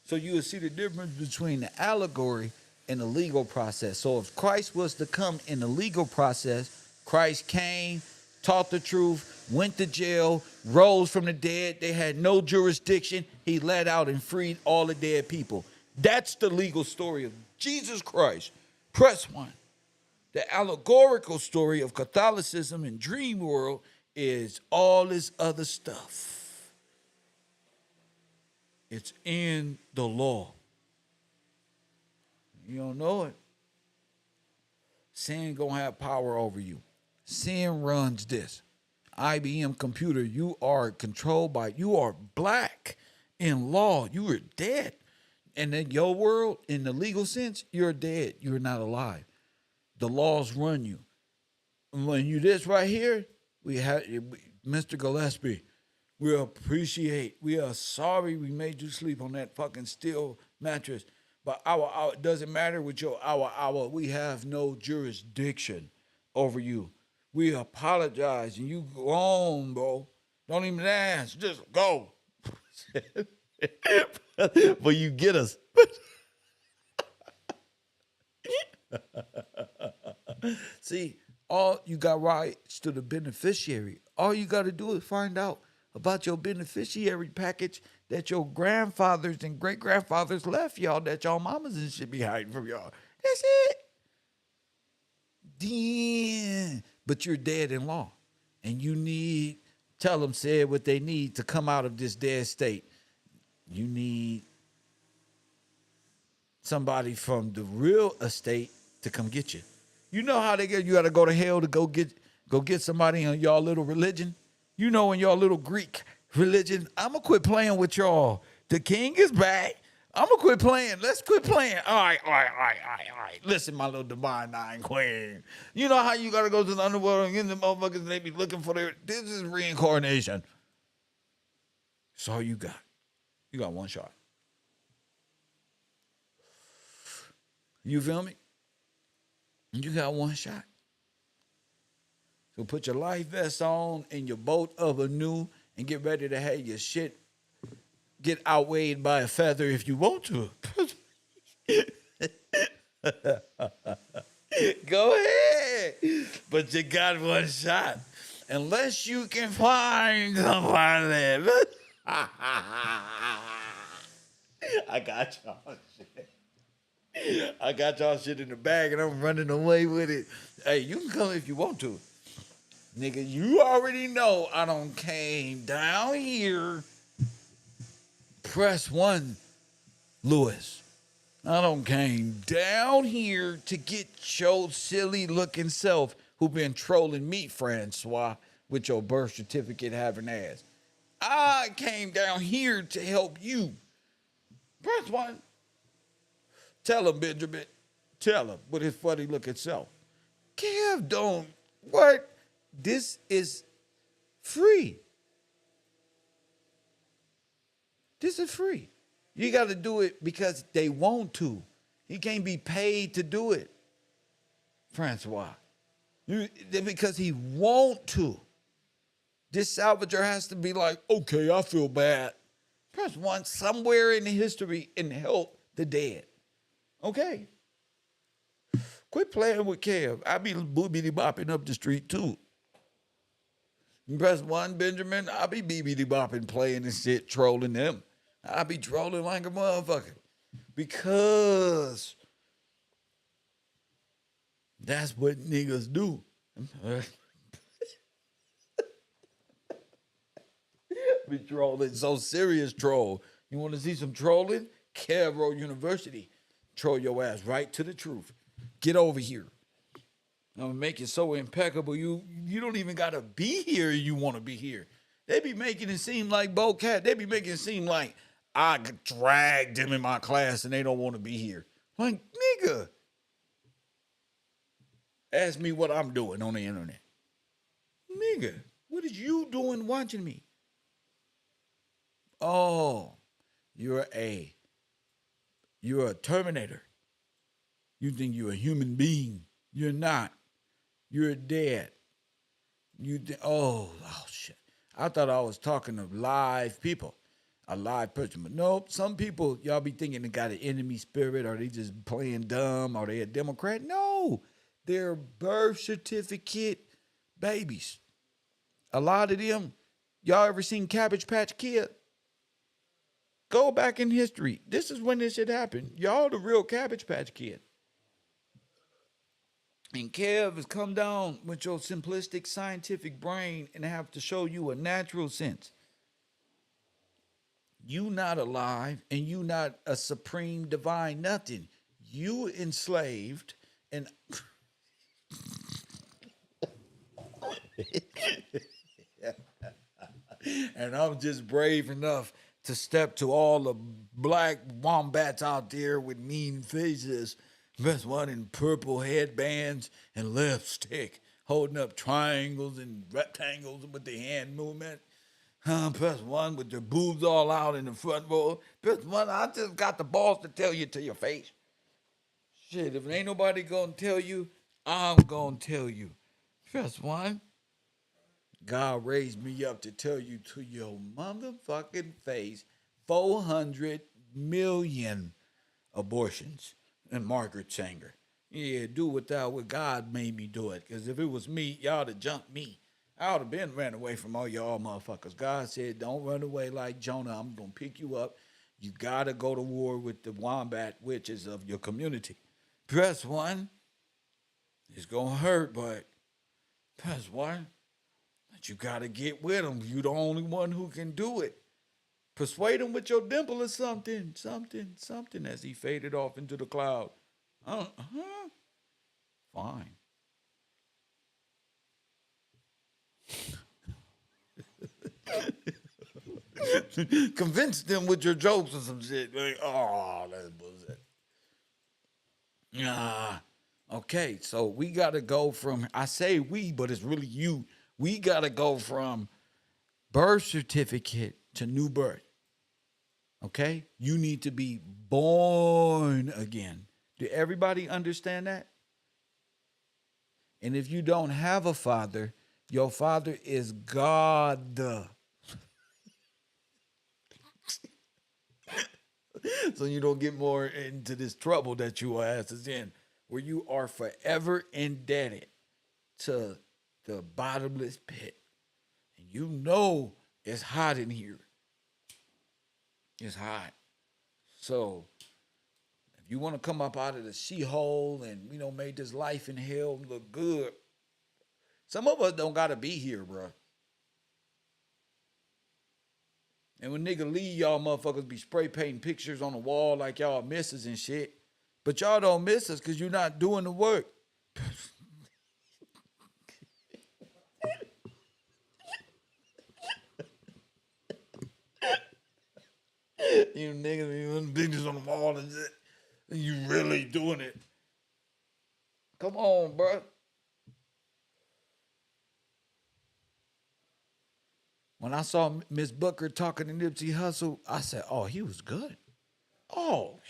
So you will see the difference between the allegory and the legal process. So if Christ was to come in the legal process, Christ came, taught the truth, went to jail, rose from the dead. They had no jurisdiction. He let out and freed all the dead people. That's the legal story of Jesus Christ. Press 1. The allegorical story of Catholicism and dream world is all this other stuff. It's in the law. You don't know it. Sin gonna have power over you. Sin runs this. IBM computer, you are controlled by, you are black in law. You are dead. And in your world, in the legal sense, you're dead. You're not alive. The laws run you. When you this right here, we have Mr. Gillespie. We appreciate. We are sorry we made you sleep on that fucking steel mattress. But our it doesn't matter with your our. We have no jurisdiction over you. We apologize, and you go on, bro. Don't even ask. Just go. But you get us. See, all you got rights to the beneficiary. All you got to do is find out about your beneficiary package that your grandfathers and great-grandfathers left y'all, that y'all mamas and shit be hiding from y'all. That's it. Damn. But you're dead in law. And you need, tell them, said what they need to come out of this dead state. You need somebody from the real estate to come get you. You know how they get, you got to go to hell to go get somebody in y'all little religion. You know, in y'all little Greek religion, I'm going to quit playing with y'all. The king is back. I'm going to quit playing. Let's quit playing. All right. Listen, my little divine nine queen. You know how you got to go to the underworld and get the motherfuckers and they be looking for their, this is reincarnation. That's all you got. You got one shot. You feel me? You got one shot. So put your life vest on and your boat of anew and get ready to have your shit get outweighed by a feather if you want to. Go ahead. But you got one shot. Unless you can find somebody. I got y'all shit. I got y'all shit in the bag and I'm running away with it. Hey, you can come if you want to. Nigga, you already know I done came down here. Press 1, Lewis. I done came down here to get your silly looking self who been trolling me, Francois, with your birth certificate having ass. I came down here to help you. Press 1. Tell him, Benjamin. Tell him with his funny looking self. Kev, don't. What? This is free. This is free. You got to do it because they want to. You can't be paid to do it, Francois. Because he want to. This salvager has to be like, okay, I feel bad. Press 1 somewhere in the history and help the dead. Okay. Quit playing with Kev. I be boobity bopping up the street too. Press 1, Benjamin. I be BBD bopping, playing and shit, trolling them. I be trolling like a motherfucker. Because that's what niggas do. Be trolling, so serious troll. You want to see some trolling? KevRow University. Troll your ass right to the truth. Get over here. I'm gonna make it so impeccable. You don't even gotta be here. You want to be here. They be making it seem like Bocat. They be making it seem like I dragged them in my class and they don't want to be here. Like, nigga, ask me what I'm doing on the internet. Nigga, what is you doing watching me? Oh, you're a Terminator. You think you're a human being. You're not. You're dead. Oh shit. I thought I was talking to live people, a live person. But nope, some people, y'all be thinking they got an enemy spirit or they just playing dumb or they a Democrat. No, they're birth certificate babies. A lot of them, y'all ever seen Cabbage Patch Kid? Go back in history. This is when this shit happened. Y'all the real Cabbage Patch Kid. And Kev has come down with your simplistic scientific brain and have to show you a natural sense. You not alive and you not a supreme divine nothing. You enslaved and and I'm just brave enough to step to all the black wombats out there with mean faces. Best one in purple headbands and lipstick, holding up triangles and rectangles with the hand movement. Press one with their boobs all out in the front row. Press one, I just got the balls to tell you to your face. Shit, if ain't nobody gonna tell you, I'm gonna tell you. Press one. God raised me up to tell you to your motherfucking face 400 million abortions and Margaret Sanger. Yeah, do without what God made me do it. Because if it was me, y'all would have jumped me. I would have been ran away from all y'all motherfuckers. God said, don't run away like Jonah. I'm going to pick you up. You got to go to war with the wombat witches of your community. Press one. It's going to hurt, but press one. But you got to get with them. You the only one who can do it. Persuade him with your dimple or something, something as he faded off into the cloud. Uh-huh. Fine. Convince them with your jokes or some shit. Like, oh, that's bullshit. Okay, so we got to go from, I say we, but it's really you. We got to go from birth certificate to new birth. Okay? You need to be born again. Do everybody understand that? And if you don't have a father, your father is God. So you don't get more into this trouble that you ass is in, where you are forever indebted to the bottomless pit. And you know it's hot in here. It's hot. So if you want to come up out of the she-hole and, made this life in hell look good, some of us don't got to be here, bro. And when nigga leave, y'all motherfuckers be spray painting pictures on the wall like y'all misses and shit. But y'all don't miss us because you're not doing the work. You niggas be putting pictures on the wall and shit. And you really doing it. Come on, bro. When I saw Miss Booker talking to Nipsey Hussle, I said, oh, he was good. Oh,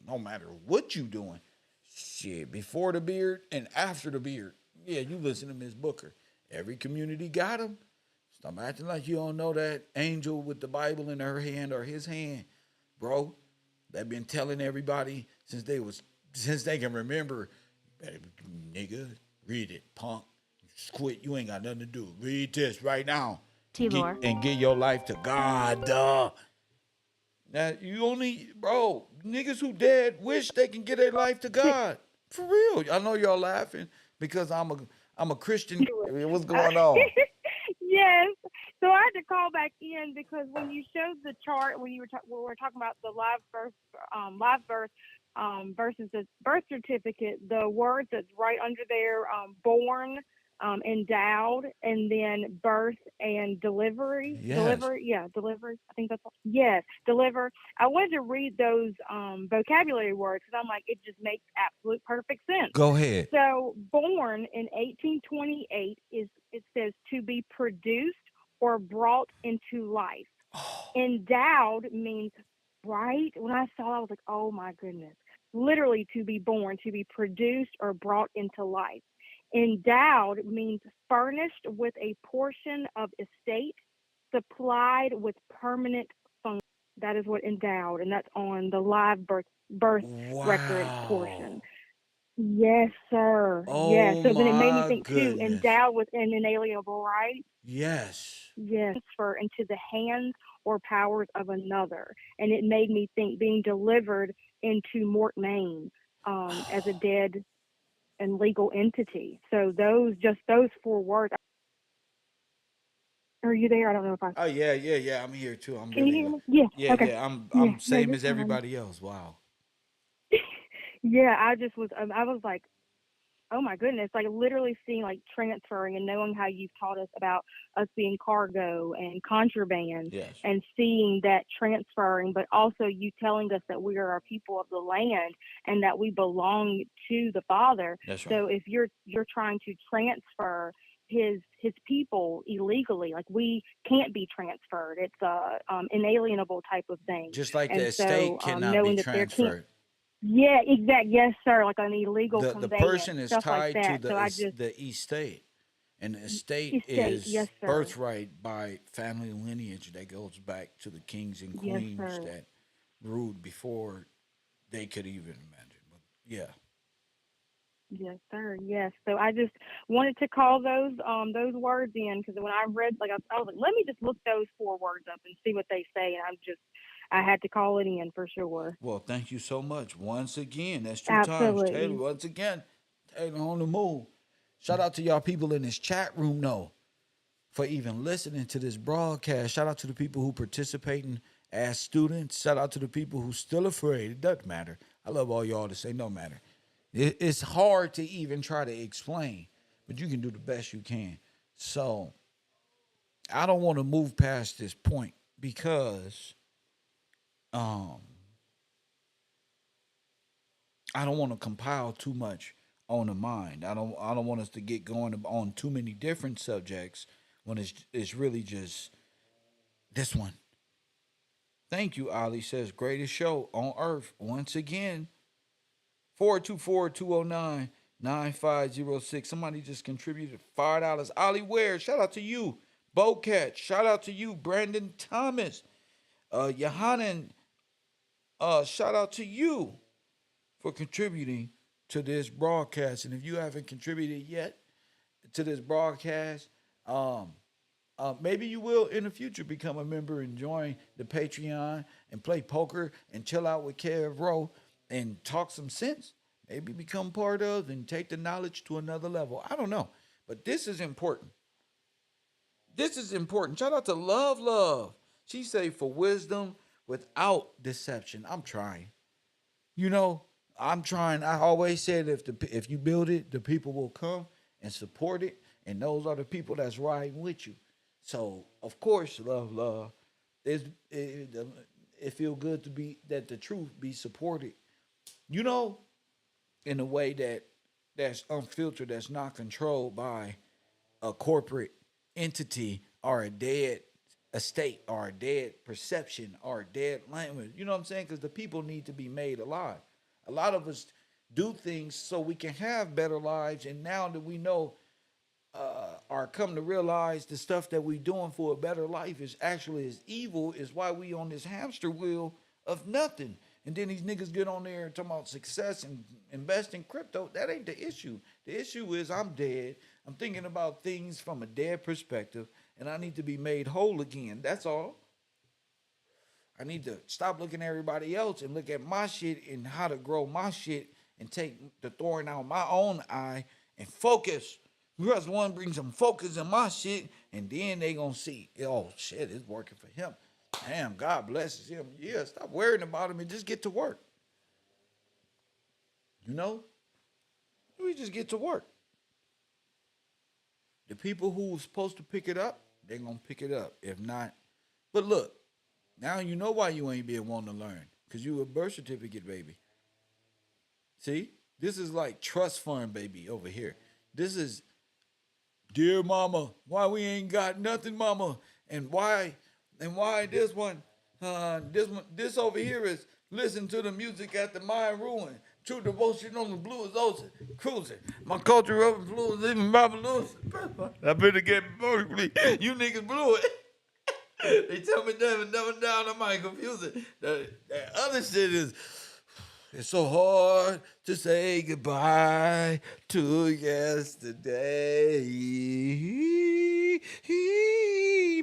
no matter what you doing. Shit, before the beard and after the beard. Yeah, you listen to Miss Booker. Every community got him. Stop acting like you don't know that angel with the Bible in her hand or his hand, bro. They've been telling everybody since they can remember. Nigga, read it, punk. Quit. You ain't got nothing to do. Read this right now. T-Lore. And give your life to God. Now you only, bro. Niggas who dead wish they can give their life to God. For real. I know y'all laughing because I'm a Christian. What's going on? Yes. So I had to call back in because when you showed the chart, when we were talking about the live birth versus the birth certificate, the word that's right under there, born, endowed, and then birth and delivery. Yes. Delivery. I think that's yes, deliver. I wanted to read those vocabulary words because I'm like, it just makes absolute perfect sense. Go ahead. So born in 1828 it says to be produced or brought into life. Endowed means, right? When I saw it, I was like, oh my goodness. Literally to be born, to be produced or brought into life. Endowed means furnished with a portion of estate, supplied with permanent function. That is what endowed, and that's on the live birth record portion. Wow. Yes, sir. Yes. Oh So then it made me my think too, goodness. endowed with an inalienable right. Yes. Yes, transfer into the hands or powers of another. And it made me think being delivered into Mort Maine as a dead and legal entity. So those 4 words. Are you there? I don't know if I Oh yeah, yeah, yeah. I'm here too. I'm can you really hear me? Yeah. yeah, Okay. yeah. I'm Yeah. I'm No, same you're as fine. everybody else. Wow. Yeah, I was like, oh my goodness, like literally seeing like transferring and knowing how you've taught us about us being cargo and contraband Yes. and seeing that transferring, but also you telling us that we are a people of the land and that we belong to the Father. That's right. So if you're trying to transfer his people illegally, like we can't be transferred. It's a inalienable type of thing. Just like the And estate so cannot be knowing that there can't transferred. yeah, exact. Yes, sir. Like an illegal The conveyance, person is stuff like tied to that. So I just the estate, and the estate estate. Yes, is sir. birthright by family lineage that goes back to the kings and Yes, queens sir. that ruled before they could even imagine. But yeah, Yes, sir. Yes. So I just wanted to call those words in because when I read, like I was like, let me just look those 4 words up and see what they say, and I had to call it in for sure. well, thank you so much once again. That's 2 times, Taylor. Absolutely. Once again, Taylor on the move. Shout out to y'all people in this chat room though for even listening to this broadcast. Shout out to the people who participating as students. Shout out to the people who still afraid. It doesn't matter. I love all y'all to say no matter. It's hard to even try to explain, but you can do the best you can. So I don't want to move past this point because um, I don't want to compile too much on the mind. I don't want us to get going on too many different subjects when it's really just this one. Thank you, Ali says greatest show on earth once again. 424-209-9506. Somebody just contributed $5. Ali Ware, shout out to you. Bocat, shout out to you. Brandon Thomas. Yohanan, shout out to you for contributing to this broadcast. And if you haven't contributed yet to this broadcast, maybe you will in the future become a member and join the Patreon and play poker and chill out with KevRow and talk some sense. Maybe become part of and take the knowledge to another level. I don't know. But this is important. This is important. Shout out to Love Love. She say for wisdom without deception. I'm trying. You know, I'm trying. I always said if you build it, the people will come and support it, and those are the people that's riding with you. So of course, love, it, it feel good to be that the truth be supported. You know, in a way that's unfiltered, that's not controlled by a corporate entity or a dead estate or a dead perception or a dead language. You know what I'm saying? Because the people need to be made alive. A lot of us do things so we can have better lives, and now that we know or come to realize the stuff that we doing for a better life is actually as evil is why we on this hamster wheel of nothing. And then these niggas get on there and talk about success and invest in crypto. That ain't the issue. The issue is I'm dead. I'm thinking about things from a dead perspective, and I need to be made whole again. That's all. I need to stop looking at everybody else and look at my shit and how to grow my shit and take the thorn out my own eye and focus. Because one brings some focus in my shit, and then they gonna see, oh shit, it's working for him. Damn, God blesses him. Yeah, stop worrying about him and just get to work. You know? We just get to work. The people who were supposed to pick it up, they're gonna pick it up. If not, but look, now you know why you ain't been wanting to learn. Because you a birth certificate, baby. See? This is like trust fund, baby, over here. This is, dear mama, why we ain't got nothing, mama? And why this one, this over here is listen to the music at the mind ruin. True devotion on the blues ocean, cruising. My culture of influence, even Baba Lewis. I better get perfectly. You niggas blew it. They tell me never down. I might confuse it. That other shit is. It's so hard to say goodbye to yesterday.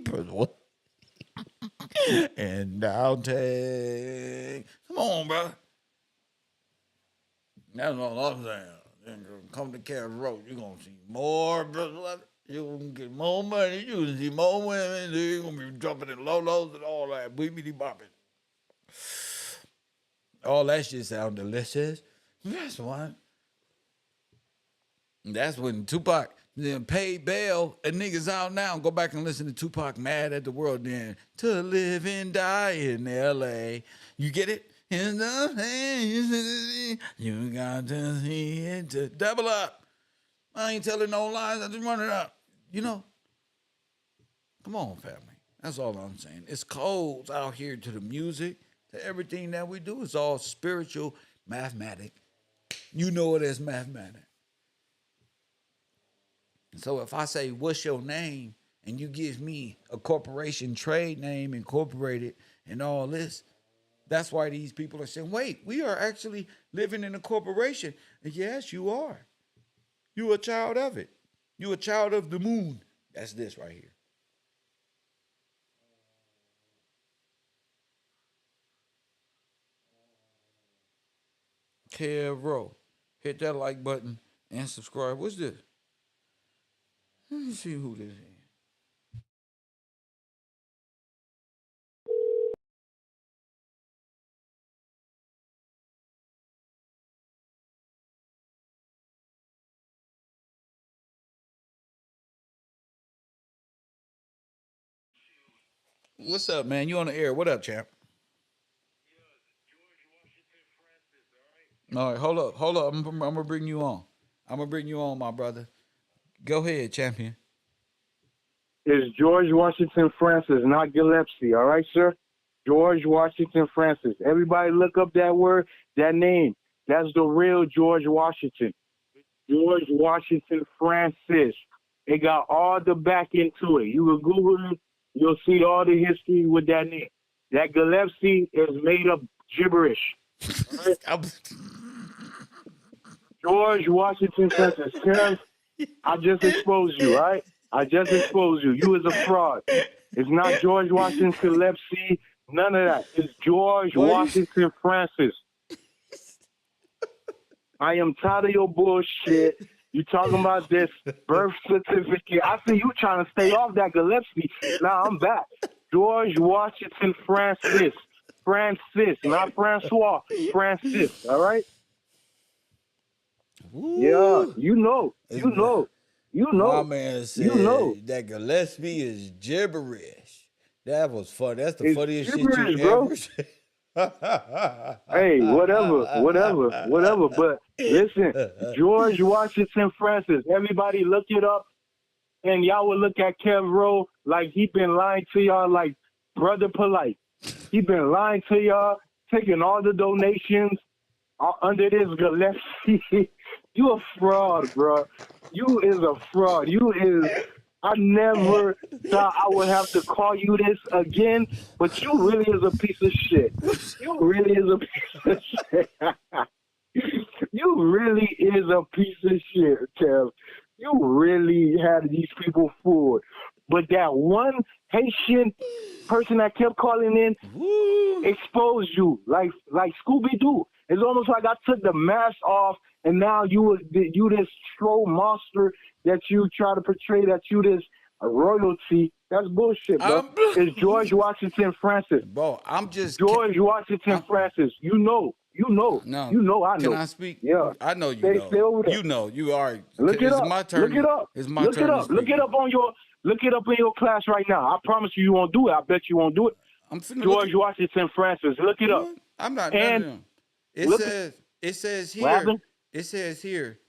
What? And I'll take. Come on, bro. That's all I'm saying. Then come to KevRow, you're going to see more brothers. You're going to get more money. You're going to see more women. You're going to be jumping in lolos and all that. Weebity bopping. All that shit sound delicious. That's one. That's when Tupac then paid bail and niggas out now. Go back and listen to Tupac Mad at the World then. To live and die in L.A. You get it? In the hands, you got to see it to double up. I ain't telling no lies. I just run it up. You know? Come on, family. That's all I'm saying. It's codes out here to the music, to everything that we do. It's all spiritual, mathematic. You know it as mathematic. So if I say, what's your name? And you give me a corporation trade name incorporated and all this, that's why these people are saying, wait, we are actually living in a corporation. And yes, you are. You a child of it. You a child of the moon. That's this right here. KevRow. Hit that like button and subscribe. What's this? Let me see who this is. What's up, man? You on the air. What up, champ? All right, hold up. I'm gonna bring you on. I'm gonna bring you on, my brother. Go ahead, champion. It's George Washington Francis, not Gillespie, all right, sir? George Washington Francis. Everybody look up that word, that name. That's the real George Washington. George Washington Francis. It got all the back into it. You will Google it, you'll see all the history with that name. That Gillespie is made up gibberish. Right? George Washington Francis. Kev, I just exposed you, right? I just exposed you. You is a fraud. It's not George Washington Gillespie, none of that. It's George Washington Francis. I am tired of your bullshit. You talking about this birth certificate. I see you trying to stay off that Gillespie. Now I'm back. George Washington Francis. Francis, not Francois. Francis, all right? Ooh. Yeah, you know. My man said you know. that Gillespie is gibberish. That was fun. That's the It's funniest shit you bro. ever said. Hey, whatever. But listen, George Washington Francis. Everybody look it up, and y'all will look at KevRow like he been lying to y'all like Brother Polite. He been lying to y'all, taking all the donations under this Gillespie. You a fraud, bro. You is a fraud. I never thought I would have to call you this again, but you really is a piece of shit. You really is a piece of shit. You really is a piece of shit, Kev. You really had these people fooled. But that one Haitian person that kept calling in exposed you like Scooby-Doo. It's almost like I took the mask off, and now you this troll monster that you try to portray that you this royalty. That's bullshit, bro. It's George Washington Francis. Bro, I'm just George Washington Francis. You know. No. I know. Can I speak? Yeah. I know you stay, know. Stay over there. You know. You are. Look it up. My turn. Look it up. It's my Look turn. It up. Look it up in your class right now. I promise you won't do it. I bet you won't do it. George Washington Francis. Look it up. I'm not. And it says here.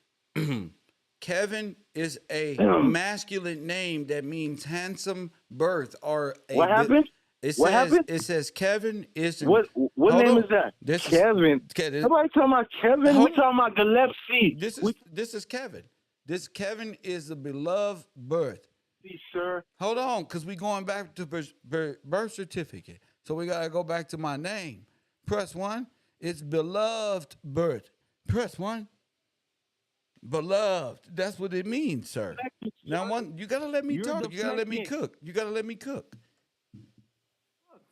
Kevin is a masculine name that means handsome birth or a what happened? What happened? It says Kevin is What hold name on. is that? This Kevin. is Nobody talking about Kevin. We talking about Gillespie. this is Kevin. This Kevin is the beloved birth. Sir. Hold on, because we going back to birth certificate. So we gotta go back to my name. Press 1. It's beloved birth. Press 1. Beloved. That's what it means, sir. Now, you gotta let me talk. You gotta let me cook. You gotta let me cook.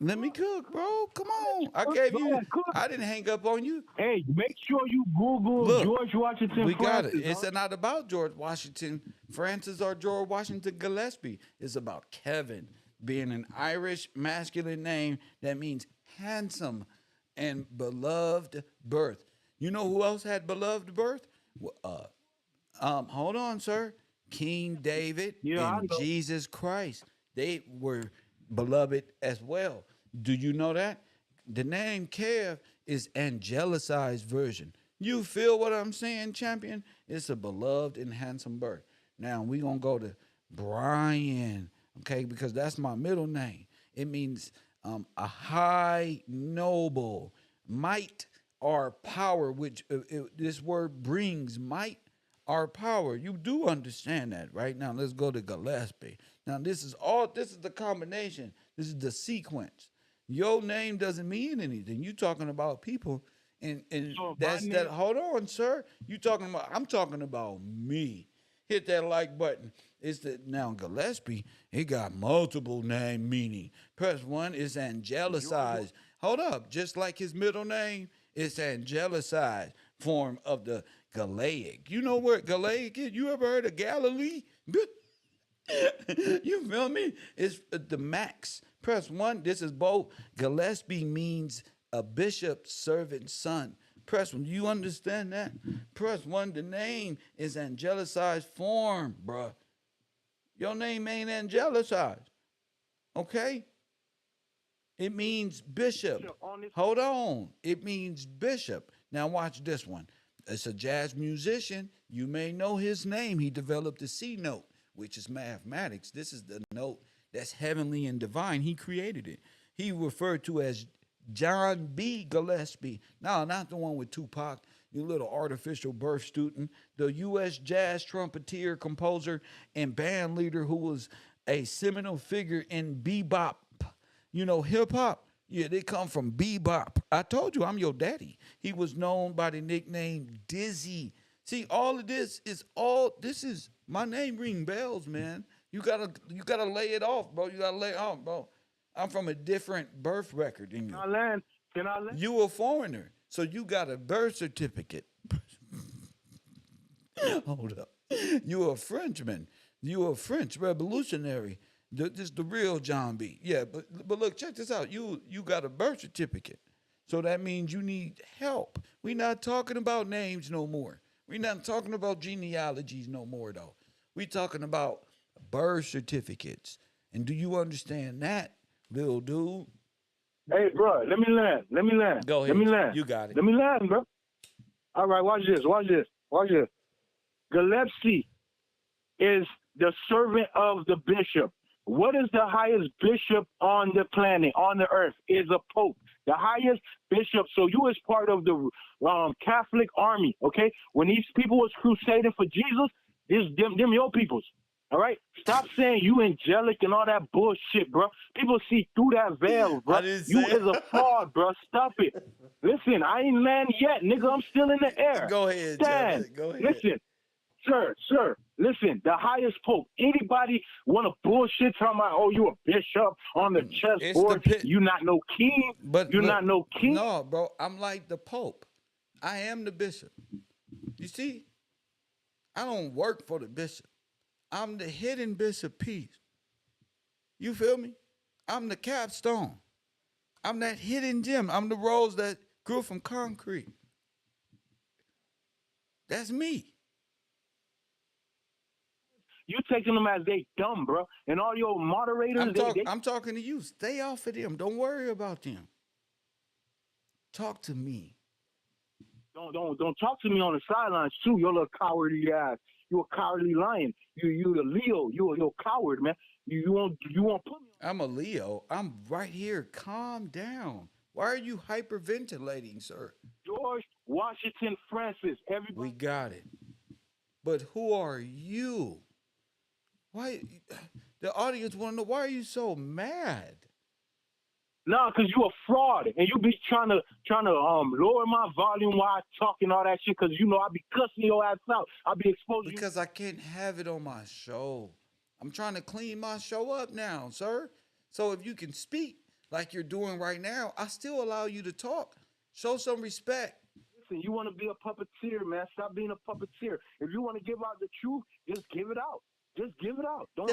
Let me cook, bro. Come on. I gave you. I didn't hang up on you. Hey, make sure you Google George Washington. We got Francis, it. It's not about George Washington Francis or George Washington Gillespie. It's about Kevin being an Irish masculine name that means handsome and beloved birth. You know who else had beloved birth? Hold on, sir. King David and Jesus Christ. They were beloved as well. Do you know that? The name Kev is angelicized version. You feel what I'm saying, champion? It's a beloved and handsome birth. Now we gonna go to Brian, okay? Because that's my middle name. It means a high noble, might or power, which this word brings might or power. You do understand that, right? Now let's go to Gillespie. Now this is the combination. This is the sequence. Your name doesn't mean anything. You talking about people, and that's that. Hold on, sir. I'm talking about me. Hit that like button. Now Gillespie, he got multiple name meaning. Press 1 is angelicized. Hold up, just like his middle name, it's angelicized form of the Galaic. You know where Galaic is? You ever heard of Galilee? You feel me? It's the max. Press 1. This is both. Gillespie means a bishop's servant son. Press 1. You understand that? Press 1. The name is angelicized form, bruh. Your name ain't angelicized. Okay? It means bishop. Hold on. It means bishop. Now watch this one. It's a jazz musician. You may know his name. He developed the C note, which is mathematics. This is the note that's heavenly and divine. He created it. He referred to as John B. Gillespie. No, not the one with Tupac, you little artificial birth student. The U.S. jazz trumpeter, composer, and band leader who was a seminal figure in bebop. You know, hip hop. Yeah, they come from bebop. I told you I'm your daddy. He was known by the nickname Dizzy. See, all of this is my name ring bells, man. You gotta lay it off, bro. You gotta lay it off, bro. I'm from a different birth record than you. Can I land? You a foreigner, so you got a birth certificate. Hold up. You a Frenchman. You a French revolutionary. This is the real John B. Yeah, but look, check this out. You got a birth certificate, so that means you need help. We're not talking about names no more. We're not talking about genealogies no more, though. We're talking about birth certificates. And do you understand that, little dude? Hey, bro, let me land. Go ahead. Let me land. You got it. Let me land, bro. All right, watch this. Gillespie is the servant of the bishop. What is the highest bishop on the planet, on the earth? Is a pope. The highest bishop. So you is part of the Catholic army, okay? When these people was crusading for Jesus, them your peoples. All right? Stop saying you angelic and all that bullshit, bro. People see through that veil, bro. You is a fraud, bro. Stop it. Listen, I ain't landed yet, nigga. I'm still in the air. Go ahead, Stan, go ahead. Listen. Sir, listen, the highest pope. Anybody want to bullshit talking about, oh, you a bishop on the chessboard? You not no king? You're not no king? No, bro, I'm like the pope. I am the bishop. You see? I don't work for the bishop. I'm the hidden bishop piece. You feel me? I'm the capstone. I'm that hidden gem. I'm the rose that grew from concrete. That's me. You taking them as they dumb, bro. And all your moderators, I'm talking to you. Stay off of them. Don't worry about them. Talk to me. Don't talk to me on the sidelines too. You're a little cowardly ass. You a cowardly lion. You the Leo. You're a coward, man. You won't put me. I'm a Leo. I'm right here. Calm down. Why are you hyperventilating, sir? George Washington Francis. Everybody. We got it. But who are you? Why? The audience want to know, why are you so mad? Nah, cause you a fraud, and you be trying to lower my volume while I talk and all that shit. Cause you know I be cussing your ass out. I be exposing. Because I can't have it on my show. I'm trying to clean my show up now, sir. So if you can speak like you're doing right now, I still allow you to talk. Show some respect. Listen, you want to be a puppeteer, man. Stop being a puppeteer. If you want to give out the truth, just give it out. Just give it out. Don't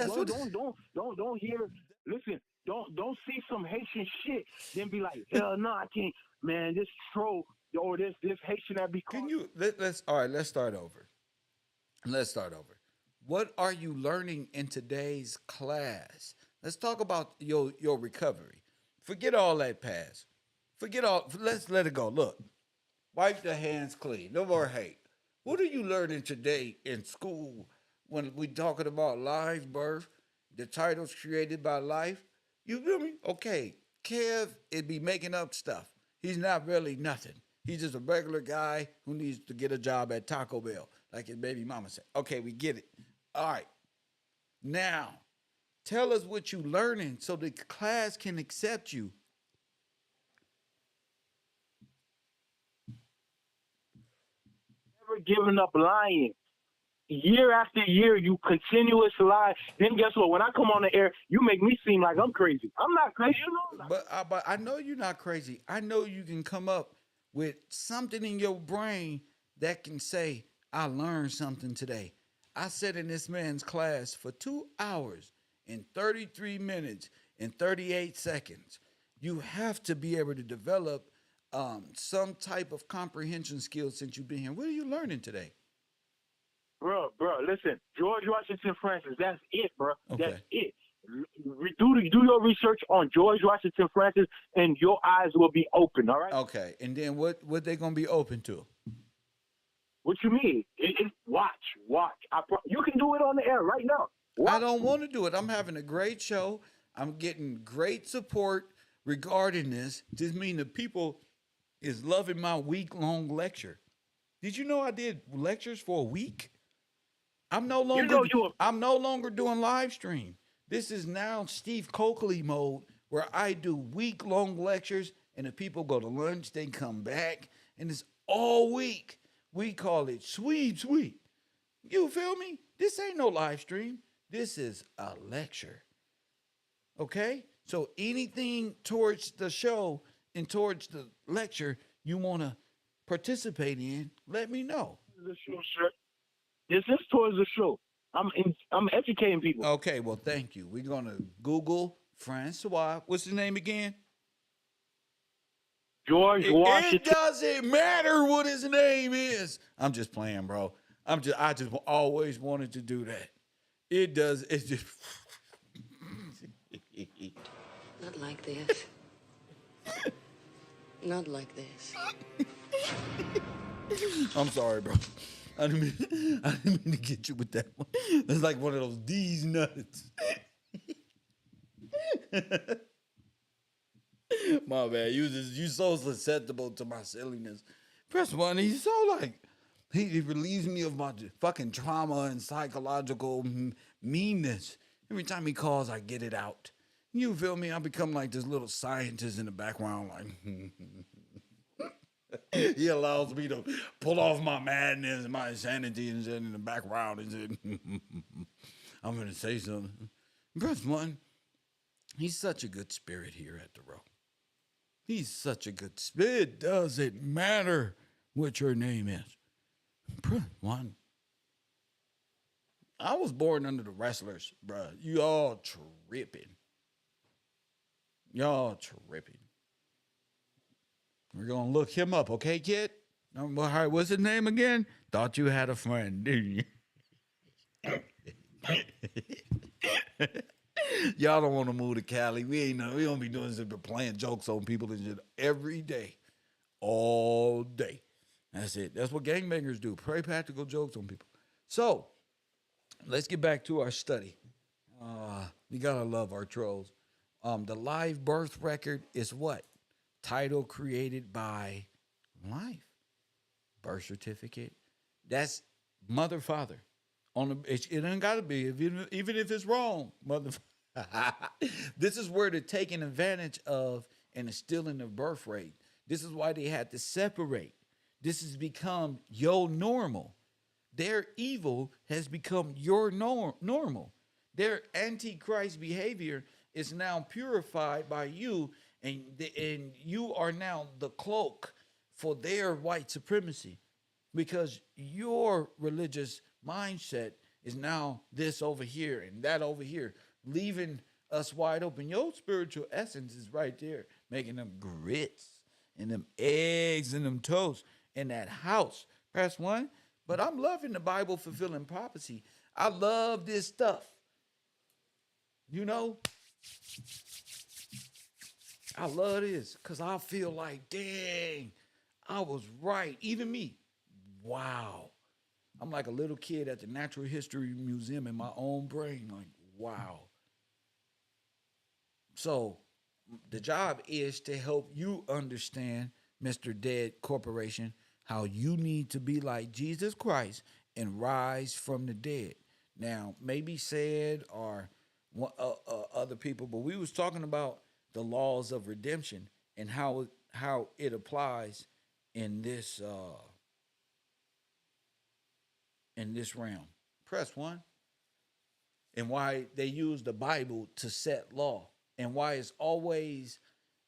hear. Listen, don't see some Haitian shit, then be like, hell no, I can't, man. This troll or this Haitian that be. Can you let's all right? Let's start over. Let's start over. What are you learning in today's class? Let's talk about your recovery. Forget all that past. Forget all. Let's let it go. Look, wipe the hands clean. No more hate. What are you learning today in school when we talking about live birth? The titles created by life. You feel me? Okay, Kev, it be making up stuff. He's not really nothing. He's just a regular guy who needs to get a job at Taco Bell, like his baby mama said. Okay, we get it. All right. Now, tell us what you learning so the class can accept you. Never giving up lying. Year after year, you continuous lie. Then guess what? When I come on the air, you make me seem like I'm crazy. I'm not crazy, you know. But I know you're not crazy. I know you can come up with something in your brain that can say, I learned something today. I sat in this man's class for 2 hours and 33 minutes and 38 seconds. You have to be able to develop some type of comprehension skills since you've been here. What are you learning today? Bro, listen, George Washington Francis, that's it, bro. Okay. That's it. Do your research on George Washington Francis, and your eyes will be open, all right? Okay, and then what they going to be open to? What you mean? Watch. You can do it on the air right now. Watch. I don't want to do it. I'm having a great show. I'm getting great support regarding this. This means the people is loving my week-long lecture. Did you know I did lectures for a week? I'm no longer doing live stream. This is now Steve Coakley mode where I do week-long lectures and the people go to lunch, they come back, and it's all week. We call it sweep. You feel me? This ain't no live stream. This is a lecture. Okay? So anything towards the show and towards the lecture you want to participate in, let me know. The show, sir. This is towards the show. I'm educating people. Okay, well, thank you. We're going to Google Francois. What's his name again? George Washington. It doesn't matter what his name is. I'm just playing, bro. I just always wanted to do that. It's just Not like this. Not like this. I'm sorry, bro. I didn't mean to get you with that one. It's like one of those D's nuts. My bad. You so susceptible to my silliness. Press one. He's so like he relieves me of my fucking trauma and psychological meanness. Every time he calls, I get it out. You feel me? I become like this little scientist in the background, like. He allows me to pull off my madness and my insanity and in the background and said, I'm going to say something. Press one. He's such a good spirit here at the Row. He's such a good spirit. It doesn't matter what your name is. Press one. I was born under the wrestlers, bro. You all tripping. Y'all tripping. We're going to look him up, okay, kid? All right, what's his name again? Thought you had a friend, didn't you? Y'all don't want to move to Cali. We don't be doing this, but playing jokes on people and shit every day, all day. That's it. That's what gangbangers do. Play practical jokes on people. So, let's get back to our study. You gotta love our trolls. The live birth record is what? Title created by life. Birth certificate. That's mother, father. It ain't gotta be, even if it's wrong, mother. This is where they're taking advantage of and instilling the birth rate. This is why they had to separate. This has become your normal. Their evil has become your normal. Their antichrist behavior is now purified by you, and you are now the cloak for their white supremacy, because your religious mindset is now this over here and that over here, leaving us wide open. Your spiritual essence is right there, making them grits and them eggs and them toast in that house. Press one. But I'm loving the Bible fulfilling prophecy. I love this stuff. You know, I love this because I feel like, dang, I was right. Even me. Wow. I'm like a little kid at the Natural History Museum in my own brain. Like, wow. So the job is to help you understand, Mr. Dead Corporation, how you need to be like Jesus Christ and rise from the dead. Now, maybe said or other people, but we was talking about the laws of redemption and how it applies in this realm. Press one. And why they use the Bible to set law, and why it's always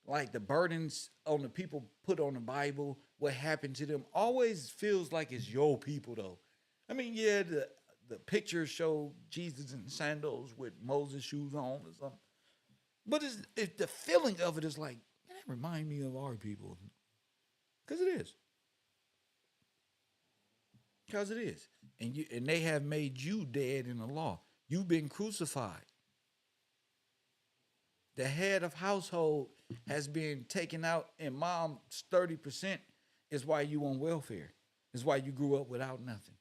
like the burdens on the people put on the Bible, what happened to them, always feels like it's your people though. I mean, yeah, the pictures show Jesus in sandals with Moses shoes on or something, but it's the feeling of it is like, man, that remind me of our people, because it is. Because it is. And they have made you dead in the law. You've been crucified. The head of household has been taken out, and mom's 30% is why you on welfare. Is why you grew up without nothing.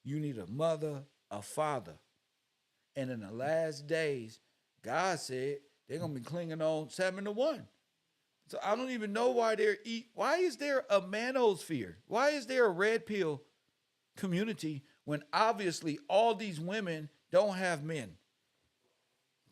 You need a mother, a father. And in the last days, God said they're going to be clinging on 7-1. So I don't even know why why is there a manosphere? Why is there a red pill community when obviously all these women don't have men?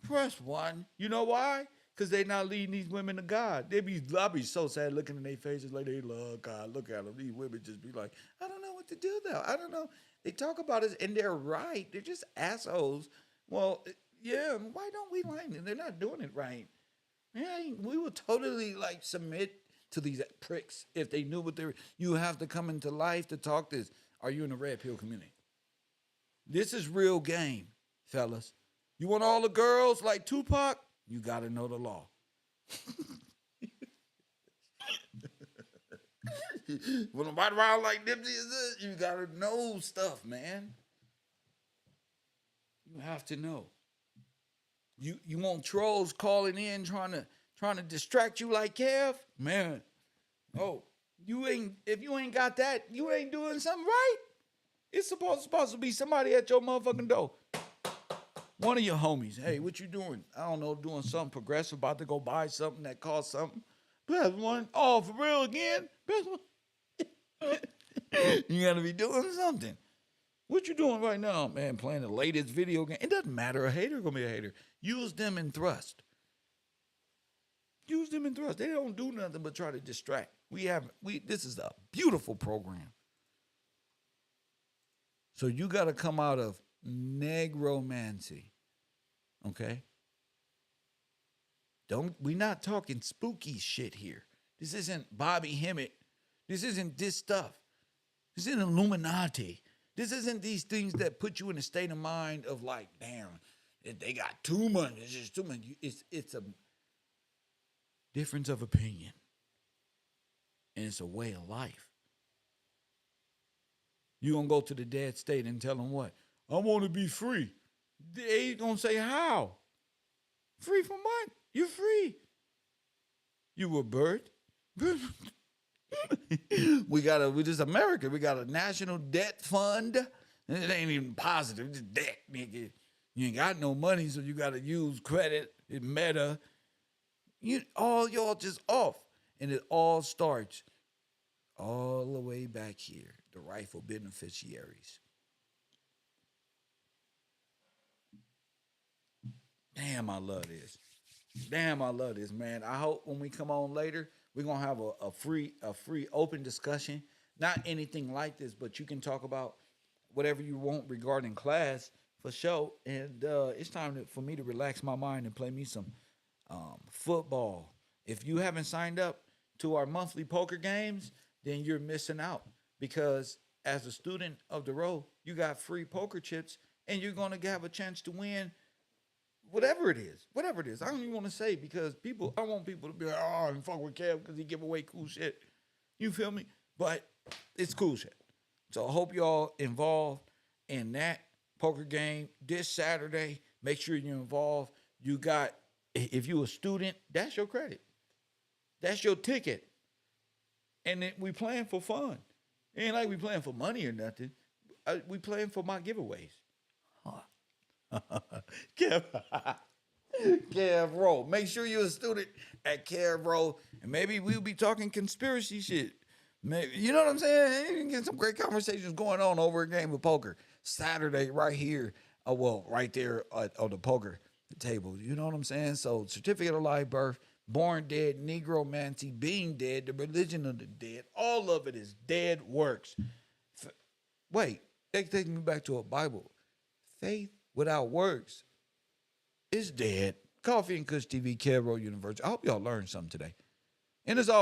Press one. You know why? Because they not leading these women to God. I'll be so sad looking in their faces like they love God. Look at them. These women just be like, I don't know what to do though. I don't know. They talk about it and they're right. They're just assholes. Well, yeah, why don't we like them? They're not doing it right. Yeah, we would totally like submit to these pricks if they knew what they were. You have to come into life to talk this. Are you in the red pill community? This is real game, fellas. You want all the girls like Tupac? You got to know the law. When I'm right around like Nipsey is this, you got to know stuff, man. You have to know. You want trolls calling in trying to distract you like Kev? Man, oh, if you ain't got that, you ain't doing something right. It's supposed to be somebody at your motherfucking door. One of your homies. Hey, what you doing? I don't know, doing something progressive, about to go buy something that costs something. Best one. Oh, for real again? Best one. You gotta be doing something. What you doing right now, man? Playing the latest video game. It doesn't matter. A hater gonna be a hater. Use them in thrust. Use them in thrust. They don't do nothing but try to distract. This is a beautiful program. So you gotta come out of Nigromancy. Okay? We're not talking spooky shit here. This isn't Bobby Hemmett. This isn't this stuff. This isn't Illuminati. This isn't these things that put you in a state of mind of like, damn, they got too much. It's just too much. It's a difference of opinion. And it's a way of life. You gonna go to the dead state and tell them what? I want to be free. They gonna say how? Free from what? You're free. You were birthed. We just America. We got a national debt fund. It ain't even positive. It's debt, nigga. You ain't got no money, so you got to use credit and Meta. All y'all just off. And it all starts all the way back here, the rifle beneficiaries. Damn, I love this. Damn, I love this, man. I hope when we come on later, we're gonna have a free open discussion. Not anything like this, but you can talk about whatever you want regarding class for sure. And it's time for me to relax my mind and play me some football. If you haven't signed up to our monthly poker games, then you're missing out because as a student of the row, you got free poker chips and you're gonna have a chance to win whatever it is. Whatever it is. I don't even want to say because I want people to be like, oh, and fuck with Kev because he give away cool shit. You feel me? But it's cool shit. So I hope y'all involved in that poker game this Saturday. Make sure you're involved. You got, if you're a student, that's your credit. That's your ticket. And then we playing for fun. It ain't like we playing for money or nothing. We playing for my giveaways. KevRow. Make sure you're a student at KevRow. And maybe we'll be talking conspiracy shit. Maybe, you know what I'm saying? You can get some great conversations going on over a game of poker. Saturday, right here. Right there on the poker table. You know what I'm saying? So, certificate of live birth, born dead, Nigromancy, being dead, the religion of the dead. All of it is dead works. Wait, they take me back to a Bible. Faith without works is dead. Coffee and Kush TV, KevRow University. I hope y'all learned something today. And as always,